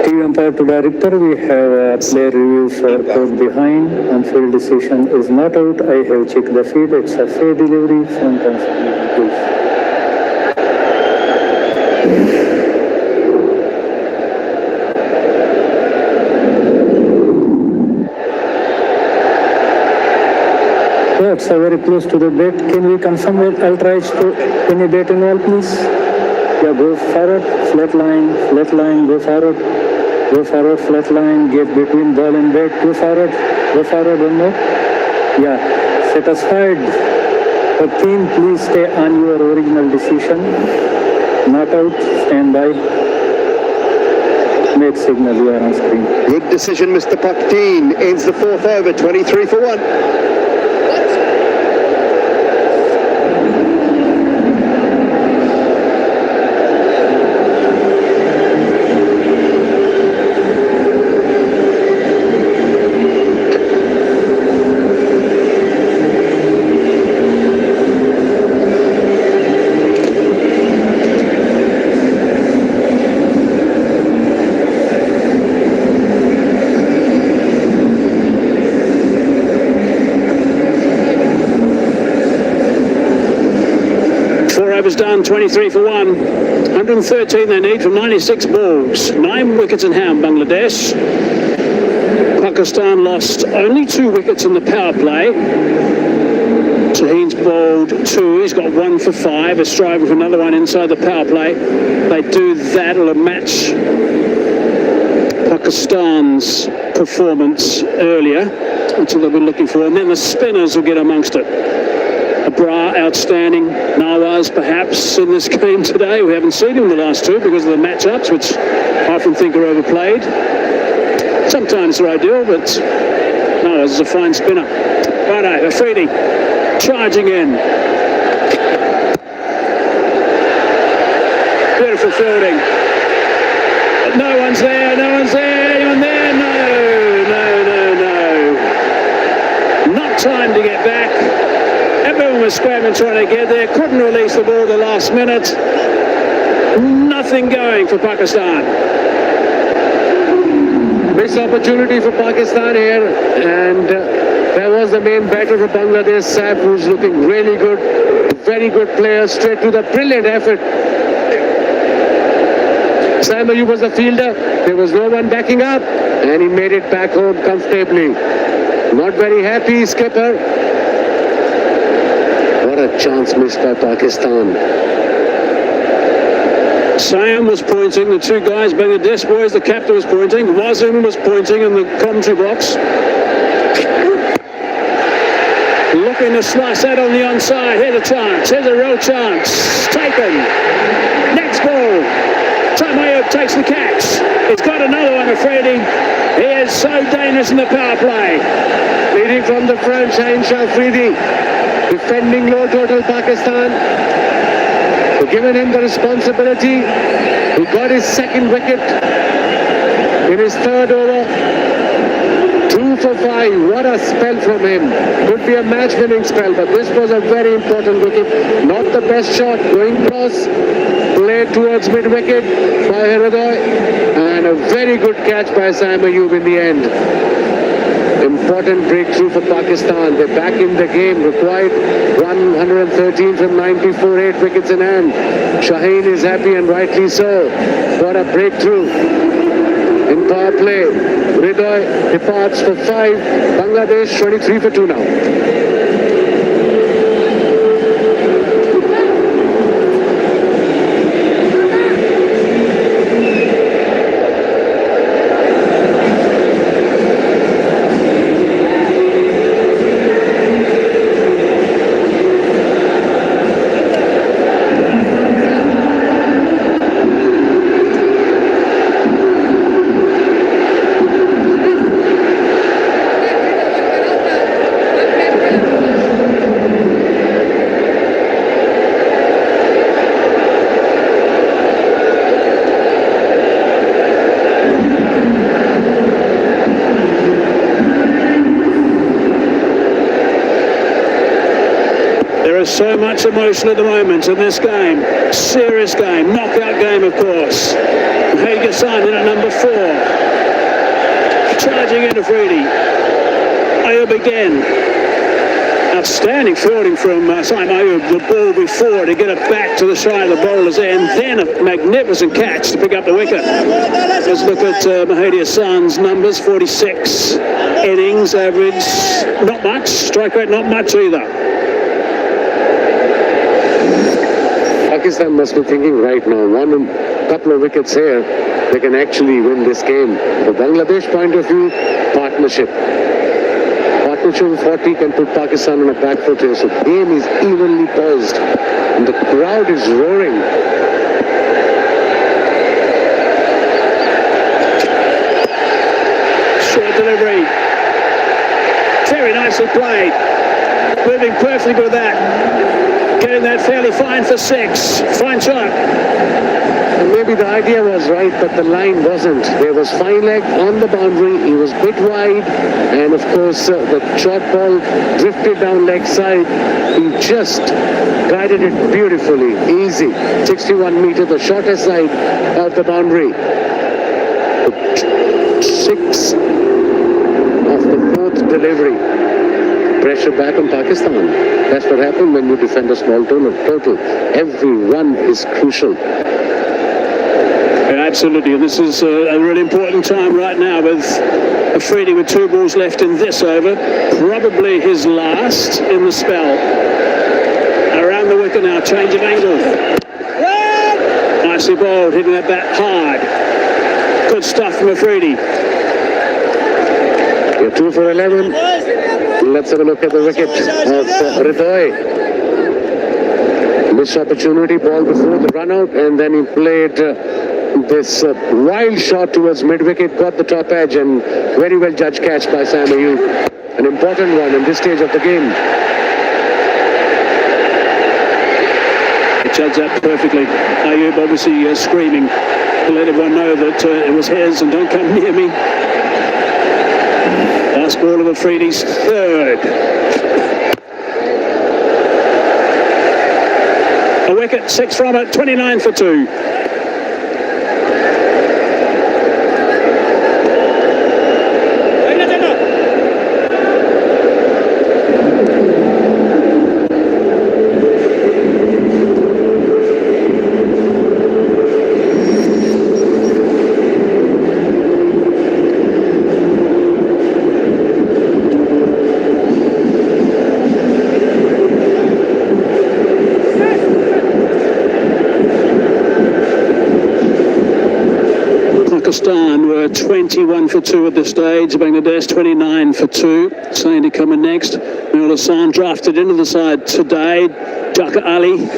TV umpire to director, we have a player review for out behind. On field decision is not out. I have checked the field. It's a fair delivery from please. It's very close to the bat. Can we confirm with Ultrage to any bat involved, please? Yeah, go forward, flat line, go forward. Go forward, flat line, get between ball and bat, go forward, one more. Yeah, satisfied. The team, please stay on your original decision. Not out, stand by. Make signal, you are on screen. Good decision, Mr. Pakteen. Ends the 4th over, 23 for 1. Overs done, 23 for 1. 113 they need from 96 balls. 9 wickets in hand, Bangladesh. Pakistan lost only 2 wickets in the power play. Shaheen's bowled 2. He's got 1 for 5. Is striving for another one inside the power play. They do that, it'll match Pakistan's performance earlier, which they'll be looking for. And then the spinners will get amongst it. Abrar, outstanding. Nawaz, perhaps, in this game today. We haven't seen him in the last 2 because of the matchups, which I often think are overplayed. Sometimes they're ideal, but Nawaz is a fine spinner. Righto, Afridi charging in. Beautiful fielding. But no one's there, anyone there? No. Not time to get back. Everyone was scrambling trying to get there, couldn't release the ball at the last minute. Nothing going for Pakistan. Missed opportunity for Pakistan here, and there was the main batter for Bangladesh, Saif, who's looking really good. Very good player, straight to the brilliant effort. Saim Ayub was the fielder. There was no one backing up, and he made it back home comfortably. Not very happy, skipper. What a chance missed by Pakistan. Sam was pointing, the 2 guys, Bangladesh boys, the captain was pointing, Wasim was pointing in the commentary box. Looking to slice out on the onside. Here's a chance, here's a real chance. Taken. Next ball. Sam Ayub takes the catch. He's got another one, Afridi. He is so dangerous in the power play. Leading from the front, Shaheen Shah Afridi. Defending low total Pakistan. So given him the responsibility. He got his second wicket in his third over. 2 for 5. What a spell from him. Could be a match-winning spell, but this was a very important wicket. Not the best shot. Going cross. Played towards mid-wicket by Hridoy. And a very good catch by Sam Ayub in the end. Important breakthrough for Pakistan. They're back in the game. Required 113 from 94, 8 wickets in hand. Shaheen is happy and rightly so. What a breakthrough in power play. Hridoy departs for 5. Bangladesh 23 for 2 now. There is so much emotion at the moment in this game. Serious game, knockout game, of course. Mahdi Hassan in at number 4. Charging in Afridi. Ayub again. Outstanding fielding from Sam Ayub. The ball before to get it back to the side of the bowler's end. Then a magnificent catch to pick up the wicket. Let's look at Mahdi Hassan's numbers. 46 innings, average. Not much. Strike rate not much either. Pakistan must be thinking right now, one couple of wickets here, they can actually win this game. From Bangladesh point of view, partnership. Partnership of 40 can put Pakistan on a back foot here. So the game is evenly poised and the crowd is roaring. Short delivery. Very nicely played. Moving perfectly with that. Getting that fairly fine for 6. Fine shot. And maybe the idea was right, but the line wasn't. There was fine leg on the boundary. He was bit wide. And of course, the short ball drifted down leg side. He just guided it beautifully. Easy. 61 meter, the shortest side of the boundary. 6 of the 4th delivery. Pressure back on Pakistan. That's what happened when you defend a small total. Every run is crucial. Yeah, absolutely, and this is a really important time right now with Afridi with 2 balls left in this over. Probably his last in the spell. Around the wicket now, change of angle. Nicely bowled, hitting that bat hard. Good stuff from Afridi. You're 2 for 11. Let's have a look at the wicket of Hridoy. Missed opportunity, ball before the run out, and then he played this wild shot towards mid-wicket, got the top edge, and very well judged catch by Sam Ayub. An important one in this stage of the game. He judged that perfectly. Ayub obviously screaming to let everyone know that it was his and don't come near me. Last ball of Afridi's 3rd. A wicket, 6 from it, 29 for 2. Pakistan were 21 for 2 at this stage. Bangladesh 29 for 2. Saini coming next. Mahdi Hassan drafted into the side today. Jaka Ali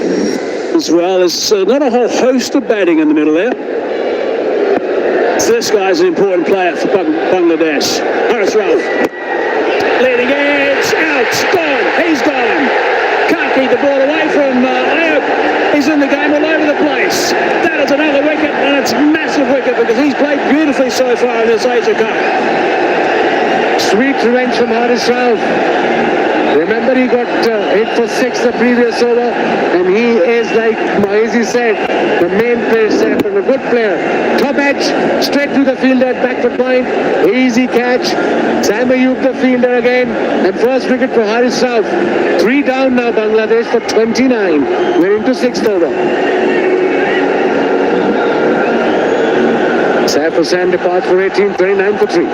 as well. There's not a whole host of batting in the middle there. This guy's an important player for Bangladesh. Haris Rauf. Leading edge, out, gone, he's gone. Can't keep the ball away from Ayub. He's in the game all over the place. That is another wicket, and it's a massive wicket because he's played beautifully so far in this Asia Cup. Sweet revenge from Haris Rauf. Remember, he got hit for 6 the previous over, and he is, like Mahizi said, the main player set and a good player. Top edge, straight to the fielder, back foot point, easy catch. Sam Ayub the fielder again, and first wicket for Haris Rauf. 3 down now, Bangladesh for 29. We're into 6th over. Saif Hussain departs for 18, 29 for 3.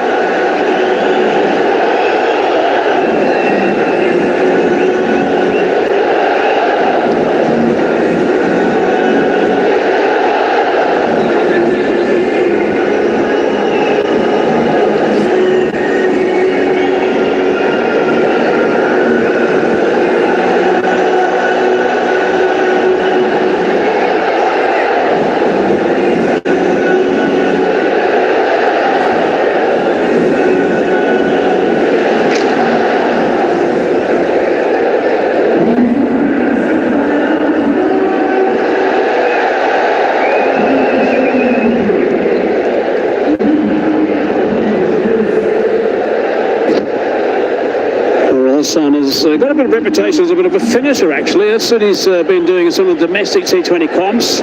Hassan has got a bit of reputation as a bit of a finisher, actually. That's what he's been doing in some of the domestic T20 comps.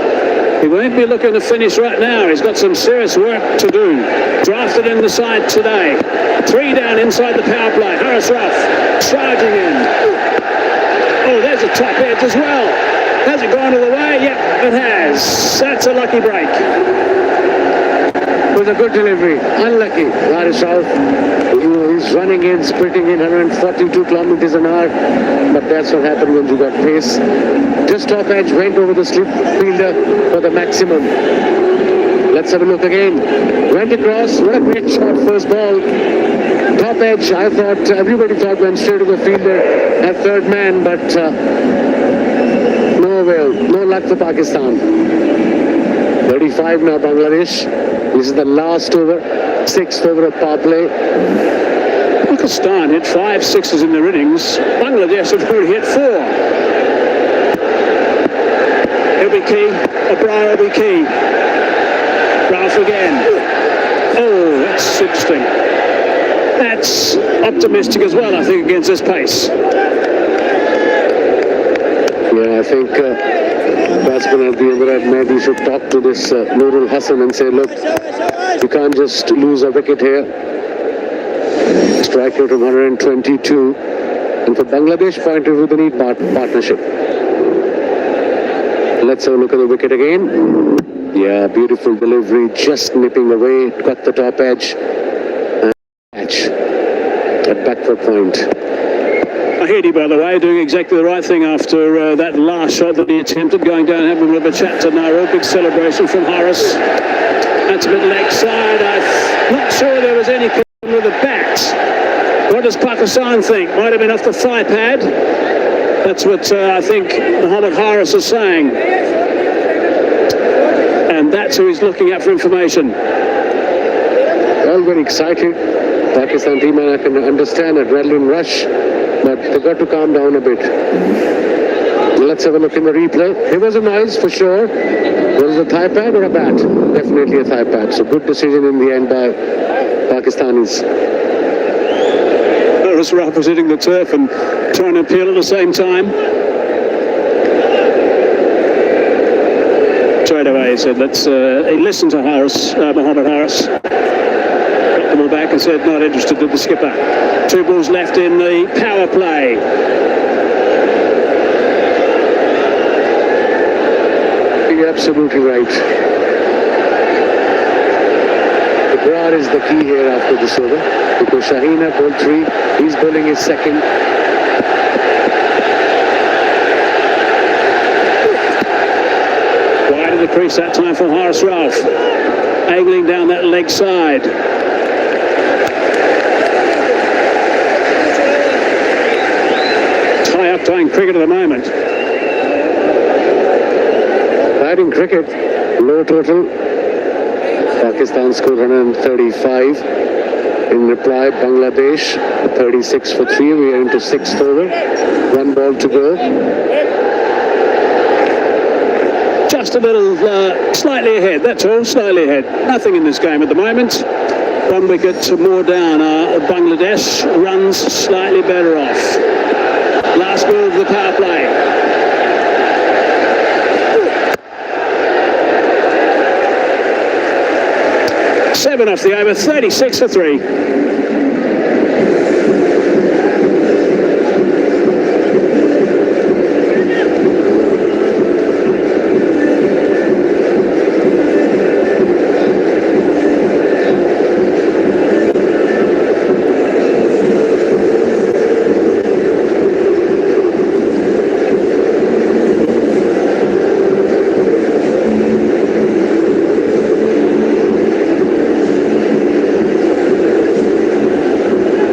He won't be looking to finish right now. He's got some serious work to do. Drafted in the side today. 3 down inside the power play. Haris Rauf charging in. Oh, there's a top edge as well. Has it gone all the way? Yep, it has. That's a lucky break. With a good delivery. Unlucky. Haris Rauf. He's running in, sprinting in 142 kilometers an hour. But that's what happened when you got pace. Just top edge, went over the slip fielder for the maximum. Let's have a look again. Went across. What a great shot, first ball. Top edge, I thought, everybody thought went straight to the fielder at third man, but no avail. No luck for Pakistan. 35 now, Bangladesh. This is the last over, 6th over of power play. Pakistan hit 5 sixes in their innings. Bangladesh have already hit 4. He'll be key. O'Brien will be key. Rauf again. Oh, that's interesting. That's optimistic as well, I think, against this pace. Yeah, I think batsman at the Emirate Mehdi should talk to this Nurul Hassan and say, look, you can't just lose a wicket here. Strike rate of 122. And for Bangladesh point of view, they need partnership. Let's have a look at the wicket again. Yeah, beautiful delivery, just nipping away, got the top edge. And catch at back foot point. Mahidi, by the way, doing exactly the right thing after that last shot that he attempted, going down and having a bit of a chat to Nairo. Big celebration from Haris. That's a bit leg side. I'm not sure there was any connection with the bat. What does Pakistan think? Might have been off the thigh pad. That's what I think Mohammad Haris is saying. And that's who he's looking at for information. All very excited. Pakistan team, and I can understand adrenaline rush, but they've got to calm down a bit. Let's have a look in the replay. There was a noise for sure. Was it a thigh pad or a bat? Definitely a thigh pad. So good decision in the end by Pakistanis. Haris Rauf was hitting the turf and trying to appeal at the same time. Straight away he said, let's he listened to Haris, Mohammad Haris. Got them all back and said, not interested, to the skipper. 2 balls left in the power play. You're absolutely right. Ibrar is the key here after this over, because Shaheen bowled 3, he's bowling his second. Wide of the crease that time for Haris Rauf. Angling down that leg side. Tie-up playing cricket at the moment. Batting cricket, low total. Pakistan scored 135. In reply, Bangladesh 36 for 3. We are into 6th over. 1 ball to go. Just a little slightly ahead, that's all, slightly ahead. Nothing in this game at the moment. 1 wicket more down. Bangladesh runs slightly better off. Last ball of the power play. Seven off the over, 36 for 3.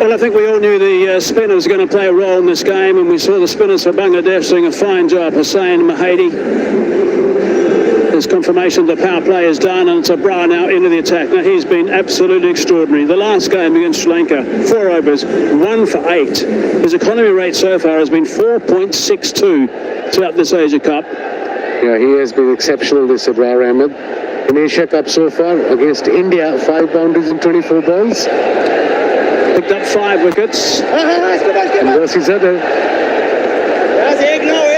I think we all knew the spinners were going to play a role in this game, and we saw the spinners for Bangladesh doing a fine job. Hussain Mahedi. There's confirmation the power play is done, and it's Abrar now into the attack. Now, he's been absolutely extraordinary. The last game against Sri Lanka, 4 overs, 1 for 8. His economy rate so far has been 4.62 throughout this Asia Cup. Yeah, he has been exceptional, this Abrar Ahmed. In Asia Cup so far, against India, 5 boundaries in 24 balls. Picked up 5 wickets. And versus other,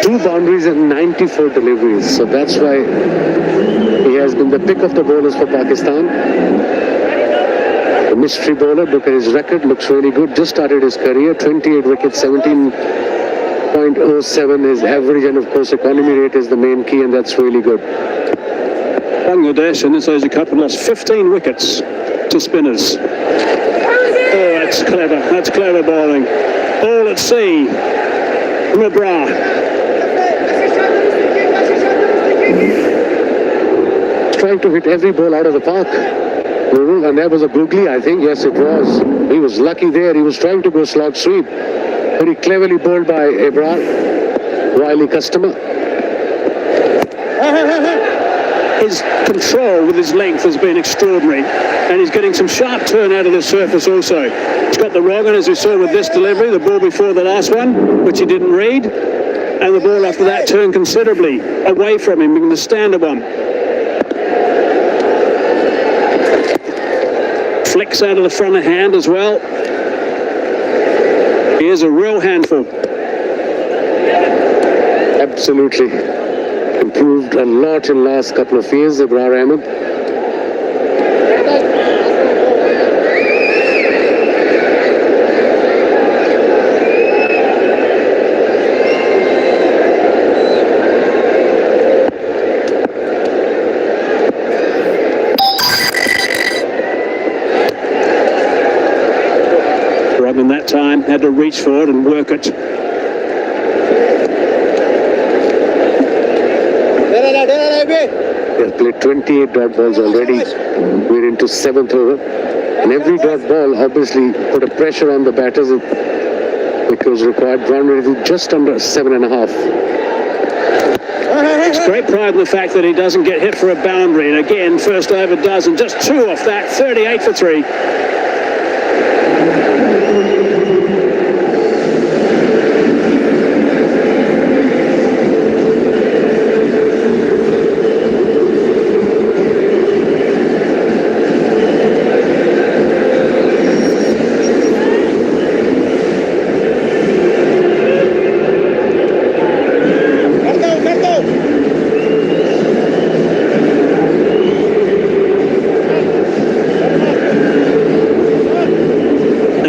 2 boundaries and 94 deliveries. So that's why he has been the pick of the bowlers for Pakistan. The mystery bowler, look at his record, looks really good. Just started his career, 28 wickets, 17.07 is average, and of course economy rate is the main key, and that's really good. Bangladesh in this Asia Cup have lost 15 wickets to spinners. Oh, that's clever. That's clever bowling. All at sea. Abrar. Trying to hit every ball out of the park. And that was a googly, I think. Yes, it was. He was lucky there. He was trying to go slog sweep. Very cleverly bowled by Abrar. Wily customer. His control with his length has been extraordinary, and he's getting some sharp turn out of the surface also. He's got the wrong one, as we saw with this delivery, the ball before the last one, which he didn't read, and the ball after that turned considerably away from him in the standard one. Flicks out of the front of hand as well. He is a real handful. Absolutely. Improved a lot in last couple of years, Abrar Ahmed. Robin that time had to reach for it and work it. They have played 28 dot balls already. We're into 7th over. And every dot ball obviously put a pressure on the batters because required ground rate of just under 7.5. It's great pride in the fact that he doesn't get hit for a boundary. And again, first over does, and just 2 off that, 38 for 3.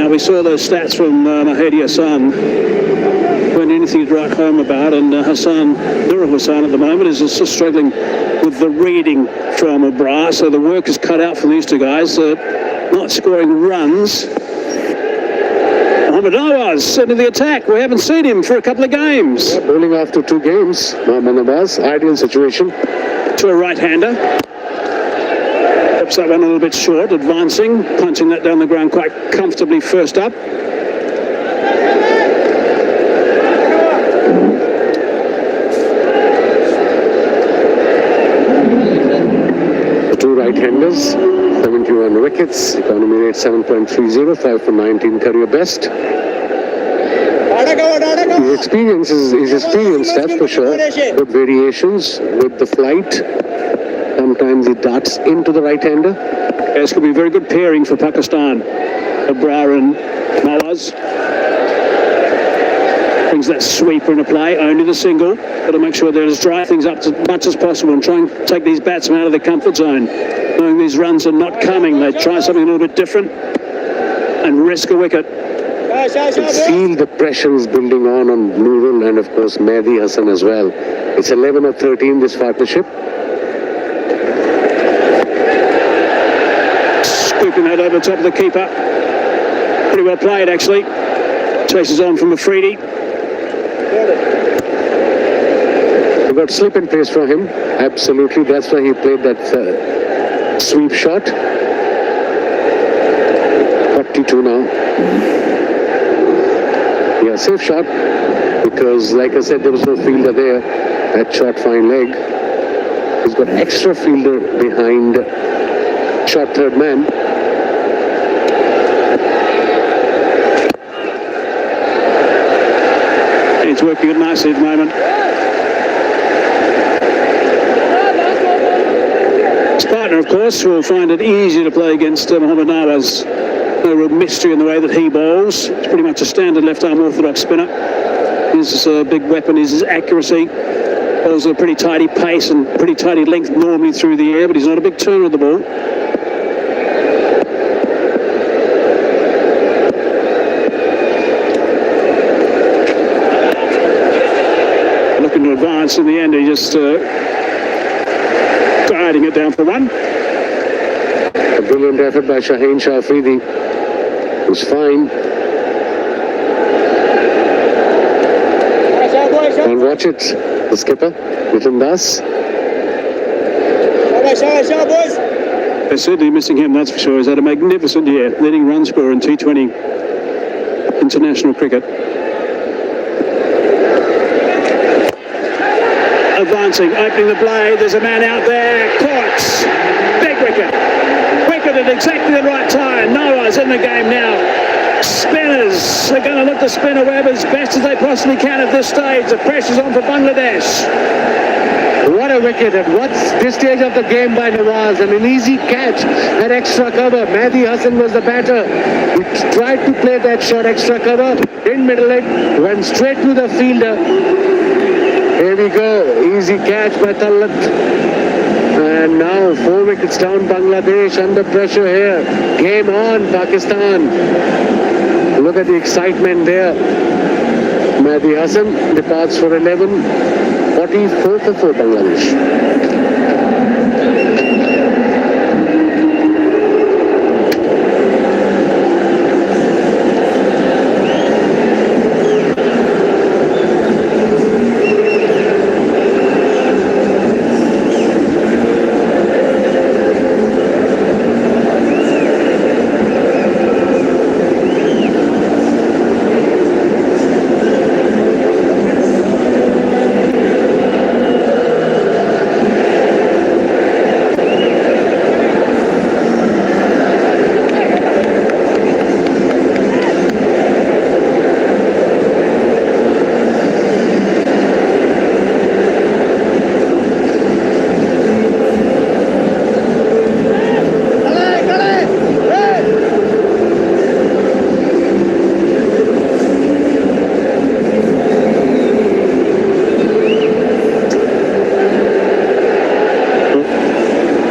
We saw those stats from Mahedi Hassan. Weren't anything to write home about, and Nur Hassan at the moment is just struggling with the reading from Abrar, so the work is cut out for these two guys, not scoring runs. Mohammad Nawaz into the attack. We haven't seen him for a couple of games. Yeah, bowling after 2 games, Mohammad Nawaz, ideal situation. To a right-hander. Pops that one a little bit short, advancing, punching that down the ground quite comfortably first up. The 2 right-handers. 71 wickets, economy rate 7.30, 5 for 19 career best. His experience is experienced, that's for sure. Good variations with the flight. Sometimes he darts into the right-hander. This could be a very good pairing for Pakistan. Abrar and Nawaz. Brings that sweeper into play, only the single. Got to make sure they just dry things up as much as possible and try and take these batsmen out of their comfort zone. Knowing these runs are not coming, they try something a little bit different and risk a wicket. Feel the pressure is building on Nurul and of course Mehdi Hasan as well. It's 11 of 13 this partnership. Scooping that over the top of the keeper. Pretty well played actually. Chases on from Afridi. We got slip and pace from him. Absolutely, that's why he played that sweep shot. 42 now. Yeah, safe shot, because like I said, there was no fielder there. That shot, fine leg. He's got extra fielder behind shot third man. It's working it nicely at the moment. His partner, of course, will find it easy to play against Mohammad Nawaz. No real mystery in the way that he bowls. It's pretty much a standard left-arm orthodox spinner. His big weapon is his accuracy. Bowls at a pretty tidy pace and pretty tidy length normally through the air, but he's not a big turner of the ball. Looking to advance in the end, he just guiding it down for one. A brilliant effort by Shaheen Shah Afridi. Was fine. And watch it, the skipper, Nitin Das. They're certainly missing him, that's for sure. He's had a magnificent year, leading run scorer in T20 international cricket. Advancing, opening the blade, there's a man out there, caught, big wicket. Wicket at exactly the right time. Nawaz in the game now. Spinners are going to look to spin a web as best as they possibly can at this stage. The pressure's on for Bangladesh. What a wicket at this stage of the game by Nawaz, and an easy catch at extra cover. Mehdi Hasan was the batter. He tried to play that shot extra cover, didn't middle it, went straight to the fielder. Here we go, easy catch by Talat. And now 4 wickets down, Bangladesh under pressure here. Game on, Pakistan. Look at the excitement there. Mehdi Hasan departs for 11. 44 for 4 Bangladesh.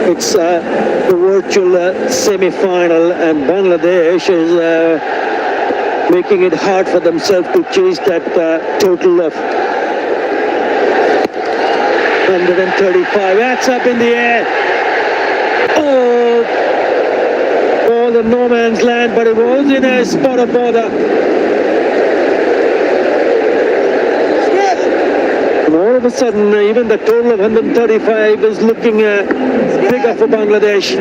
It's the virtual semi-final, and Bangladesh is making it hard for themselves to chase that total of 135. That's up in the air. Oh, ball in no man's land, but it was in a spot of bother. And all of a sudden, even the total of 135 is looking bigger for Bangladesh.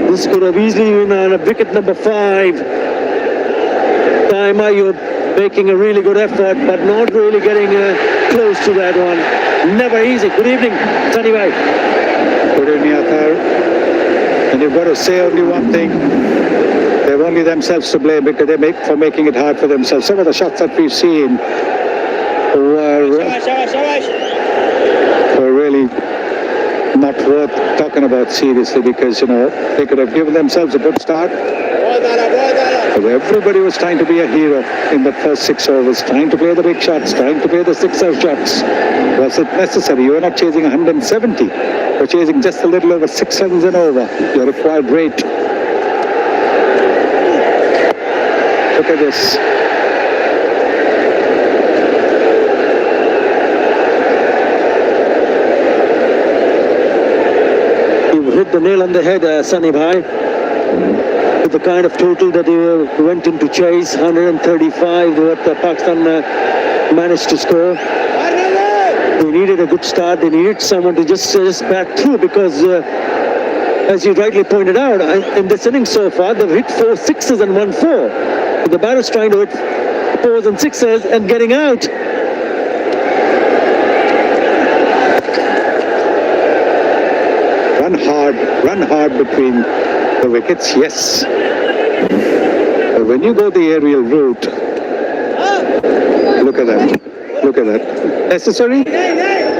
This could have easily been on wicket number 5. Taima, you're making a really good effort, but not really getting close to that one. Never easy. Good evening, Sunny Bhai. Good evening, Athar. And you've got to say only one thing. They've only themselves to blame because for making it hard for themselves. Some of the shots that we've seen were really not worth talking about seriously because, they could have given themselves a good start. But everybody was trying to be a hero in the first 6 overs, trying to play the big shots, trying to play the sixer shots. Was it necessary? You were not chasing 170. You're chasing just a little over 6 runs an over. Your required rate. Look at this. You've hit the nail on the head, Sunny Bhai. With the kind of total that they went into chase, 135, what Pakistan managed to score. They needed a good start. They needed someone to just bat through because, as you rightly pointed out, in this innings so far, they've hit 4 sixes and 1 4. The batter's trying to hit 4s and 6s and getting out. Run hard between the wickets, yes. But when you go the aerial route, look at that. Look at that. Necessary?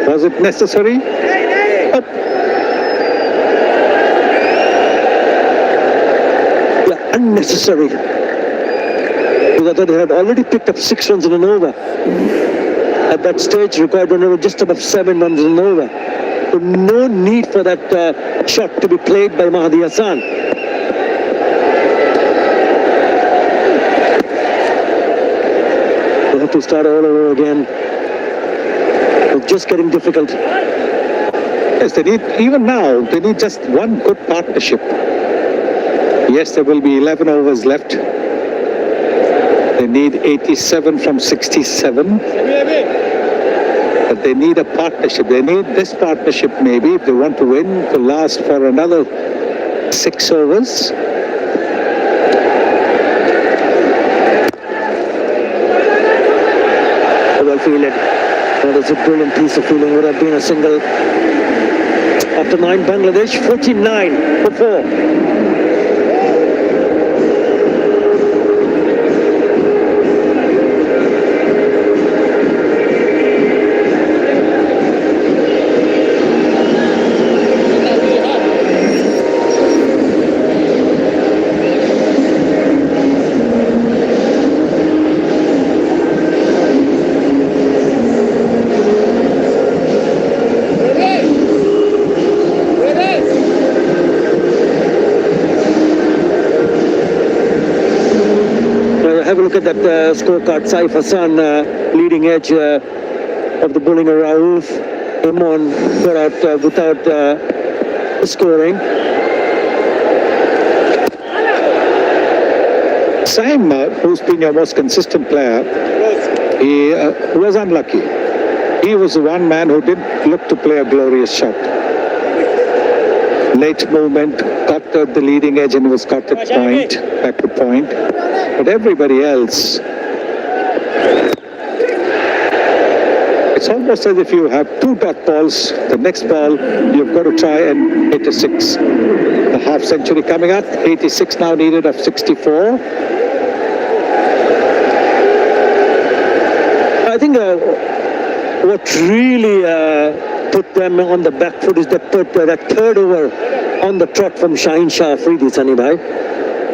Was it necessary? Oh. Yeah, unnecessary. Because they had already picked up 6 runs in an over. At that stage, required run over just above 7 runs in an over. So no need for that shot to be played by Mahdi Hassan. They have to start all over again. It's just getting difficult. Yes, they need just one good partnership. Yes, there will be 11 overs left. They need 87 from 67. But they need a partnership. They need this partnership maybe if they want to win to last for another 6 overs. Well fielded. That is a brilliant piece of fielding. Would have been a single. After 9, Bangladesh 49 for 4. Have a look at that scorecard. Saif Hassan, leading edge of the bowling of Rauf. Imran got out without scoring. Saim, who's been your most consistent player, he was unlucky. He was the one man who didn't look to play a glorious shot. Late movement, got at the leading edge and was caught at point, back to point. But everybody else, it's almost as if you have 2 dot balls. The next ball, you've got to try and hit a 6. The half century coming up, 86 now needed of 64. I think what really put them on the back foot is that 3rd over on the trot from Shaheen Shah Afridi, Sunny Bhai.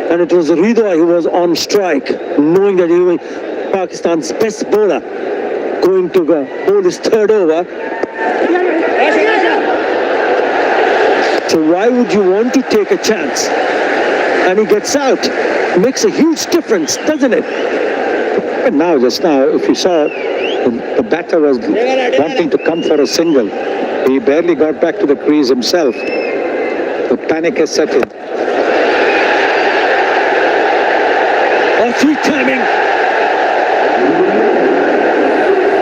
And it was Ridwan who was on strike, knowing that he was Pakistan's best bowler, going to bowl his 3rd over. So why would you want to take a chance? And he gets out. Makes a huge difference, doesn't it? And now, just now, if you saw, the batter was wanting to come for a single. He barely got back to the crease himself. The panic has set in. Sweet timing.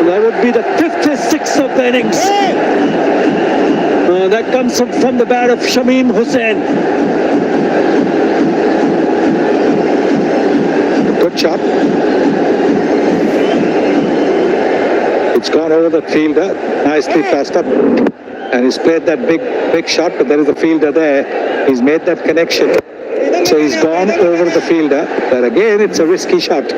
That would be the 56th of the innings. That comes from the bat of Shamim Hussain. Good shot. It's gone over the fielder. Nicely tossed up. and he's played that big shot, but there is a fielder there. He's made that connection. So he's gone over the fielder, but again, it's a risky shot.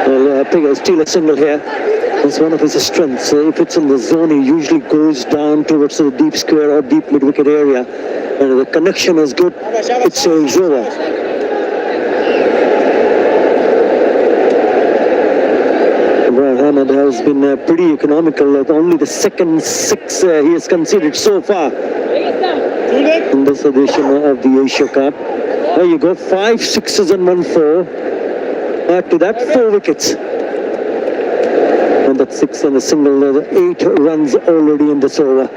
Well, I think I'll steal a single here. That's one of his strengths. If it's in the zone, he usually goes down towards the deep square or deep mid-wicket area. And if the connection is good, it sails over. Imran Ahmed has been pretty economical. Only the second six he has conceded so far in this edition of the Asia Cup. There you go, 5 sixes and 1 4. Add to that 4 wickets. And that 6 and a single, 8 runs already in this over.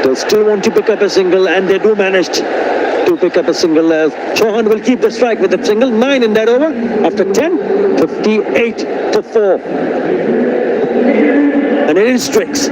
They still want to pick up a single, and they do manage to pick up a single. Chauhan will keep the strike with a single, 9 in that over. After 10, 58 to 4. And it is Strix.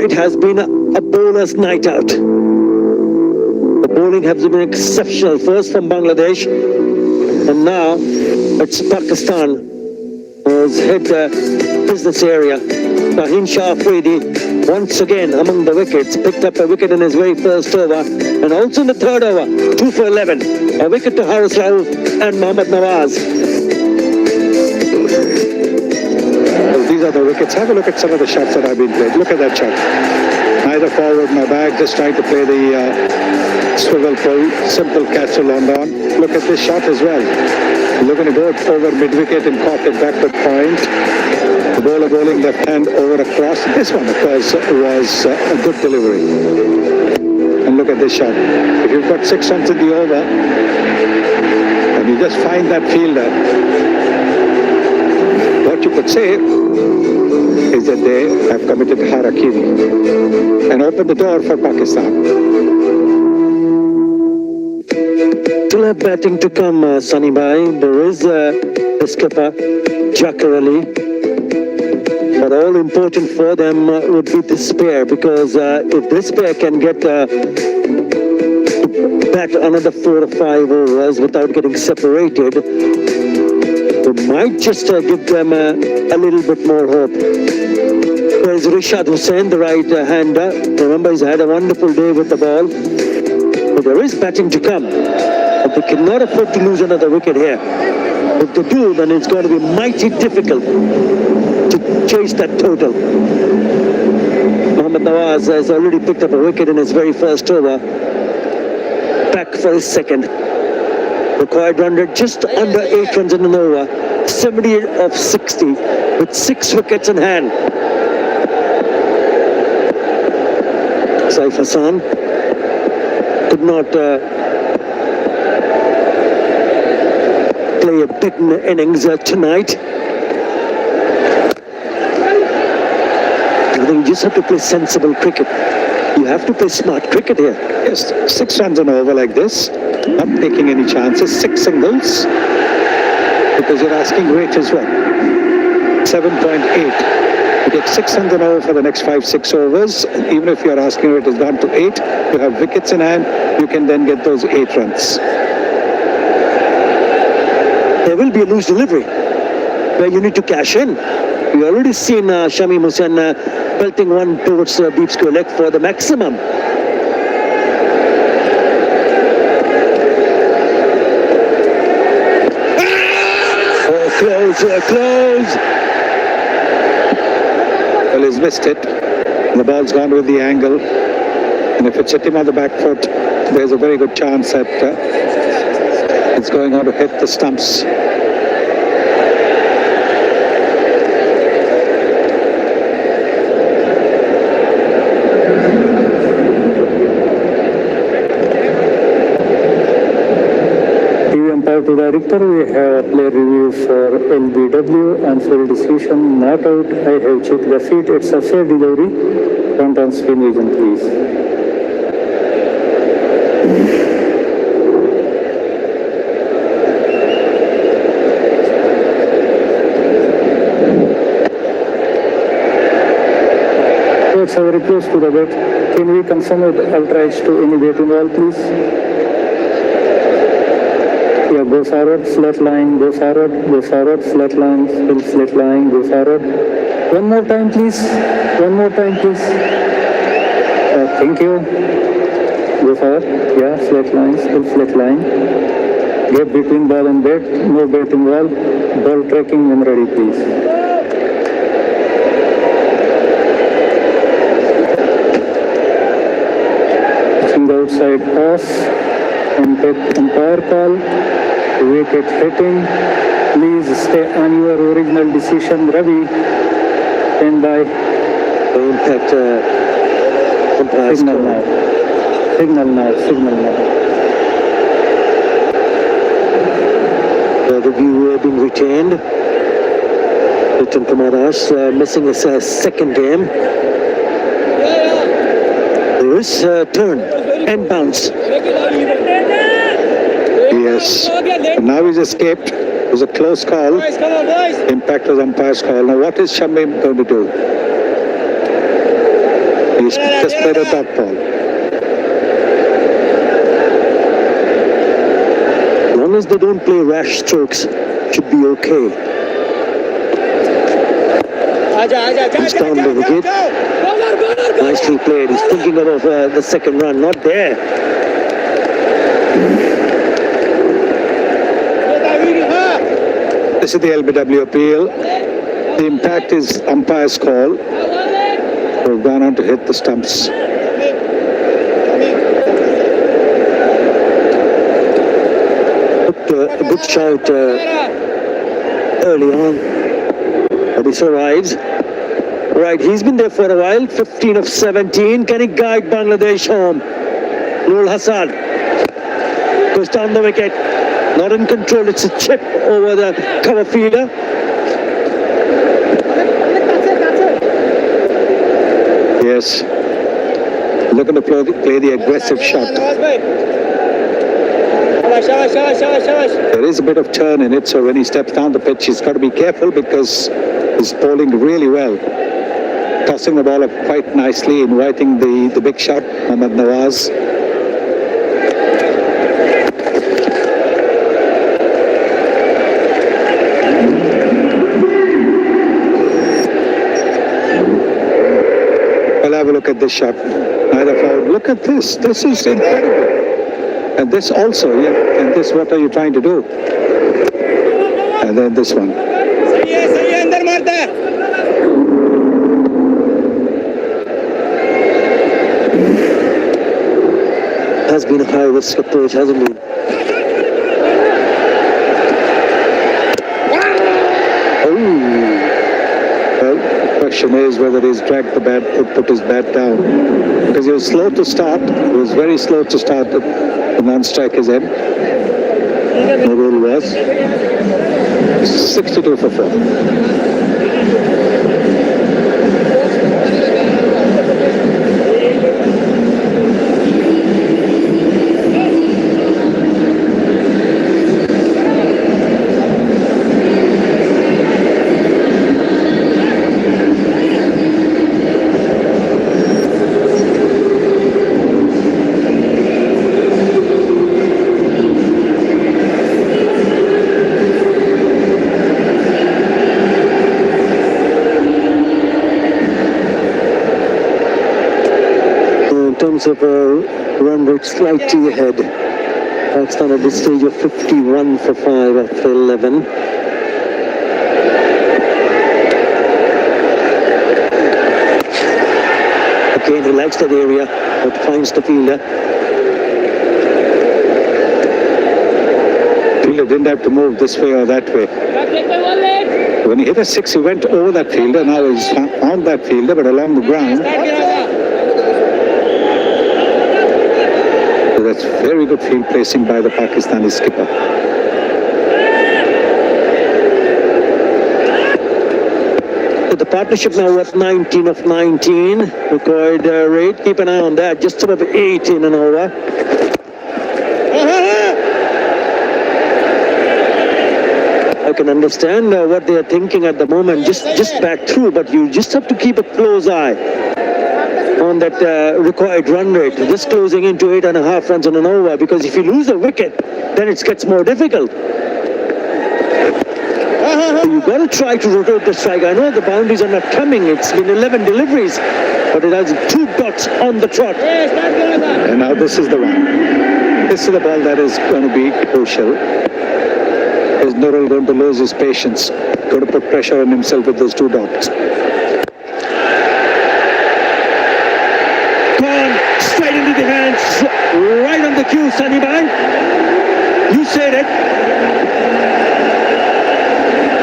It has been a bowler's night out. The bowling has been exceptional, first from Bangladesh, and now it's Pakistan who's hit the business area. Shaheen Shah Afridi, once again among the wickets, picked up a wicket in his very first over, and also in the third over, 2 for 11. A wicket to Haris Rauf and Mohammad Nawaz. These are the wickets. Have a look at some of the shots that have been played. Look at that shot. Neither forward nor back, just trying to play the swivel pull, simple catch to London. Look at this shot as well. Looking to go over mid-wicket and caught it back to point. The bowler bowling left hand over across. This one, of course, was a good delivery. And look at this shot. If you've got 6 runs in the over, and you just find that fielder, what you could say is that they have committed harakiri and opened the door for Pakistan. Still have batting to come, Sunny Bhai. There is the skipper, Jakar Ali. But all important for them would be this pair, because if this pair can get back another 4 or 5 overs without getting separated, it might just give them a little bit more hope. There's Rishad Hussain, the right-hander. Remember, he's had a wonderful day with the ball. But there is batting to come. But they cannot afford to lose another wicket here. If they do, then it's going to be mighty difficult to chase that total. Mohammad Nawaz has already picked up a wicket in his very first over. Back for his second. Required run rate just under 8 runs in an over. 78 of 60 with 6 wickets in hand. Saif Hassan could not play a big innings tonight. I think you just have to play sensible cricket. You have to play smart cricket here. Yes, 6 runs an over like this, not taking any chances, 6 singles, because you're asking rate as well. 7.8. You get 6 runs an over for the next 5-6 overs. Even if your asking rate is down to 8, you have wickets in hand, you can then get those 8 runs. There will be a loose delivery where you need to cash in. We already seen Shami Hussain pelting one towards deep square leg for the maximum. Oh, close. Well, he's missed it. The ball's gone with the angle. And if it's hit him on the back foot, there's a very good chance that it's going on to hit the stumps. To director, we have a player review for LBW and field decision not out. I have checked the feet. It's a fair delivery. Front on spin vision, please. Let's have a request to the bet. Can we confirm with outright to any betting ball, please? Yeah, go forward, flat line, go forward, flat line, still flat line, go forward. One more time, please. Thank you. Go forward. Yeah, flat line, still flat line. Gap between ball and bat, no betting ball. Ball tracking when ready, please. The outside off. Umpire call, wicket hitting. Please stay on your original decision. Ravi, stand by. Impact umpire's Signal call. now. Signal now. The review being retained. Nitin Kumar Das missing his second game. There is a turn and bounce. Yes. Now he's escaped. It was a close call. Impact was umpire's call. Now what is Shamim going to do? He's just played a dot ball. As long as they don't play rash strokes, should be okay. He's down the wicket. Nicely played. He's thinking about the second run. Not there. This is the LBW appeal. The impact is umpire's call. We've gone on to hit the stumps. A good shout early on. But he survives. Right, he's been there for a while. 15 of 17. Can he guide Bangladesh home? Nurul Hasan goes down the wicket. Not in control. It's a chip over the cover fielder. Yes. Looking to play the aggressive shot. There is a bit of turn in it, so when he steps down the pitch, he's got to be careful because he's bowling really well. Tossing the ball up quite nicely, inviting the big shot, Mohammad Nawaz. Well, have a look at this shot. Neither foul. Look at this. This is incredible. And this also, yeah. And this, what are you trying to do? And then this one. Has been a high risk approach, hasn't he? Oh. Well, the question is whether he's dragged the bat or put his bat down. Because he was slow to start. He was very slow to start the non-striker's end. The rule was 62 for 4. terms of run rate, slightly ahead. Pakistan at this stage of 51 for 5 after 11. Again, he likes that area, but finds the fielder. Fielder didn't have to move this way or that way. When he hit a 6, he went over that fielder. Now he's found that fielder, but along the ground. So that's very good field placing by the Pakistani skipper. So the partnership now at 19 of 19. Required rate. Keep an eye on that. Just above 8 in an over. I can understand what they are thinking at the moment. Just back through, but you just have to keep a close eye on that required run rate. Just closing into 8.5 runs on an over, because if you lose a wicket, then it gets more difficult. You've got to try to rotate the strike. I know the boundaries are not coming. It's been 11 deliveries, but it has 2 dots on the trot. And now this is the one. This is the ball that is going to be crucial. Is Nurul going to lose his patience? Going to put pressure on himself with those 2 dots. Gone straight into the hands, right on the cue, Sunny Bhai. You said it.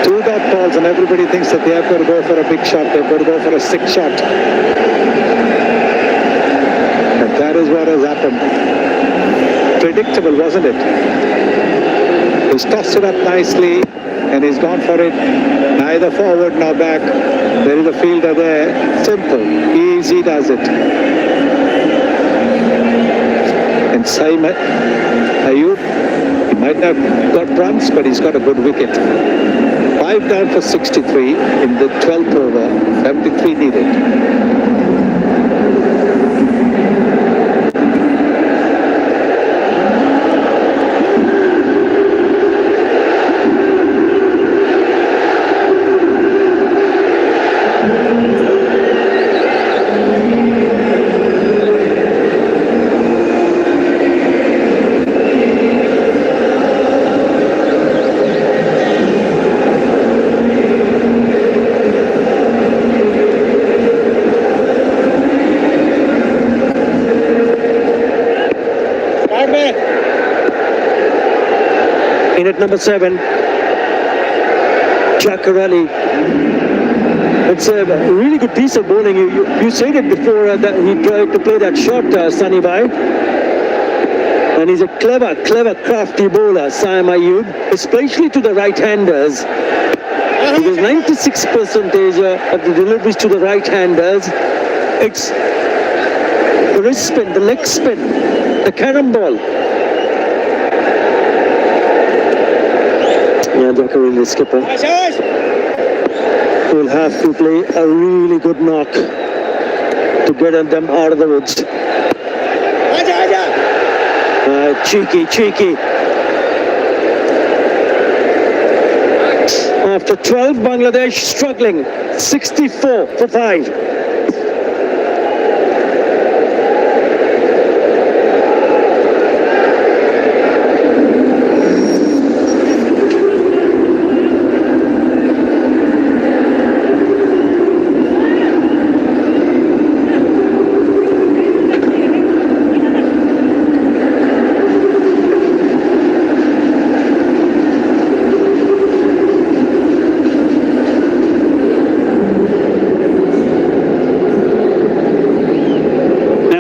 2 dot balls, and everybody thinks that they have got to go for a big shot. They've got to go for a 6 shot. And that is what has happened. Predictable, wasn't it? He's tossed it up nicely, and he's gone for it. Neither forward nor back. There is a fielder there. Simple. Easy does it. And Simon Ayub, he might not have got runs, but he's got a good wicket. 5 down for 63 in the 12th over. 73 needed. In at number 7, Jackarelli. It's a really good piece of bowling. You said it before that he tried to play that shot, Sunny Bhai. And he's a clever, crafty bowler, Sam Ayub, especially to the right-handers. Because 96% of the deliveries to the right-handers, it's the wrist spin, the leg spin, the carom ball. Yeah, Jackarelli, skipper, will have to play a really good knock to get them out of the woods. Cheeky. After 12, Bangladesh struggling. 64 for 5.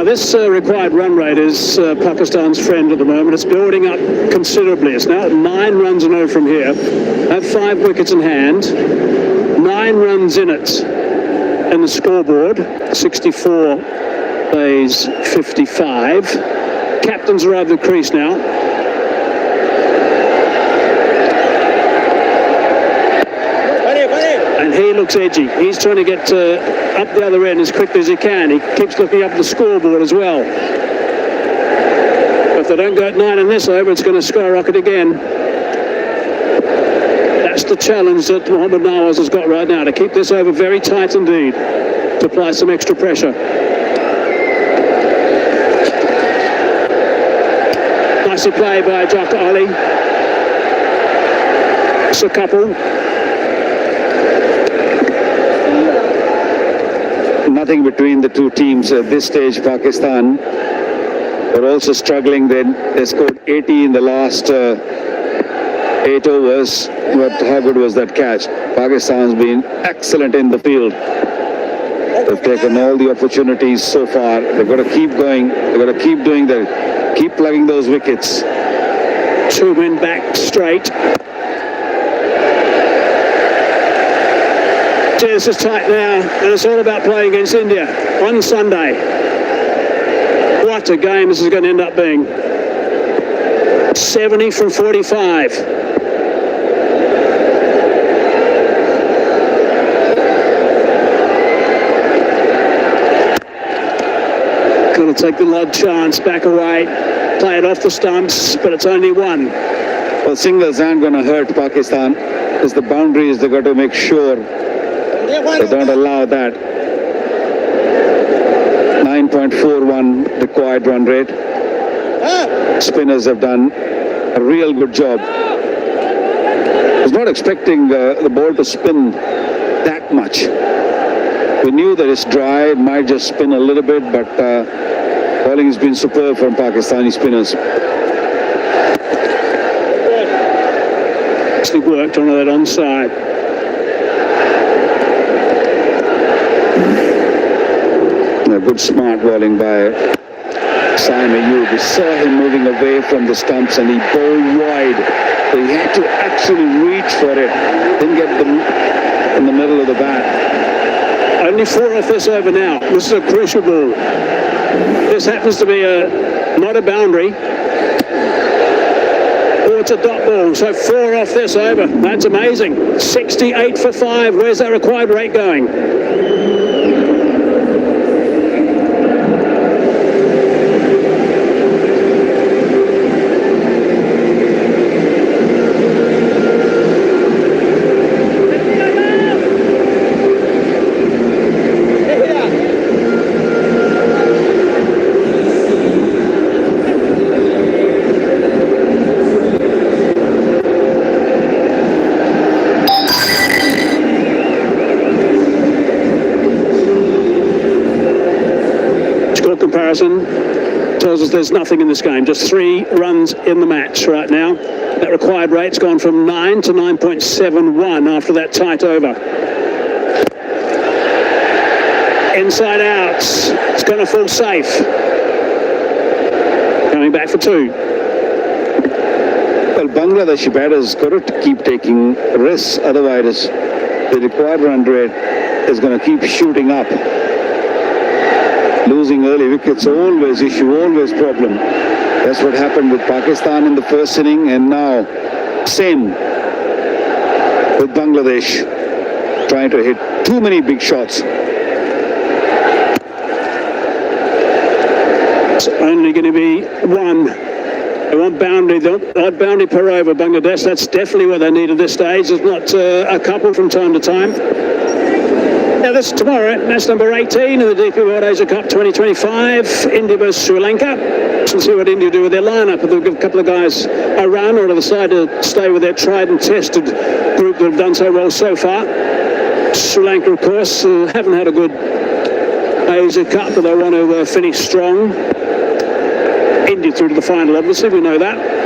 This required run rate is Pakistan's friend at the moment. It's building up considerably. It's now 9 runs and 0 from here. Have 5 wickets in hand. 9 runs in it. And the scoreboard, 64 plays 55. Captain's arrived at the crease now. And he looks edgy. He's trying to get up the other end as quickly as he can. He keeps looking up the scoreboard as well. If they don't go at 9 in this over, it's going to skyrocket again. That's the challenge that Mohammad Nawaz has got right now, to keep this over very tight indeed, to apply some extra pressure. Nicely played by Dr. Ali. It's a couple. Nothing between the two teams at this stage. Pakistan were also struggling then. They scored 80 in the last 8 overs. But how good was that catch? Pakistan's been excellent in the field. They've taken all the opportunities so far. They've got to keep going. They've got to keep doing that. Keep plugging those wickets. 2 men back straight. This is tight now, and it's all about playing against India on Sunday. What a game this is going to end up being. 70 from 45. Going to take the odd chance, back away, play it off the stumps, but it's only one. Well, singles aren't going to hurt Pakistan. It's the boundaries they've got to make sure they don't allow that. 9.41 required run rate. Spinners have done a real good job. I was not expecting the ball to spin that much. We knew that it's dry, it might just spin a little bit, but bowling has been superb from Pakistani spinners. Actually worked on that onside. Good smart bowling by Saim Ayub. We saw him moving away from the stumps and he bowled wide. So he had to actually reach for it. Didn't get them in the middle of the bat. Only 4 off this over now. This is a crucial ball. This happens to be not a boundary. Oh, it's a dot ball. So 4 off this over. That's amazing. 68 for 5. Where's that required rate going? Tells us there's nothing in this game, just 3 runs in the match right now. That required rate's gone from 9 to 9.71 after that tight over. Inside out, it's going to fall safe. Coming back for 2. Well, Bangladeshi batters got to keep taking risks, otherwise the required run rate is going to keep shooting up. Losing early wickets, always issue, always problem. That's what happened with Pakistan in the first inning, and now same with Bangladesh, trying to hit too many big shots. It's only going to be 1. They want boundary, odd boundary per over. Bangladesh, that's definitely what they need at this stage. There's not a couple from time to time. Now this is tomorrow, match number 18 of the DP World Asia Cup 2025, India versus Sri Lanka. Let's see what India do with their lineup. They'll give a couple of guys a run, or decide to stay with their tried and tested group that have done so well so far. Sri Lanka, of course, haven't had a good Asia Cup, but they want to finish strong. India through to the final, obviously, we know that.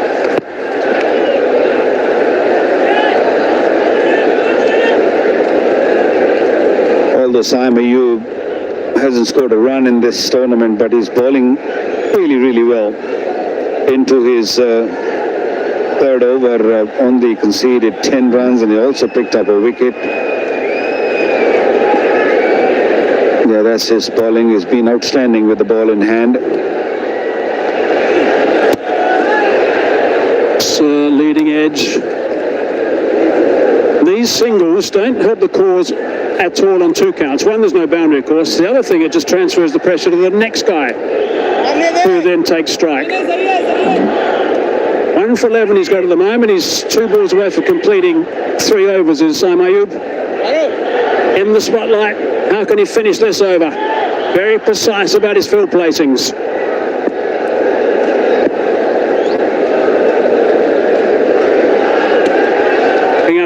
Saim Ayub hasn't scored a run in this tournament, but he's bowling really, really well. Into his 3rd over, only conceded 10 runs, and he also picked up a wicket. Yeah, that's his bowling. He's been outstanding with the ball in hand. It's leading edge. These singles don't help the cause at all on 2 counts. One, there's no boundary, of course. The other thing, it just transfers the pressure to the next guy, who then takes strike. 1 for 11 he's got at the moment. He's 2 balls away for completing 3 overs is Saim Ayub. In the spotlight, how can he finish this over? Very precise about his field placings.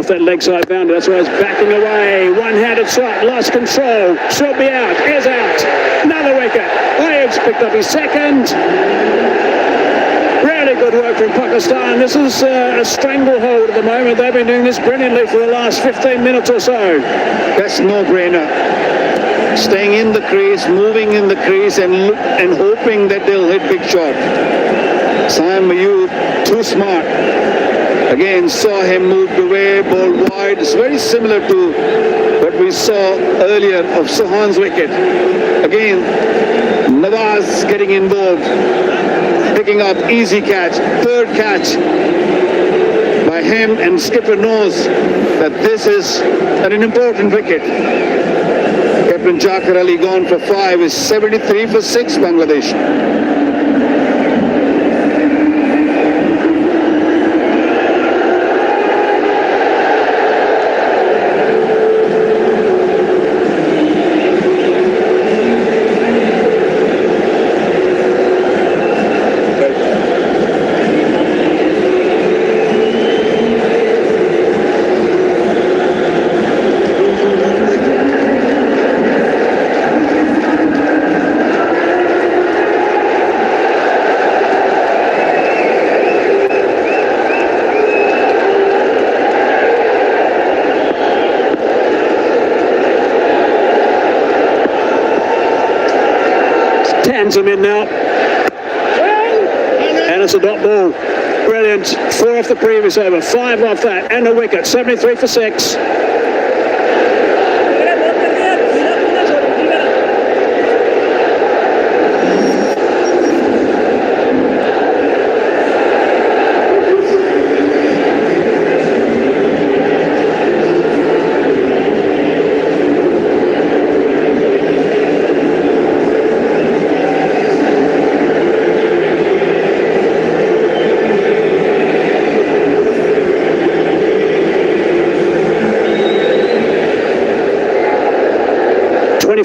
that leg side boundary. That's why he's backing away. One-handed shot, lost control. Should be out, is out. Another wicket. Ayub's picked up his second. Really good work from Pakistan. This is a stranglehold at the moment. They've been doing this brilliantly for the last 15 minutes or so. That's no-brainer. Staying in the crease, moving in the crease, and hoping that they'll hit big shot. Sam Ayub, too smart. Again, saw him moved away, ball wide. It's very similar to what we saw earlier of Sohan's wicket. Again, Nawaz getting involved, picking up easy catch, third catch by him, and skipper knows that this is an important wicket. Captain Jakar Ali gone for 5 is 73 for 6 Bangladesh. Him in now, and it's a dot ball. Brilliant. 4 off the previous over, 5 off that, and a wicket. 73 for 6.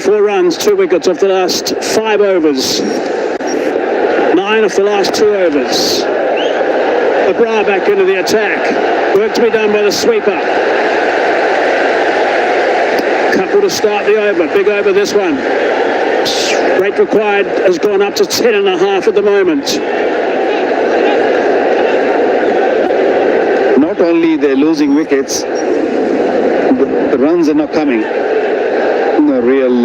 Runs, 2 wickets off the last 5 overs. 9 off the last 2 overs. McGrath back into the attack. Work to be done by the sweeper. Couple to start the over. Big over this one. Rate required has gone up to 10.5 at the moment. Not only they're losing wickets, the runs are not coming. No real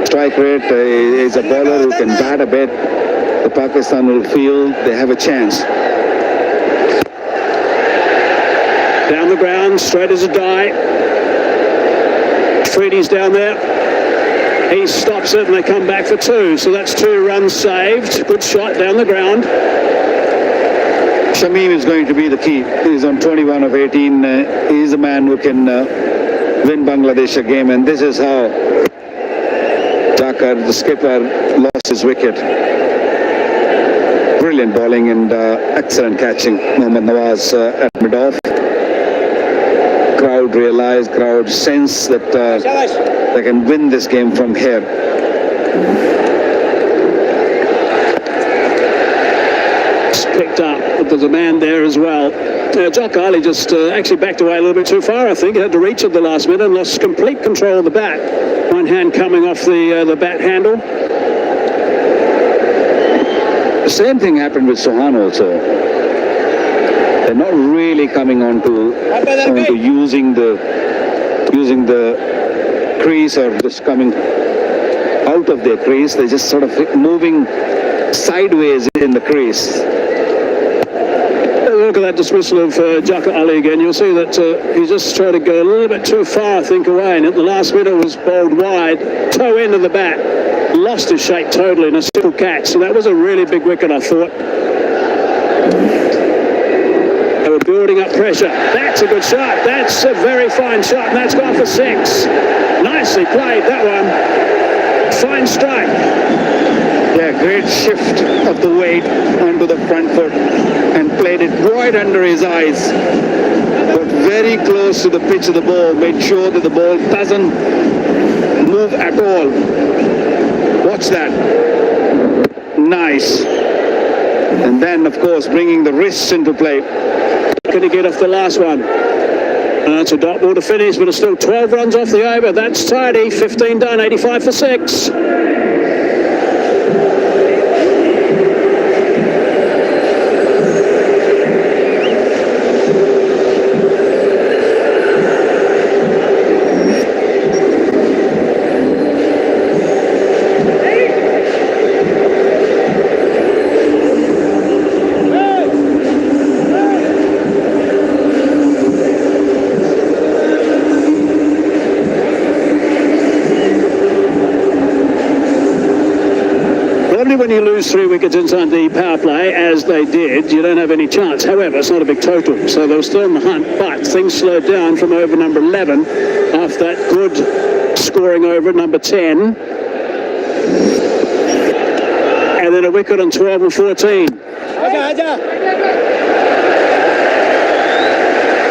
strike rate. Is a bowler who can bat a bit. The Pakistan will feel they have a chance. Down the ground, straight as a die. Freedy's down there. He stops it and they come back for 2. So that's 2 runs saved. Good shot down the ground. Shamim is going to be the key. He's on 21 of 18. He's a man who can win Bangladesh a game, and this is how Jakar, the skipper, lost his wicket. Brilliant bowling and excellent catching. Mohammad Nawaz at mid-off. Crowd sense that they can win this game from here. It's picked up, but there's a man there as well. Jakar Ali just actually backed away a little bit too far, I think. He had to reach at the last minute and lost complete control of the bat. One hand coming off the bat handle. The same thing happened with Sohan also. They're not really coming onto using the crease or just coming out of their crease. They're just sort of moving sideways in the crease. Look at that dismissal of Jakar Ali again. You'll see that he just tried to go a little bit too far, I think, away, and at the last minute was bowled wide, toe end of the bat, lost his shape totally in a simple catch. So that was a really big wicket, I thought. They were building up pressure. That's a good shot. That's a very fine shot, and that's gone for 6. Nicely played, that one. Fine strike. Yeah, great shift of the weight onto the front foot and played it right under his eyes. Got very close to the pitch of the ball, made sure that the ball doesn't move at all. Watch that. Nice. And then, of course, bringing the wrists into play. Can he get off the last one? It's a dot ball to finish, but it's still 12 runs off the over. That's tidy. 15 done, 85 for 6. When you lose 3 wickets inside the power play, as they did, you don't have any chance. However, it's not a big total, so they were still in the hunt, but things slowed down from over number 11 after that good scoring over at number 10. And then a wicket on 12 and 14.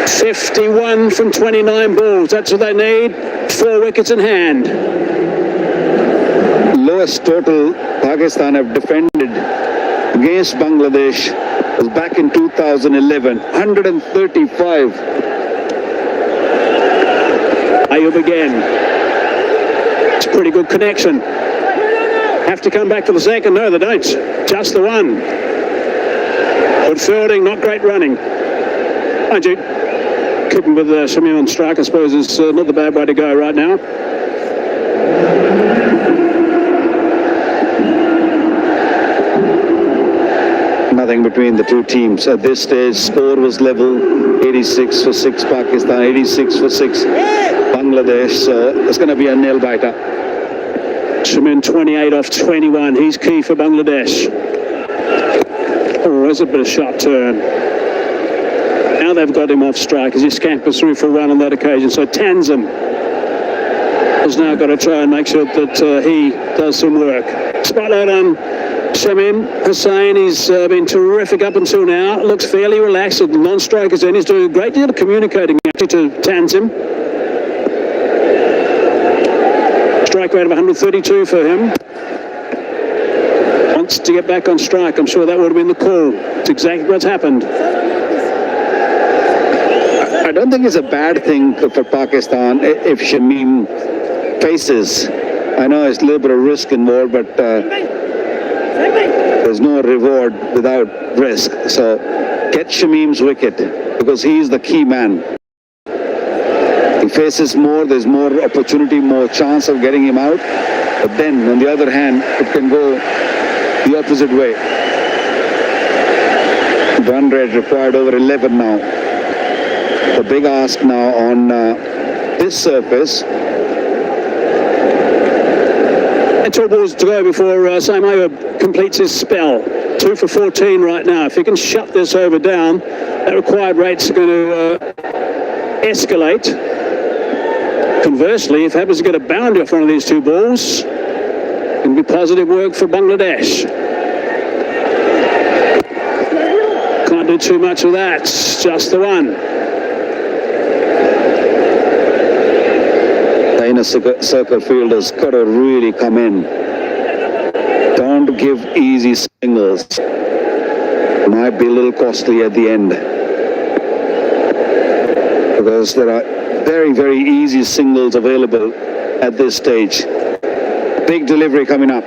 51 from 29 balls. That's what they need. 4 wickets in hand. Lowest total Pakistan have defended against Bangladesh was back in 2011, 135. Ayub again. It's a pretty good connection. Have to come back for the second. No, they don't. Just the one. Good fielding, not great running. Mind you, keeping with Shamim on strike, I suppose, is not the bad way to go right now. Nothing between the two teams at this stage. Score was level, 86 for 6 Pakistan, 86 for 6 Bangladesh. So it's going to be a nail biter. Shamin 28 off 21. He's key for Bangladesh. Oh, there's a bit of shot turn. Now they've got him off strike as he scampers through for a run on that occasion. So Tanzim has now got to try and make sure that he does some work. Spotlight on Shamim Hussain. He's been terrific up until now. Looks fairly relaxed with the non-strikers in. He's doing a great deal of communicating actually to Tanzim. Strike rate of 132 for him. Wants to get back on strike. I'm sure that would have been the call. It's exactly what's happened. I don't think it's a bad thing for Pakistan if Shamim faces. I know it's a little bit of risk involved, but there's no reward without risk. So get Shamim's wicket because he's the key man. He faces more, there's more opportunity, more chance of getting him out. But then, on the other hand, it can go the opposite way. Run rate required over 11 now. The big ask now on this surface. And 2 balls to go before Sam Ayub completes his spell. 2 for 14 right now. If he can shut this over down, that required rate's going to escalate. Conversely, if he happens to get a boundary off one of these 2 balls, it can be positive work for Bangladesh. Can't do too much of that. Just the one. The inner circle fielders got to really come in. Don't give easy singles. Might be a little costly at the end. Because there are very, very easy singles available at this stage. Big delivery coming up.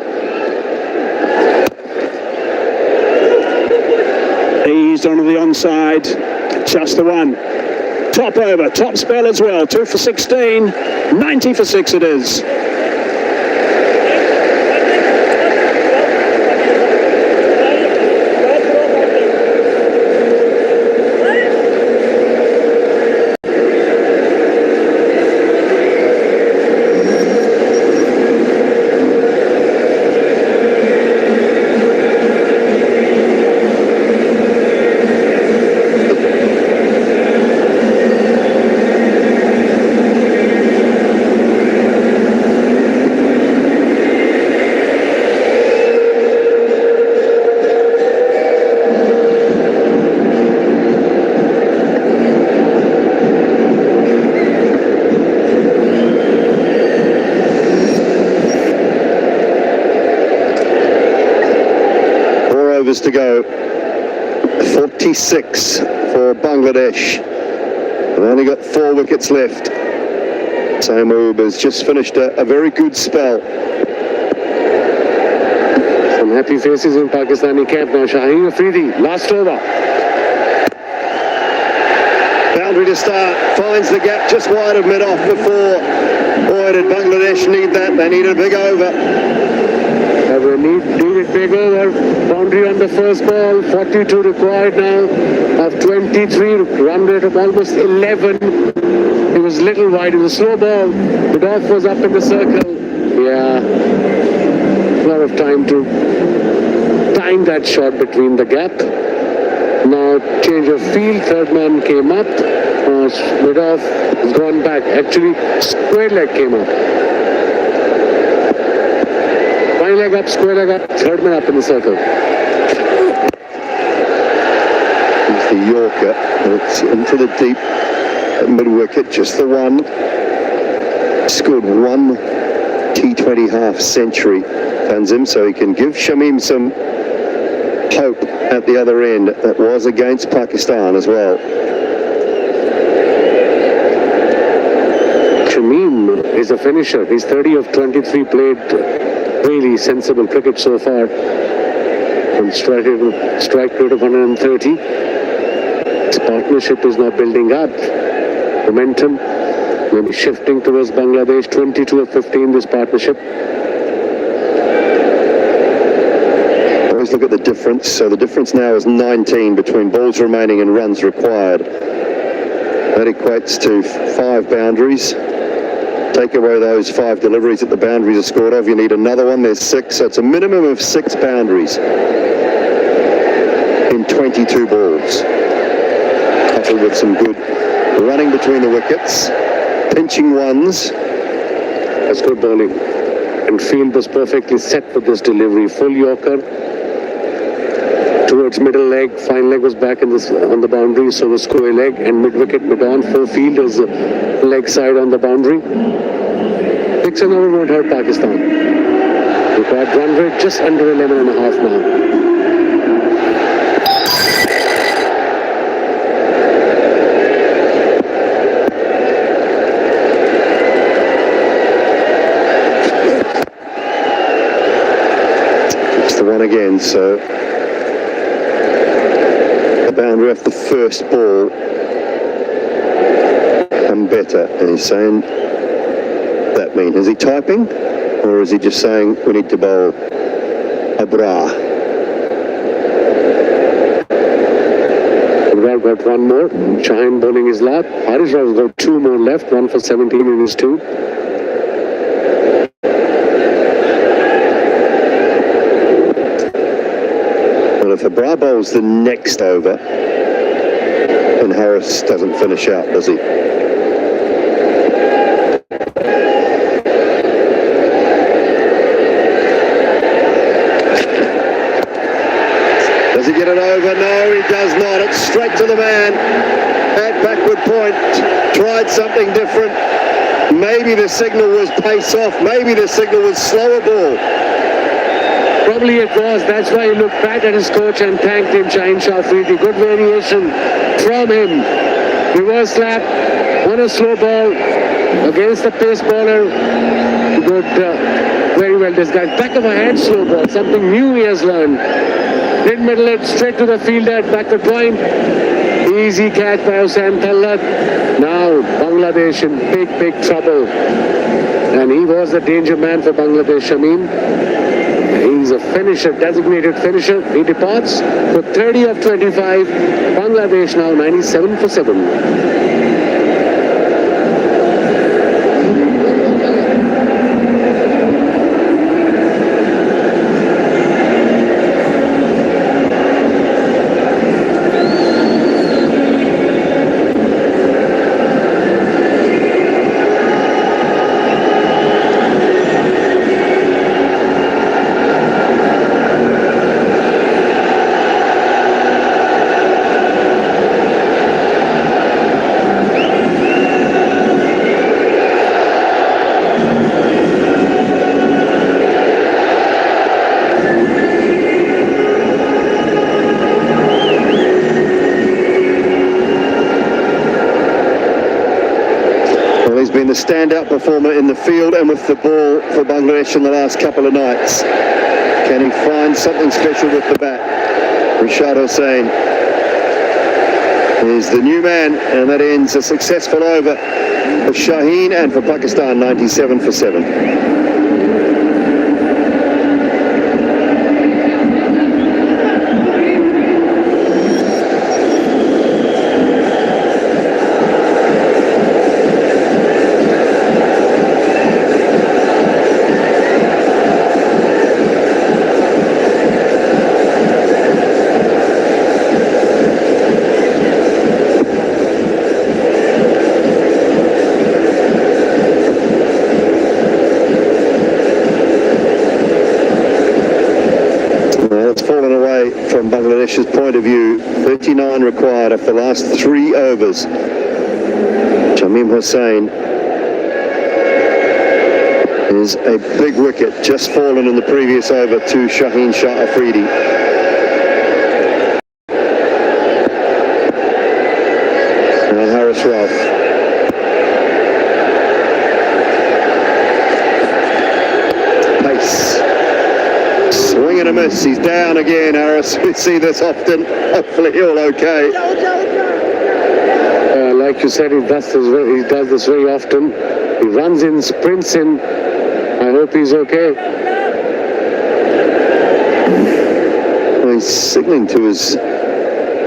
Eased onto the onside. Just the one. Top over, top spell as well. 2 for 16, 90 for 6 it is. To go, 46 for Bangladesh. They've only got 4 wickets left. Mahbub has just finished a very good spell. Some happy faces in Pakistani camp now. Shaheen Afridi, last over. Boundary to start, finds the gap just wide of mid-off before. Boy, did Bangladesh need that. They need a big over. They needed big over. Boundary on the first ball. 42 required now of 23. Run rate of almost 11. It was little wide. It was a slow ball. Mid-off was up in the circle. Yeah. A lot of time to time that shot between the gap. Now change of field, third man came up, mid-off has gone back, actually square leg came up. Fine leg up, square leg up, third man up in the circle. Here's the Yorker, and it's into the deep mid-wicket, just the one. Scored 1 T20 half century, Tanzim, so he can give Shamim some hope at the other end. That was against Pakistan as well. Shamim is a finisher. He's 30 of 23 played. Really sensible cricket so far. And strike rate of 130. This partnership is now building up. Momentum maybe shifting towards Bangladesh. 22 of 15 this partnership. Look at the difference. So the difference now is 19 between balls remaining and runs required. That equates to 5 boundaries. Take away those 5 deliveries that the boundaries are scored of, you need another one. There's 6, so it's a minimum of 6 boundaries in 22 balls. Coupled with some good running between the wickets, pinching ones. That's good bowling. And field was perfectly set for this delivery. Full Yorker. Towards middle leg, fine leg was back in this on the boundary, so was square leg and mid-wicket mid-on. Full field is leg side on the boundary. 6 and over would hurt Pakistan. Required run rate just under 11.5 now. It's the one again, so boundary off the first ball and better. And he's saying that mean, is he typing or is he just saying we need to bowl Abra? Abra got one more. Shaheen bowling his lap. Harish Raw's got 2 more left, 1 for 17 in his 2. If Abra bowls the next over, then Harris doesn't finish out, does he? Does he get it over? No, he does not. It's straight to the man at backward point. Tried something different. Maybe the signal was pace off. Maybe the signal was slower ball. Probably it was. That's why he looked back at his coach and thanked him, Shaheen Afridi. Good variation from him. Reverse slap on a slow ball against the pace bowler. Good, very well disguised. Back of a hand slow ball. Something new he has learned. Did middle it straight to the fielder. Backward point. Easy catch by Hussain Tallat. Now Bangladesh in big trouble. And he was the danger man for Bangladesh, Shamim. He's a finisher, designated finisher. He departs for 30 of 25. Bangladesh now 97 for 7. been the standout performer in the field and with the ball for Bangladesh in the last couple of nights. Can he find something special with the bat? Rashad Hussain is the new man, and that ends a successful over for Shaheen and for Pakistan, 97 for 7. From Bangladesh's point of view, 39 required after the last 3 overs. Shamim Hussain is a big wicket, just fallen in the previous over to Shaheen Shah Afridi. Now Haris Rauf. Pace. Swing and a miss. He's down again, Harris. We see this often. Hopefully he'll okay. Like you said, he does this very often. He runs in, sprints in. I hope he's okay. Well, he's signaling to his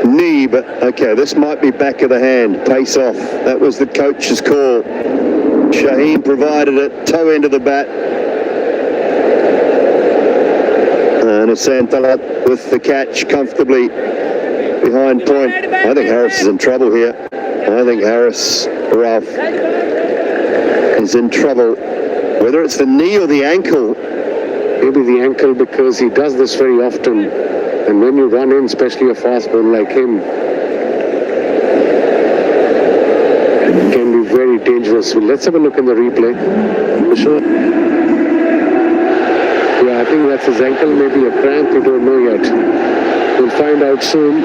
knee, but okay, this might be back of the hand. Pace off. That was the coach's call. Shaheen provided it. Toe end of the bat. And Hussain Talat with the catch comfortably behind point. I think Harris is in trouble here. I think Haris Rauf is in trouble. Whether it's the knee or the ankle. Maybe the ankle, because he does this very often. And when you run in, especially a fast bowler like him, it can be very dangerous. So let's have a look in the replay. Sure. Yeah, I think that's his ankle, maybe a cramp, we don't know yet. We'll find out soon.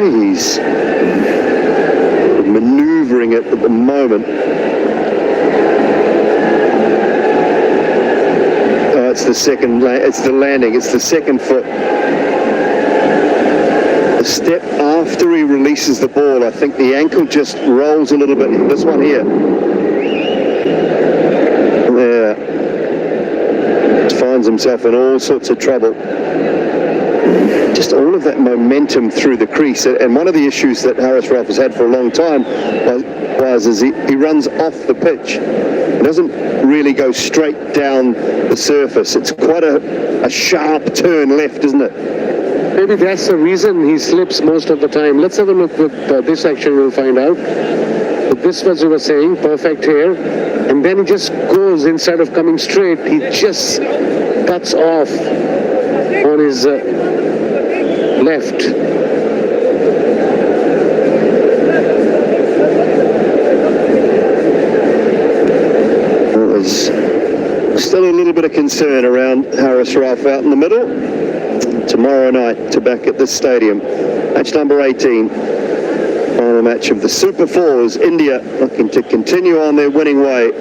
He's maneuvering it at the moment. It's the second, it's the landing, it's the second foot. The step after he releases the ball, I think the ankle just rolls a little bit. This one here. There. Finds himself in all sorts of trouble. Just all of that momentum through the crease. And one of the issues that Haris Rauf has had for a long time was he runs off the pitch. It doesn't really go straight down the surface. It's quite a sharp turn left, isn't it? Maybe that's the reason he slips most of the time. Let's have a look with this action, we'll find out. But this was, you were saying, perfect here. And then he just goes, instead of coming straight, he just cuts off on his left. There's still a little bit of concern around Haris Rauf out in the middle. Tomorrow night to back at this stadium. Match number 18. Final match of the Super Fours. India looking to continue on their winning way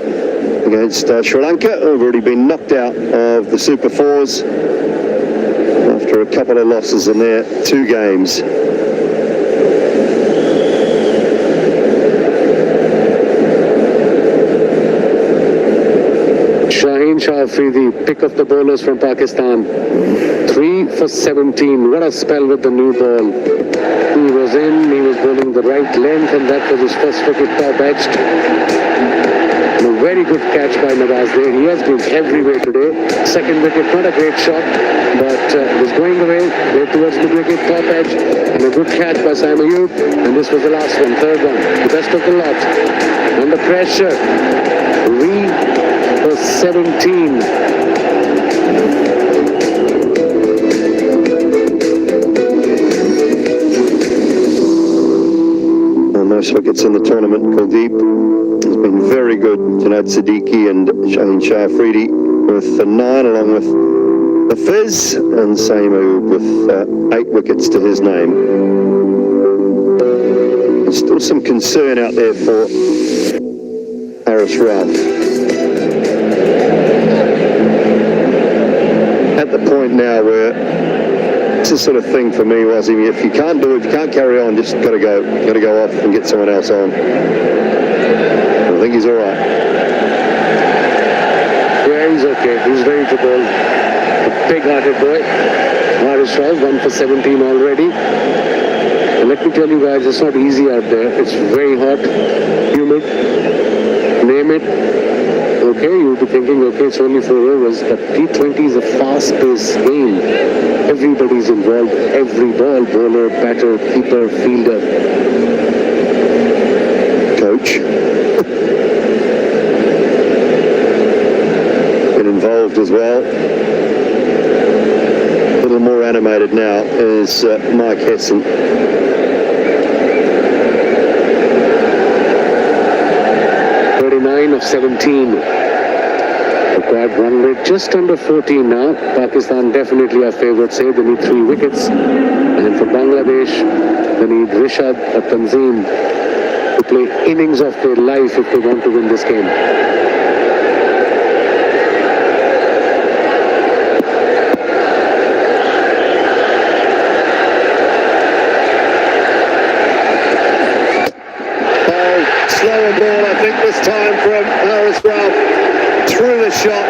against Sri Lanka, who have already been knocked out of the Super Fours after a couple of losses in their 2 games. Shaheen Shah Afridi, pick of the bowlers from Pakistan. 3 for 17. What a spell with the new ball. He was in, he was bowling the right length, and that was his first wicket, top-edged. A very good catch by Nawaz there. He has been everywhere today. Second wicket, not a great shot, but it was going away, way towards the wicket, top edge, and a good catch by Saim Ayub. And this was the last one, third one, the best of the lot. Under pressure, 3 for 17. Most wickets in the tournament. Kuldeep has been very good. Janad Siddiqui and Shaheen Shah Afridi with 9 along with the Fizz, and Samu with 8 wickets to his name. There's still some concern out there for Haris Rauf. At the point now where it's the sort of thing for me, Wazim, if you can't do it, if you can't carry on, just got to go off and get someone else on. I think he's all right. Yeah, he's okay. He's ready to bowl. A big-hearted boy. Haris Rauf, 1 for 17 already. And let me tell you guys, it's not easy out there. It's very hot, humid, name it. Okay, you'll be thinking, okay, it's only 4 overs, but T20 is a fast-paced game. Everybody's involved. Every ball, bowler, batter, keeper, fielder. Coach. Been involved as well. A little more animated now is Mike Hesson. 39 of 17. Required run rate just under 14 now. Pakistan definitely our favourites here. They need 3 wickets. And for Bangladesh, they need Rishad or Tanzim to play innings of their life if they want to win this game. Slower ball, I think, this time from Haris Rauf. Through the shot.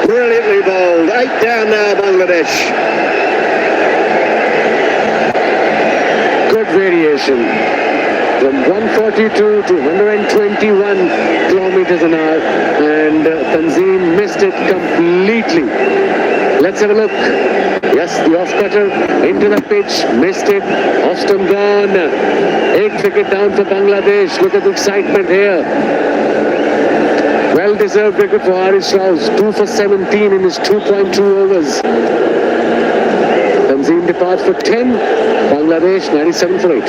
Brilliantly bowled. 8 down now, Bangladesh. Good variation. From 142 to 121 kilometers an hour. And Tanzim missed it completely. Let's have a look. Yes, the off-cutter into the pitch. Missed it. Off stump gone. 8 wicket down for Bangladesh. Look at the excitement here. Well-deserved wicket for Haris Rauf. 2 for 17 in his 2.2 overs. Tanzim departs for 10. Bangladesh 97 for 8.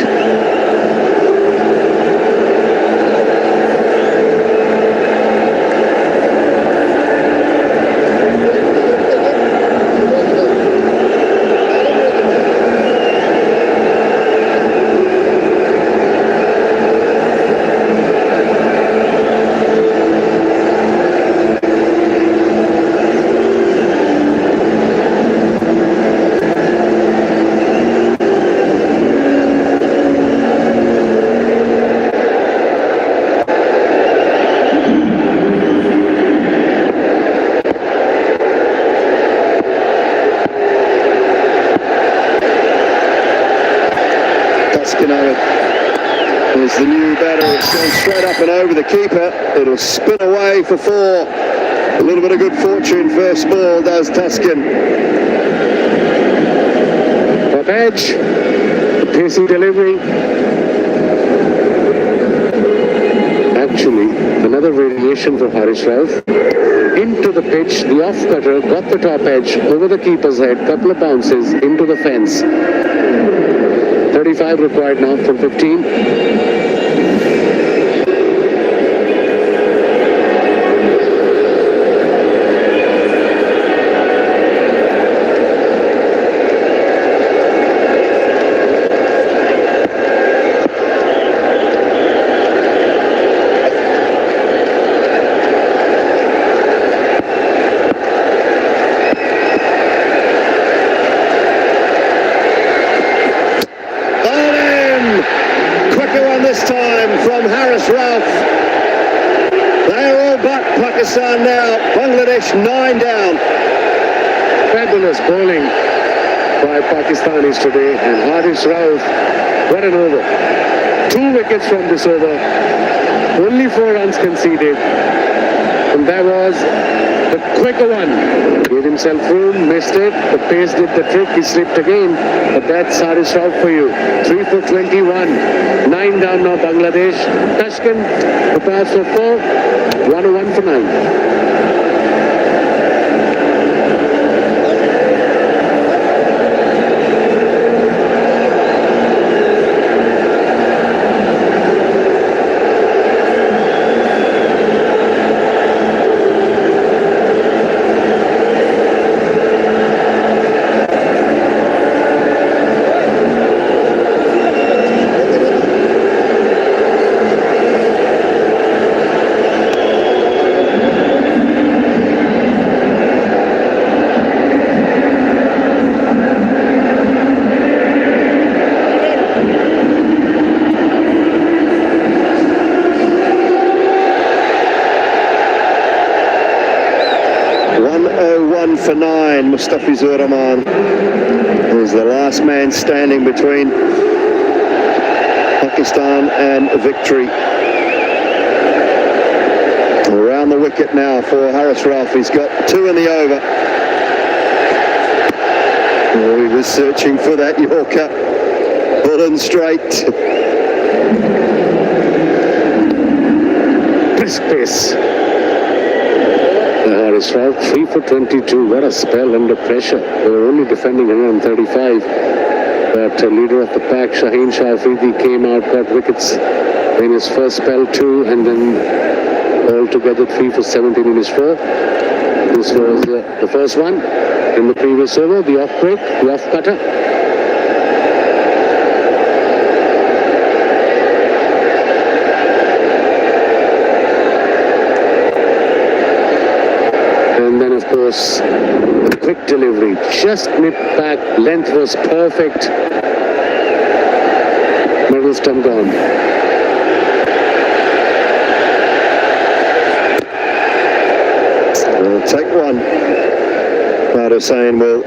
There's the new batter. It's gone straight up and over the keeper. It'll spin away for 4. A little bit of good fortune first ball does Tuscan. Top edge. Pacey delivery. Actually, another variation for Haris Rauf. Into the pitch, the off-cutter got the top edge over the keeper's head, couple of bounces into the fence. 35 required now from 15. Pakistan now, Bangladesh 9 down. Fabulous bowling by Pakistanis today, and Haris Rauf, what an over. 2 wickets from this over, only 4 runs conceded, and that was the quicker one. Gave himself room, missed it, the pace did the trick, he slipped again, but that's Haris Rauf for you. 3 for 21, 9 down now Bangladesh. Tashkent prepares for 4, 101 for 9. for 9, Mustafizur Rahman is the last man standing between Pakistan and victory. Around the wicket now for Haris Rauf. He's got 2 in the over. Oh, he was searching for that Yorker. Pulling straight. Brisk pace. Haris Rauf, 3 for 22. What a spell under pressure. They were only defending 135. But leader of the pack, Shaheen Shah Afridi, came out, got wickets in his first spell too, and then altogether 3 for 17 in his 4. This was the first one in the previous over, the off break, the off cutter. And then, of course, the quick delivery, just nipped back, length was perfect. Middle stump gone. Take one. Ahmad Hussain will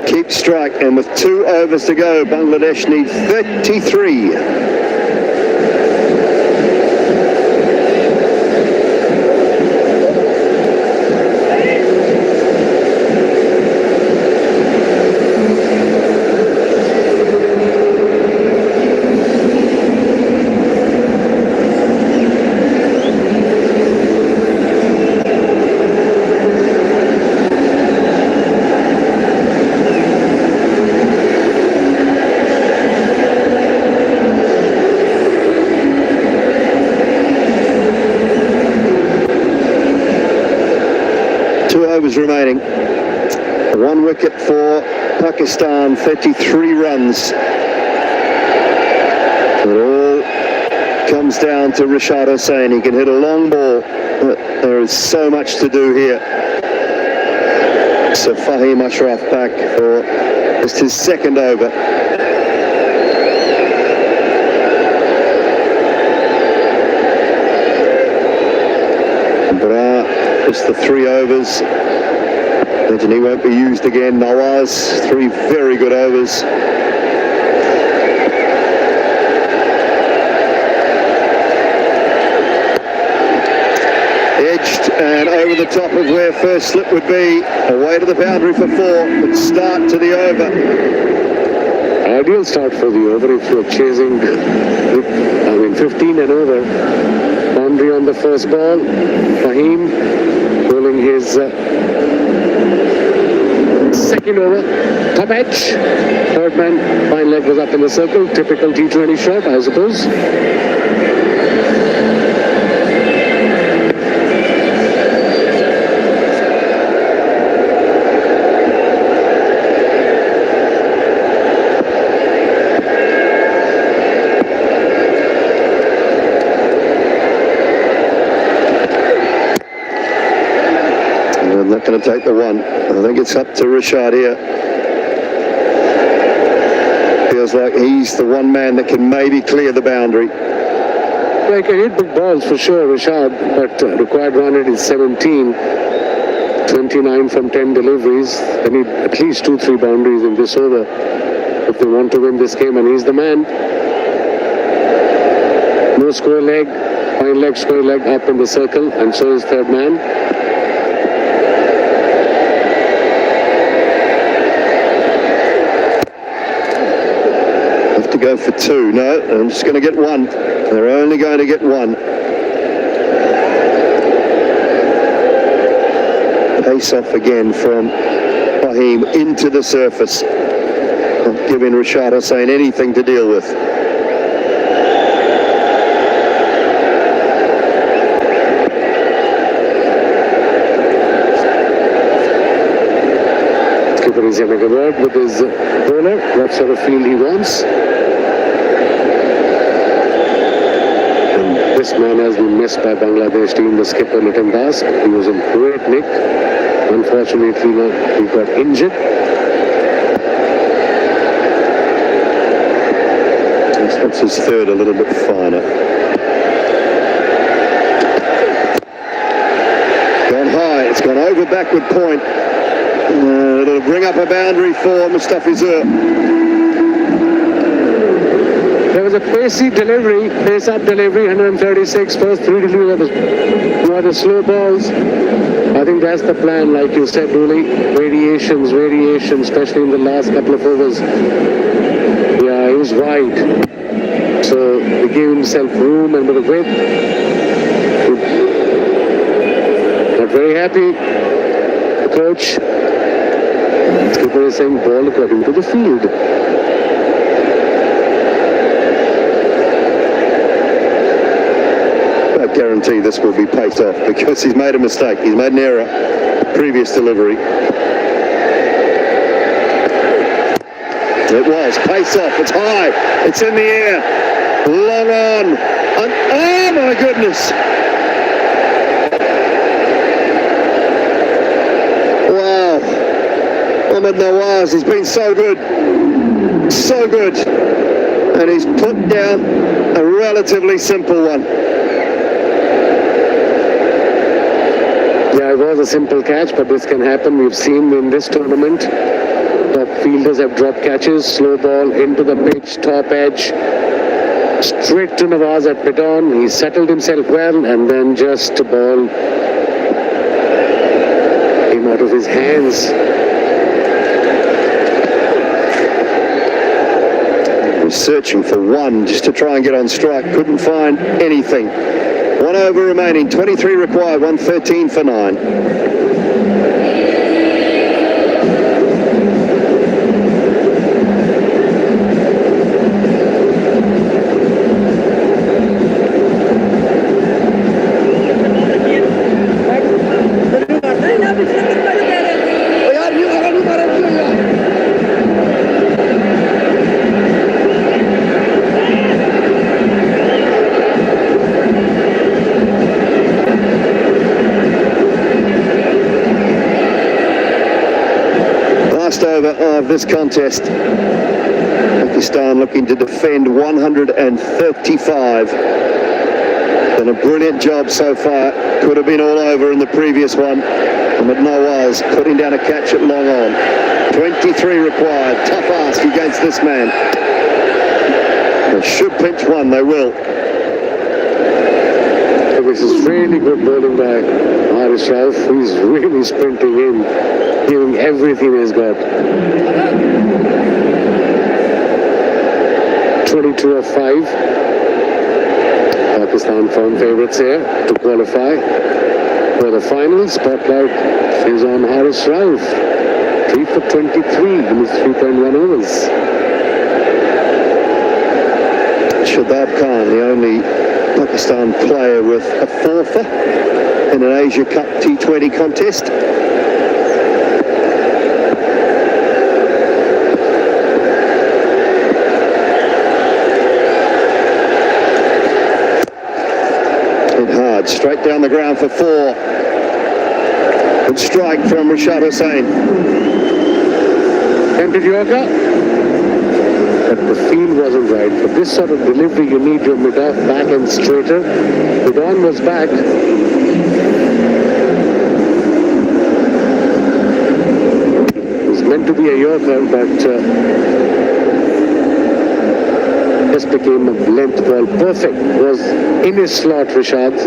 keep strike, and with 2 overs to go, Bangladesh need 33. Remaining. 1 wicket for Pakistan, 33 runs. It all comes down to Rashad Hussain. He can hit a long ball, but there is so much to do here. So Fahim Ashraf back for just his 2nd over. Just the 3 overs. Imagine he won't be used again. Nawaz, 3 very good overs. Edged and over the top of where first slip would be. Away to the boundary for 4. But start to the over. Ideal start for the over if you're chasing, 15 and over. Boundary on the first ball. Fahim bowling his 2nd over. Top edge. 3rd man, fine leg was up in the circle. Typical T20 shot, I suppose. Going to take the 1. I think it's up to Rashad here. Feels like he's the one man that can maybe clear the boundary. Well, he can hit big balls for sure, Rashad, but required run rate is 17. 29 from 10 deliveries. They need at least 2-3 boundaries in this over if they want to win this game, and he's the man. No square leg, fine leg, square leg up in the circle, and so is 3rd man. Go for 2. No, I'm just going to get 1. They're only going to get 1. Pace off again from Fahim into the surface. Not giving Rashad Hussain anything to deal with. Skipper is having a word with his bowler. What sort of field he wants. This man has been missed by Bangladesh team, the skipper Nitin Das. He was in great nick. Unfortunately, he got injured. That's his 3rd, a little bit finer. Gone high, it's gone over backward point. It'll bring up a boundary for Mustafi Zur. There was a pacey delivery, pace-up delivery, 136. First three deliveries were the slow balls. I think that's the plan, like you said, Dooley. Variations, especially in the last couple of overs. Yeah, he was wide. So he gave himself room and with a width. Not very happy. The coach. Skipper is saying ball according to the field. I guarantee this will be paced off because he's made a mistake. He's made an error. Previous delivery. It was pace off. It's high. It's in the air. Long on. And, oh my goodness. Wow. Mohamed Nawaz has been so good. So good. And he's put down a relatively simple one. Yeah, it was a simple catch, but this can happen. We've seen in this tournament, top fielders have dropped catches, slow ball into the pitch, top edge, straight to Nawaz at mid-on. He settled himself well, and then just a ball came out of his hands. He was searching for one just to try and get on strike. Couldn't find anything. 1 over remaining, 23 required, 113 for 9. Over of this contest. Pakistan looking to defend 135. Done a brilliant job so far. Could have been all over in the previous one. But Nawaz putting down a catch at long on. 23 required. Tough ask against this man. They should pinch one. They will. This is really good bowling by Haris Rauf. He's really sprinting in, giving everything he's got. 22 of 5. Pakistan firm favourites here to qualify for the final. Spotlight is on Haris Rauf. 3 for 23 in his 3.1 overs. Shadab Khan, the only Pakistan player with a fourther in an Asia Cup T20 contest. Hit hard, straight down the ground for 4. Good strike from Rashad Hussain. Tempted Yorker. But the field wasn't right. For this sort of delivery, you need your mid-off back and straighter. Mid-on was back. It was meant to be a Yorker, but just became a length ball. Perfect. Was in his slot, Rashad.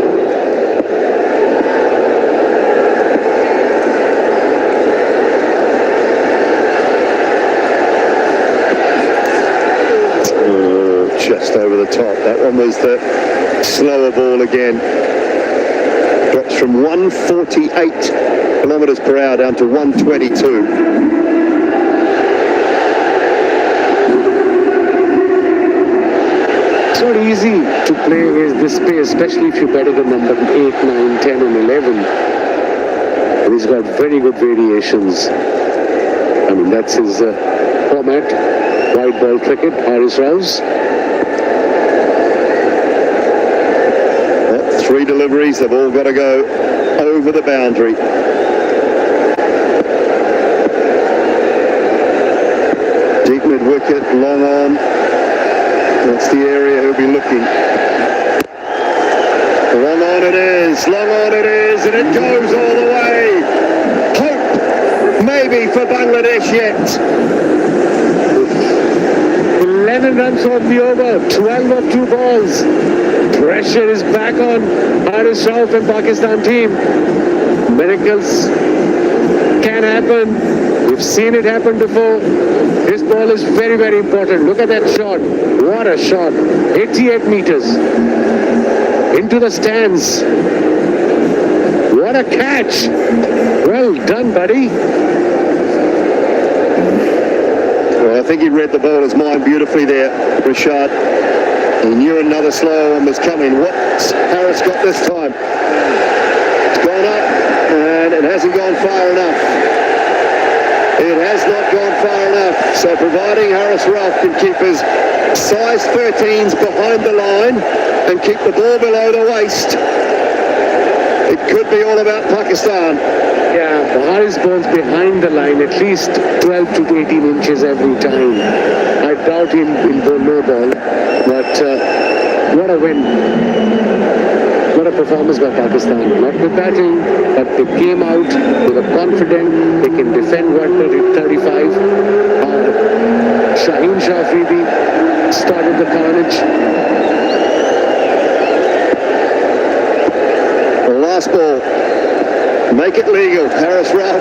Just over the top. That one was the slower ball again. Drops from 148 kilometres per hour down to 122. It's not easy to play against this pace, especially if you're better than number 8, 9, 10 and 11. And he's got very good variations. I mean, that's his format. White ball cricket, Haris Rauf. 3 deliveries, they've all got to go over the boundary. Deep mid-wicket, long on. That's the area he'll be looking. Long on it is, and it goes all the way. Hope, maybe be for Bangladesh yet. 11 runs on the over, 12 of 2 balls. Pressure is back on Haris Rauf and Pakistan team. Miracles can happen. We've seen it happen before. This ball is very, very important. Look at that shot. What a shot. 88 meters. Into the stands. What a catch. Well done, buddy. Well, I think he read the bowler's mind beautifully there, Rashad. He knew another slow one was coming. What's Harris got this time? It's gone up, and it hasn't gone far enough. It has not gone far enough. So providing Haris Rauf can keep his size 13s behind the line and keep the ball below the waist, it could be all about Pakistan. Yeah, Haris bowls behind the line at least 12 to 18 inches every time. I doubt he'll bowl no ball, but what a win. What a performance by Pakistan. Not with batting, but they came out, they were confident, they can defend 135. Shaheen Shah Afridi started the carnage. The last ball. Make it legal. Haris Rauf.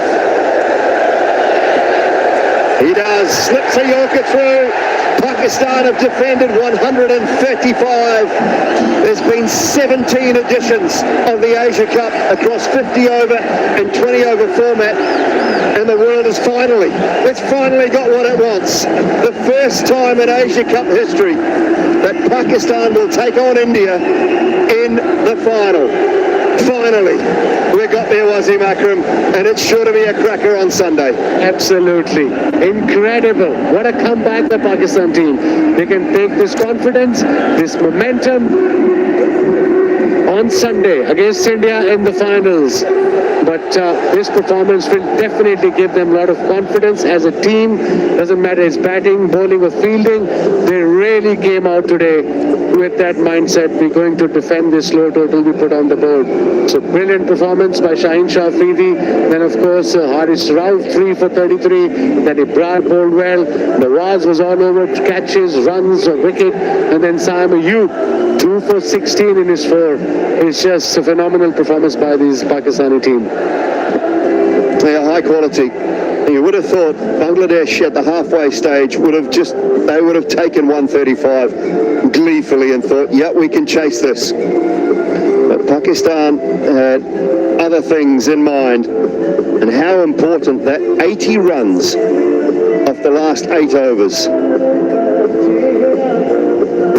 He does. Slips a Yorker through. Pakistan have defended 135. There's been 17 editions of the Asia Cup across 50 over and 20 over format. And the world has it's finally got what it wants. The first time in Asia Cup history that Pakistan will take on India in the final. Finally, we got there, Wasim Akram, and it's sure to be a cracker on Sunday. Absolutely. Incredible. What a comeback the Pakistan team. They can take this confidence, this momentum on Sunday against India in the finals. But this performance will definitely give them a lot of confidence as a team. Doesn't matter it's batting, bowling or fielding. They really came out today with that mindset. We're going to defend this low total we put on the board. So brilliant performance by Shaheen Shah Afridi. Then of course Haris Rauf 3 for 33. Then Ibrahim bowled well. Nawaz was all over catches, runs, a wicket. And then Saim Ayub 2 for 16 in his 4. It's just a phenomenal performance by this Pakistani team. They are high quality. You would have thought Bangladesh at the halfway stage would have taken 135 gleefully and thought, yeah, we can chase this. But Pakistan had other things in mind, and how important that 80 runs off the last 8 overs.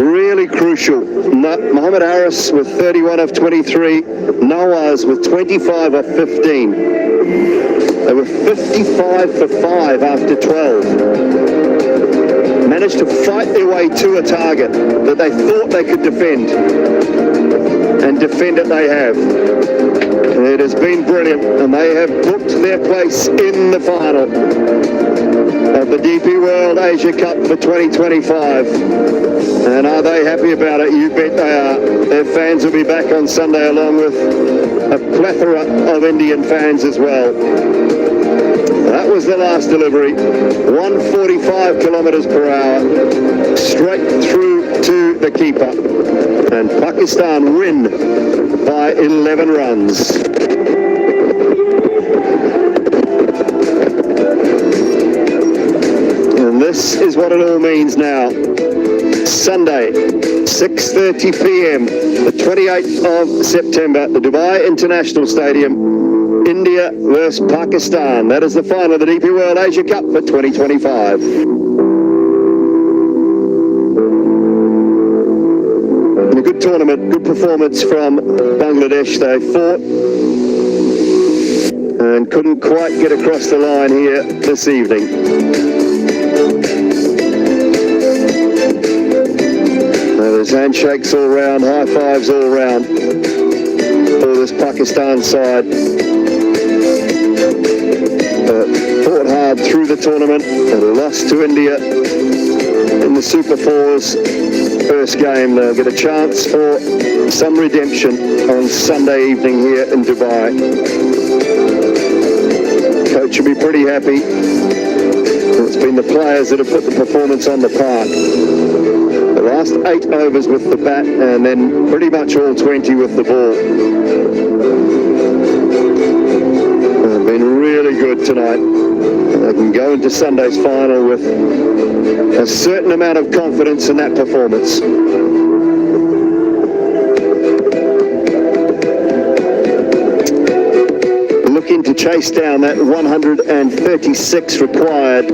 Really crucial. Mohammad Haris with 31 of 23, Nawaz with 25 of 15. They were 55 for 5 after 12. Managed to fight their way to a target that they thought they could defend. And defend it they have. It has been brilliant, and they have booked their place in the final of the DP World Asia Cup for 2025. And are they happy about it? You bet they are. Their fans will be back on Sunday along with a plethora of Indian fans as well. That was the last delivery. 145 kilometers per hour, straight through to the keeper. And Pakistan win by 11 runs. And this is what it all means now. Sunday, 6:30 p.m., the 28th of September, the Dubai International Stadium, India versus Pakistan. That is the final of the DP World Asia Cup for 2025. And a good tournament, good performance from Bangladesh. They fought and couldn't quite get across the line here this evening. There's handshakes all round, high fives all round for this Pakistan side. Fought hard through the tournament and lost to India in the Super Fours first game. They'll get a chance for some redemption on Sunday evening here in Dubai. Coach will be pretty happy. It's been the players that have put the performance on the park. The last 8 overs with the bat and then pretty much all 20 with the ball. They've been really good tonight. They can go into Sunday's final with a certain amount of confidence in that performance. Looking to chase down that 136 required.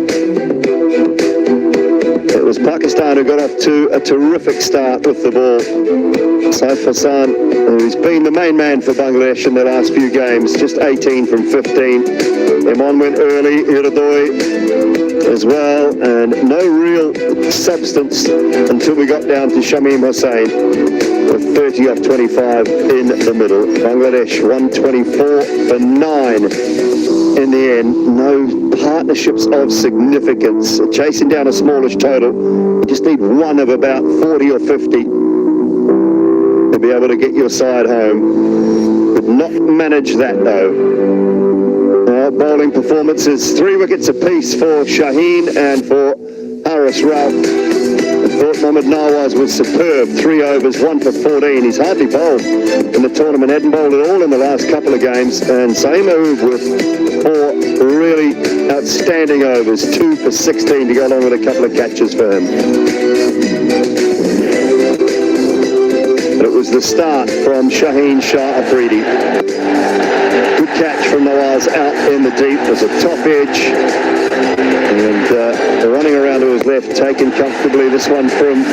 It was Pakistan who got off to a terrific start with the ball. Saif Hassan, who's been the main man for Bangladesh in the last few games, just 18 from 15. Imran went early, Iradoy as well, and no real substance until we got down to Shamim Hussain with 30 off 25 in the middle. Bangladesh 124 for 9 in the end. No partnerships of significance. Chasing down a smallish total. You just need one of about 40 or 50 to be able to get your side home. Could not manage that though. Bowling performances, 3 wickets apiece for Shaheen and for Haris Rauf. I thought Mohammad Nawaz was superb, 3 overs, 1 for 14. He's hardly bowled in the tournament, hadn't bowled at all in the last couple of games. And Saeem Ayub with 4 really outstanding overs, 2 for 16 to go along with a couple of catches for him. But it was the start from Shaheen Shah Afridi. Good catch from Nawaz out in the deep. There's a top edge. And running around to his left, taken comfortably. This one from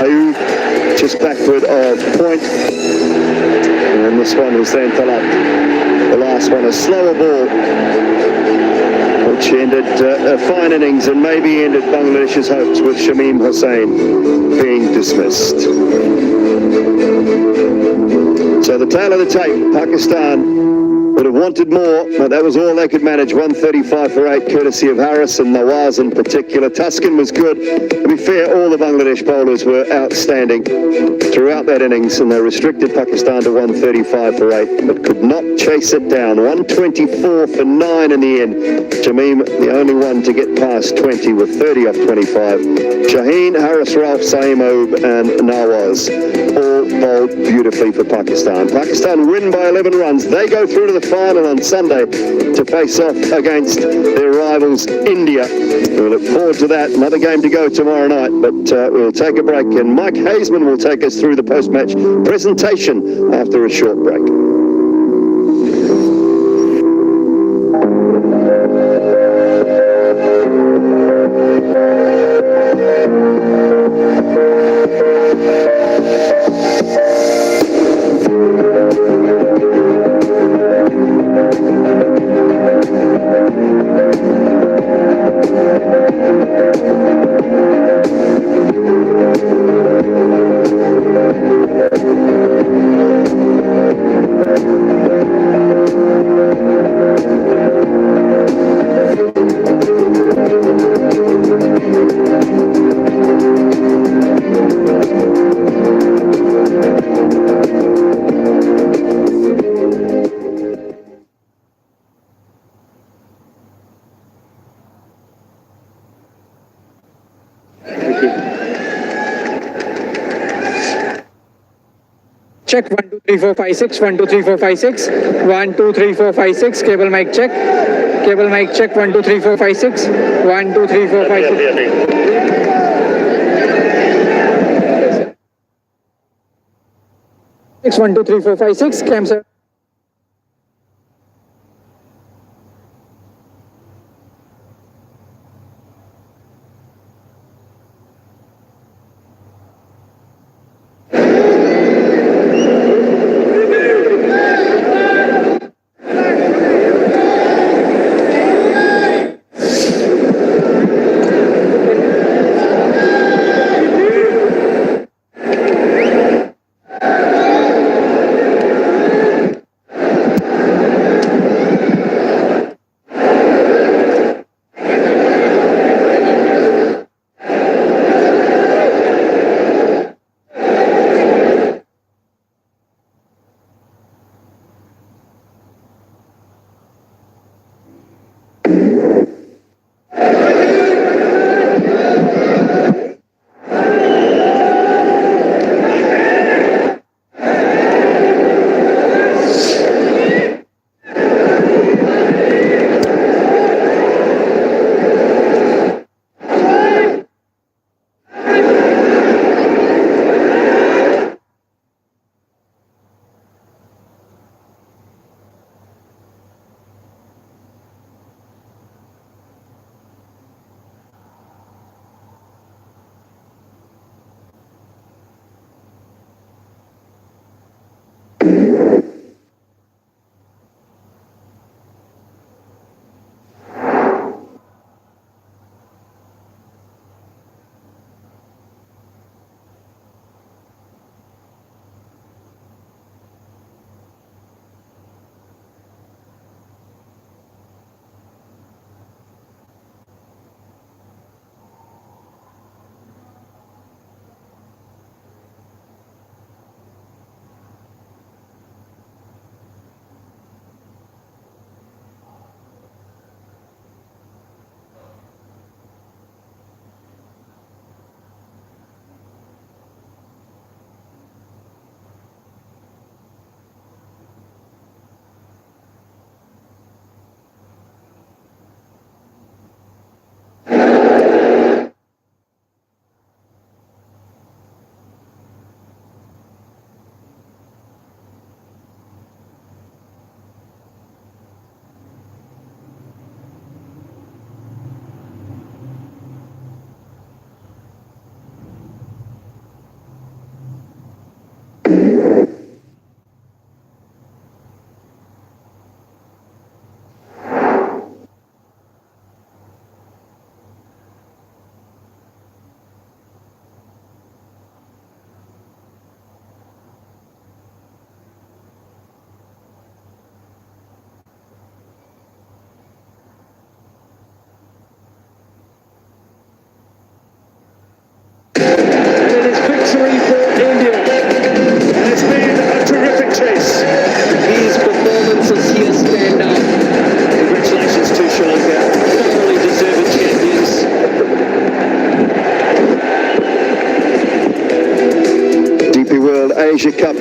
Ayub, just backward of point. And this one was then Talat. The last one, a slower ball, which ended a fine innings and maybe ended Bangladesh's hopes with Shamim Hussain being dismissed. So the tail of the tape, Pakistan would have wanted more, but that was all they could manage. 135 for 8, courtesy of Harris and Nawaz in particular. Tuscan was good. To be fair, all the Bangladesh bowlers were outstanding throughout that innings, and they restricted Pakistan to 135 for 8, but could not chase it down. 124 for 9 in the end. Jamim, the only one to get past 20 with 30 off 25. Shaheen, Haris Rauf, Saeem Ayub and Nawaz all bowled beautifully for Pakistan. Pakistan win by 11 runs. They go through to the final on Sunday to face off against their rivals India. We look forward to that. Another game to go tomorrow night, but we'll take a break and Mike Hazeman will take us through the post-match presentation after a short break. Check 1 2 3 4 5 6 1 2 3 4 5 6 1 2 3 4 5 6 cable mic check 1 2 3 4 5 6 1 2 3 4 5 6 1 2 3 4 5 6 cam sir.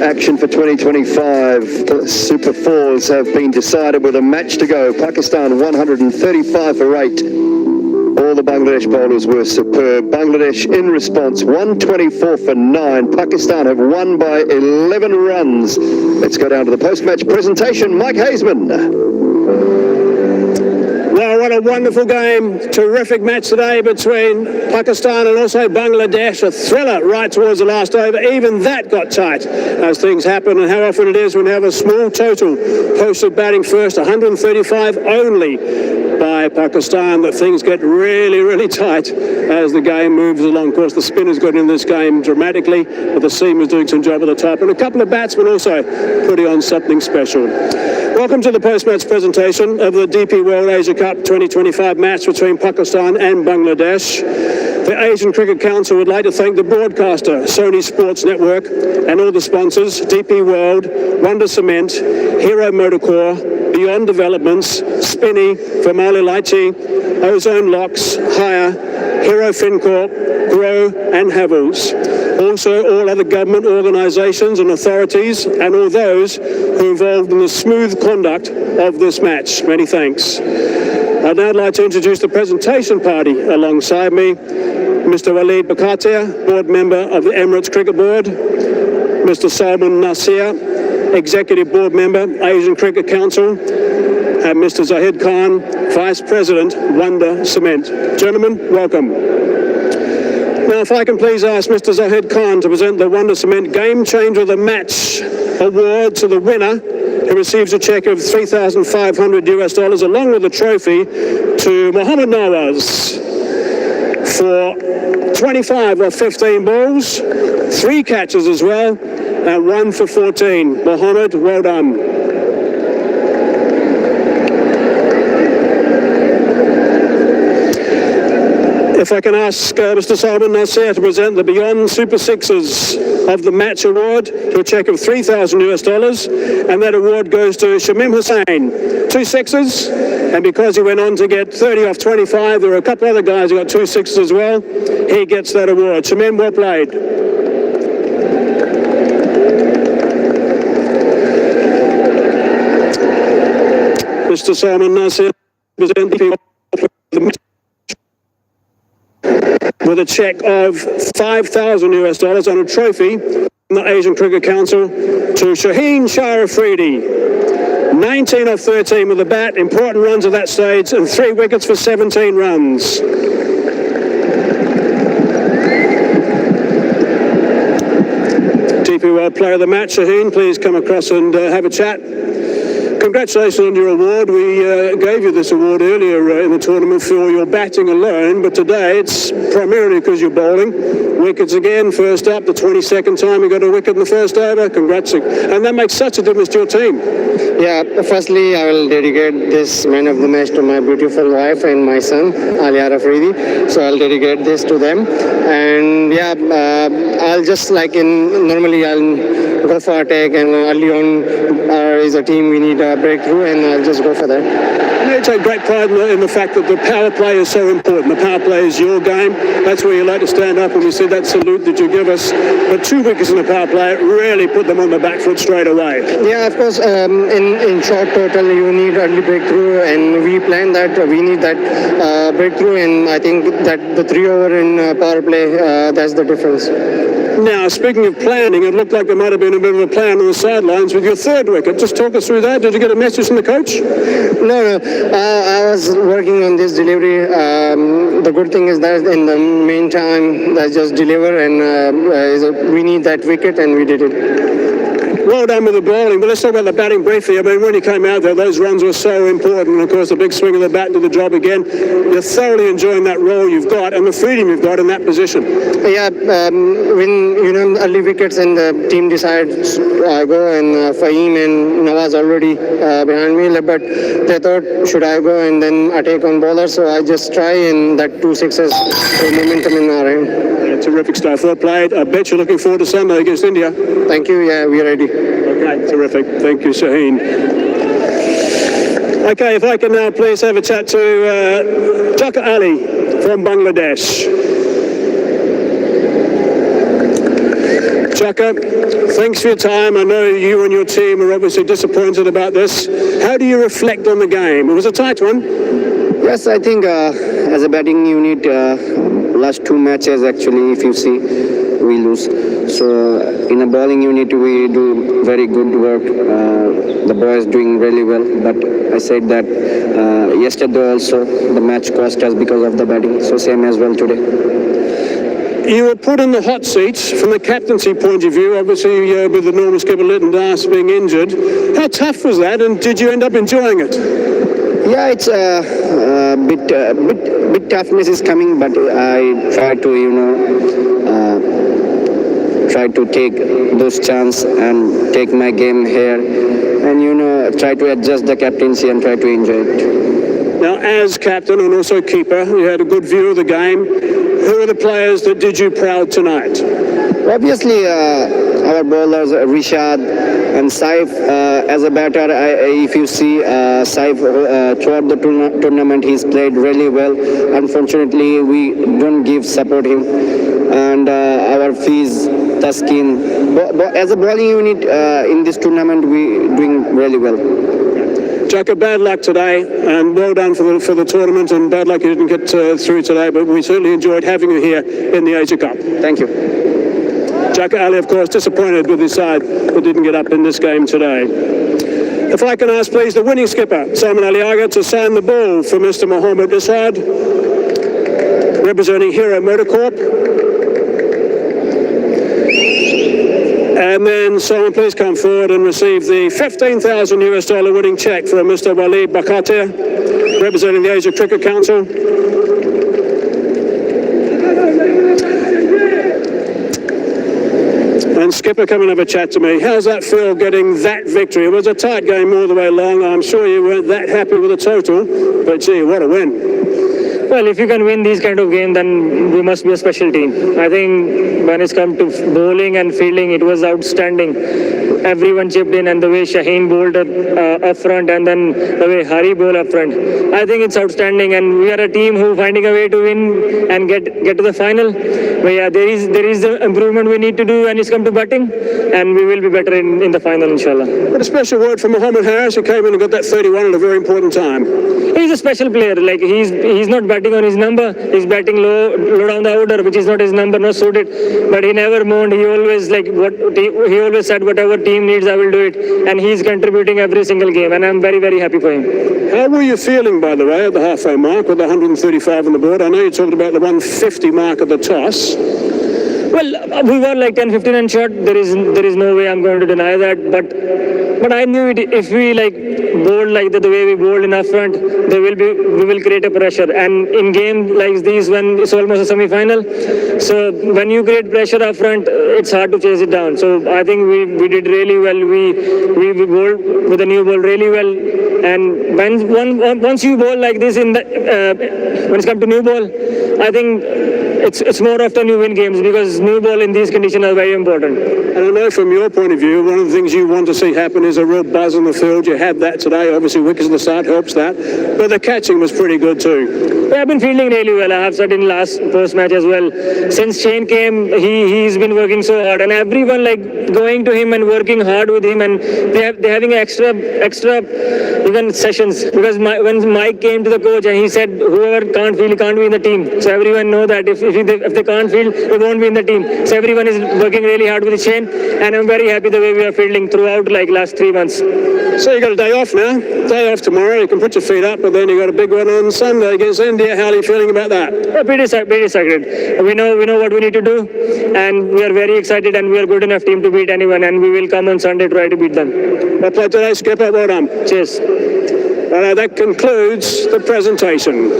action for 2025. The Super Fours have been decided with a match to go. Pakistan 135 for 8. All the Bangladesh bowlers were superb. Bangladesh in response 124 for 9. Pakistan have won by 11 runs. Let's go down to the post-match presentation. Mike Hazeman. Well, what a wonderful game. Terrific match today between Pakistan and also Bangladesh. A thriller right towards the last over. Even that got tight as things happen, and how often it is when you have a small total posted batting first, 135 only by Pakistan, that things get really, really tight as the game moves along. Of course, the spinners got in this game dramatically, but the seamers doing some job at the top, and a couple of batsmen also putting on something special. Welcome to the post-match presentation of the DP World Asia Cup 2025 match between Pakistan and Bangladesh. The Asian Cricket Council would like to thank the broadcaster, Sony Sports Network, and all the sponsors, DP World, Wonder Cement, Hero Motorcore, Beyond Developments, Spinny, Famali Lighty, Ozone Locks, Hire, Hero FinCorp, Grow, and Havels. Also, all other government organisations and authorities, and all those who are involved in the smooth conduct of this match. Many thanks. I'd now like to introduce the presentation party alongside me. Mr. Waleed Bakatia, board member of the Emirates Cricket Board. Mr. Salman Nasir, executive board member, Asian Cricket Council. And Mr. Zahid Khan, vice president, Wonder Cement. Gentlemen, welcome. Now, if I can please ask Mr. Zahid Khan to present the Wonder Cement Game Changer of the Match award to the winner, who receives a cheque of $3,500 along with a trophy, to Mohammad Nawaz for 25 of 15 balls, 3 catches as well, and 1 for 14. Mohammad, well done. If I can ask Mr. Salman Nasir to present the Beyond Super Sixes of the Match Award to a cheque of $3,000, and that award goes to Shamim Hussain. 2 sixes, and because he went on to get 30 off 25, there are a couple other guys who got 2 sixes as well. He gets that award. Shamim, well played. Mr. Salman Nasir present the with a cheque of $5,000 on a trophy from the Asian Cricket Council to Shaheen Shah Afridi. 19 off 13 with the bat, important runs at that stage, and 3 wickets for 17 runs. DP World Player of the Match, Shaheen, please come across and have a chat. Congratulations on your award. We gave you this award earlier in the tournament for your batting alone, but today it's primarily because you're bowling. Wickets again, first up, the 22nd time you got a wicket in the first over. Congrats. And that makes such a difference to your team. Yeah, firstly, I will dedicate this man of the match to my beautiful wife and my son, Aliya Afridi. So I'll dedicate this to them. And yeah, I'll just normally I'll go for attack, and early on is a team we need a breakthrough, and I'll just go for that. You take great pride in the fact that the power play is so important. The power play is your game. That's where you like to stand up, and we see that salute that you give us. But 2 wickets in the power play really put them on the back foot straight away. Yeah, of course, in short total, you need early breakthrough, and we planned that we need that breakthrough, and I think that the 3 over in power play, that's the difference. Now, speaking of planning, it looked like there might have been a bit of a plan on the sidelines with your 3rd wicket. Just talk us through that. Did you get a message from the coach? No. I was working on this delivery. The good thing is that in the meantime, let's just deliver, and we need that wicket, and we did it. Well done with the bowling, but let's talk about the batting briefly. I mean, when you came out there, those runs were so important, and of course, the big swing of the bat did the job again. You're thoroughly enjoying that role you've got and the freedom you've got in that position. Yeah, when early wickets and the team decides go, and Fahim and Nawaz already behind me, but they thought, should I go and then attack on bowler? So I just try, and that 2 sixes momentum in our end. Yeah, terrific stuff. Well played. I bet you're looking forward to Sunday against India. Thank you. Yeah, we're ready. Okay, terrific. Thank you, Shaheen. Okay, if I can now please have a chat to Tucker Ali from Bangladesh. Chaka, thanks for your time. I know you and your team are obviously disappointed about this. How do you reflect on the game? It was a tight one. Yes, I think as a batting unit, last two matches actually, if you see, we lose. So in a bowling unit, we do very good work. The boys doing really well. But I said that yesterday also the match cost us because of the batting. So same as well today. You were put in the hot seat from the captaincy point of view, obviously with the normal skipper Lytton Das being injured. How tough was that, and did you end up enjoying it? Yeah, it's a bit toughness is coming, but I try to, try to take those chances and take my game here, and try to adjust the captaincy and try to enjoy it. Now, as captain and also keeper, you had a good view of the game. Who are the players that did you proud tonight? Obviously, our bowlers, Rishad and Saif, as a batter, if you see Saif throughout the tournament, he's played really well. Unfortunately, we don't give support him. And our Fiz, Taskin, as a bowling unit in this tournament, we doing really well. Chaka, bad luck today, and well done for the tournament, and bad luck you didn't get through today, but we certainly enjoyed having you here in the Asia Cup. Thank you. Chaka Ali, of course, disappointed with his side that didn't get up in this game today. If I can ask, please, the winning skipper, Simon Aliaga, to sign the ball for Mr. Mohammed Asad, representing Hero Motorcorp. And then someone please come forward and receive the $15,000 winning check from Mr. Walid Bakatir, representing the Asia Cricket Council. And skipper, come and have a chat to me. How's that feel getting that victory? It was a tight game all the way along. I'm sure you weren't that happy with the total, but gee, what a win. Well, if you can win these kind of games, then we must be a special team. I think when it's come to bowling and fielding, it was outstanding. Everyone chipped in, and the way Shaheen bowled up front, and then the way Hari bowled up front. I think it's outstanding, and we are a team who finding a way to win and get to the final. But yeah, there is the improvement we need to do when it's come to batting, and we will be better in the final, inshallah. But a special word from Mohammed Harris, who came in and got that 31 at a very important time. He's a special player. Like he's not batting on his number. He's batting low down the order, which is not his number, not suited. But he never moaned. He always he always said, whatever team needs, I will do it. And he's contributing every single game, and I'm very, very happy for him. How were you feeling, by the way, at the halfway mark with the 135 on the board? I know you talked about the 150 mark at the toss. Well, we were like 10-15 and short. There is no way I'm going to deny that. But I knew it, if we bowled like the way we bowled in our front, we will create a pressure. And in games like these, when it's almost a semi-final, so when you create pressure up front, it's hard to chase it down. So I think we did really well. We bowled with the new ball really well. And once you bowl like this when it's come to new ball, I think it's more often you win games, because new ball in these conditions are very important. And I know from your point of view, one of the things you want to see happen is a real buzz on the field. You had that today. Obviously, wickets at the start helps that. But the catching was pretty good too. I've been fielding really well. I have said in last post match as well. Since Shane came, he's been working so hard, and everyone going to him and working hard with him, and they're having extra even sessions, because when Mike came to the coach and he said whoever can't field can't be in the team. So everyone know that if they can't field, they won't be in the team. So everyone is working really hard with Shane, and I'm very happy the way we are fielding throughout last 3 months. So you got a day off now. Day off tomorrow. You can put your feet up, but then you got a big one on Sunday against India. How are you feeling about that? Pretty excited. We know what we need to do, and we are very excited, and we are good enough team to beat anyone, and we will come on Sunday try to beat them. Well played today, skipper. Well done. Cheers. That concludes the presentation.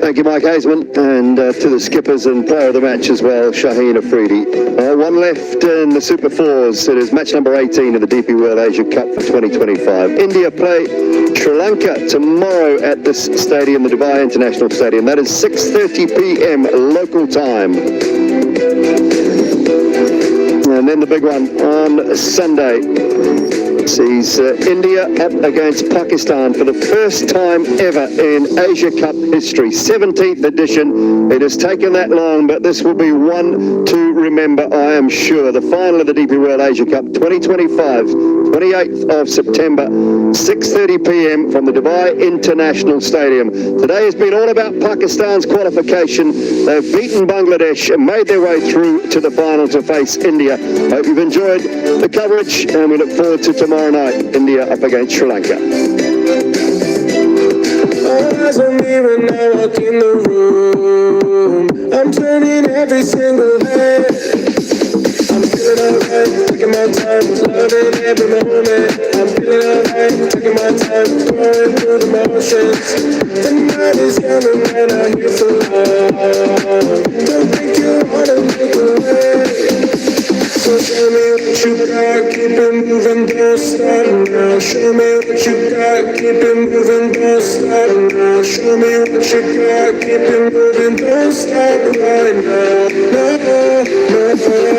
Thank you, Mike Hazeman, and to the skippers and player of the match as well, Shaheen Afridi. One left in the Super Fours. It is match number 18 of the DP World Asia Cup for 2025. India play Sri Lanka tomorrow at this stadium, the Dubai International Stadium. That is 6:30 p.m. local time. And then the big one on Sunday. sees India up against Pakistan for the first time ever in Asia Cup history. 17th edition. It has taken that long, but this will be one to remember, I am sure. The final of the DP World Asia Cup 2025, 28th of September, 6:30 p.m. from the Dubai International Stadium. Today has been all about Pakistan's qualification. They've beaten Bangladesh and made their way through to the final to face India. Hope you've enjoyed the coverage, and we look forward to tomorrow night, India up against Sri Lanka. Eyes on me when I walk in the room. I'm turning every single head. I'm feeling alright, taking my time, loving every moment. I'm feeling alright, taking my time, going through the motions. The night is young and when I hear for love. Don't think you wanna make a way. So show me what you got, keep it moving, don't stop now. Show me what you got, keep it moving, don't stop now. Show me what you got, keep it moving, don't stop right now. No, no, no.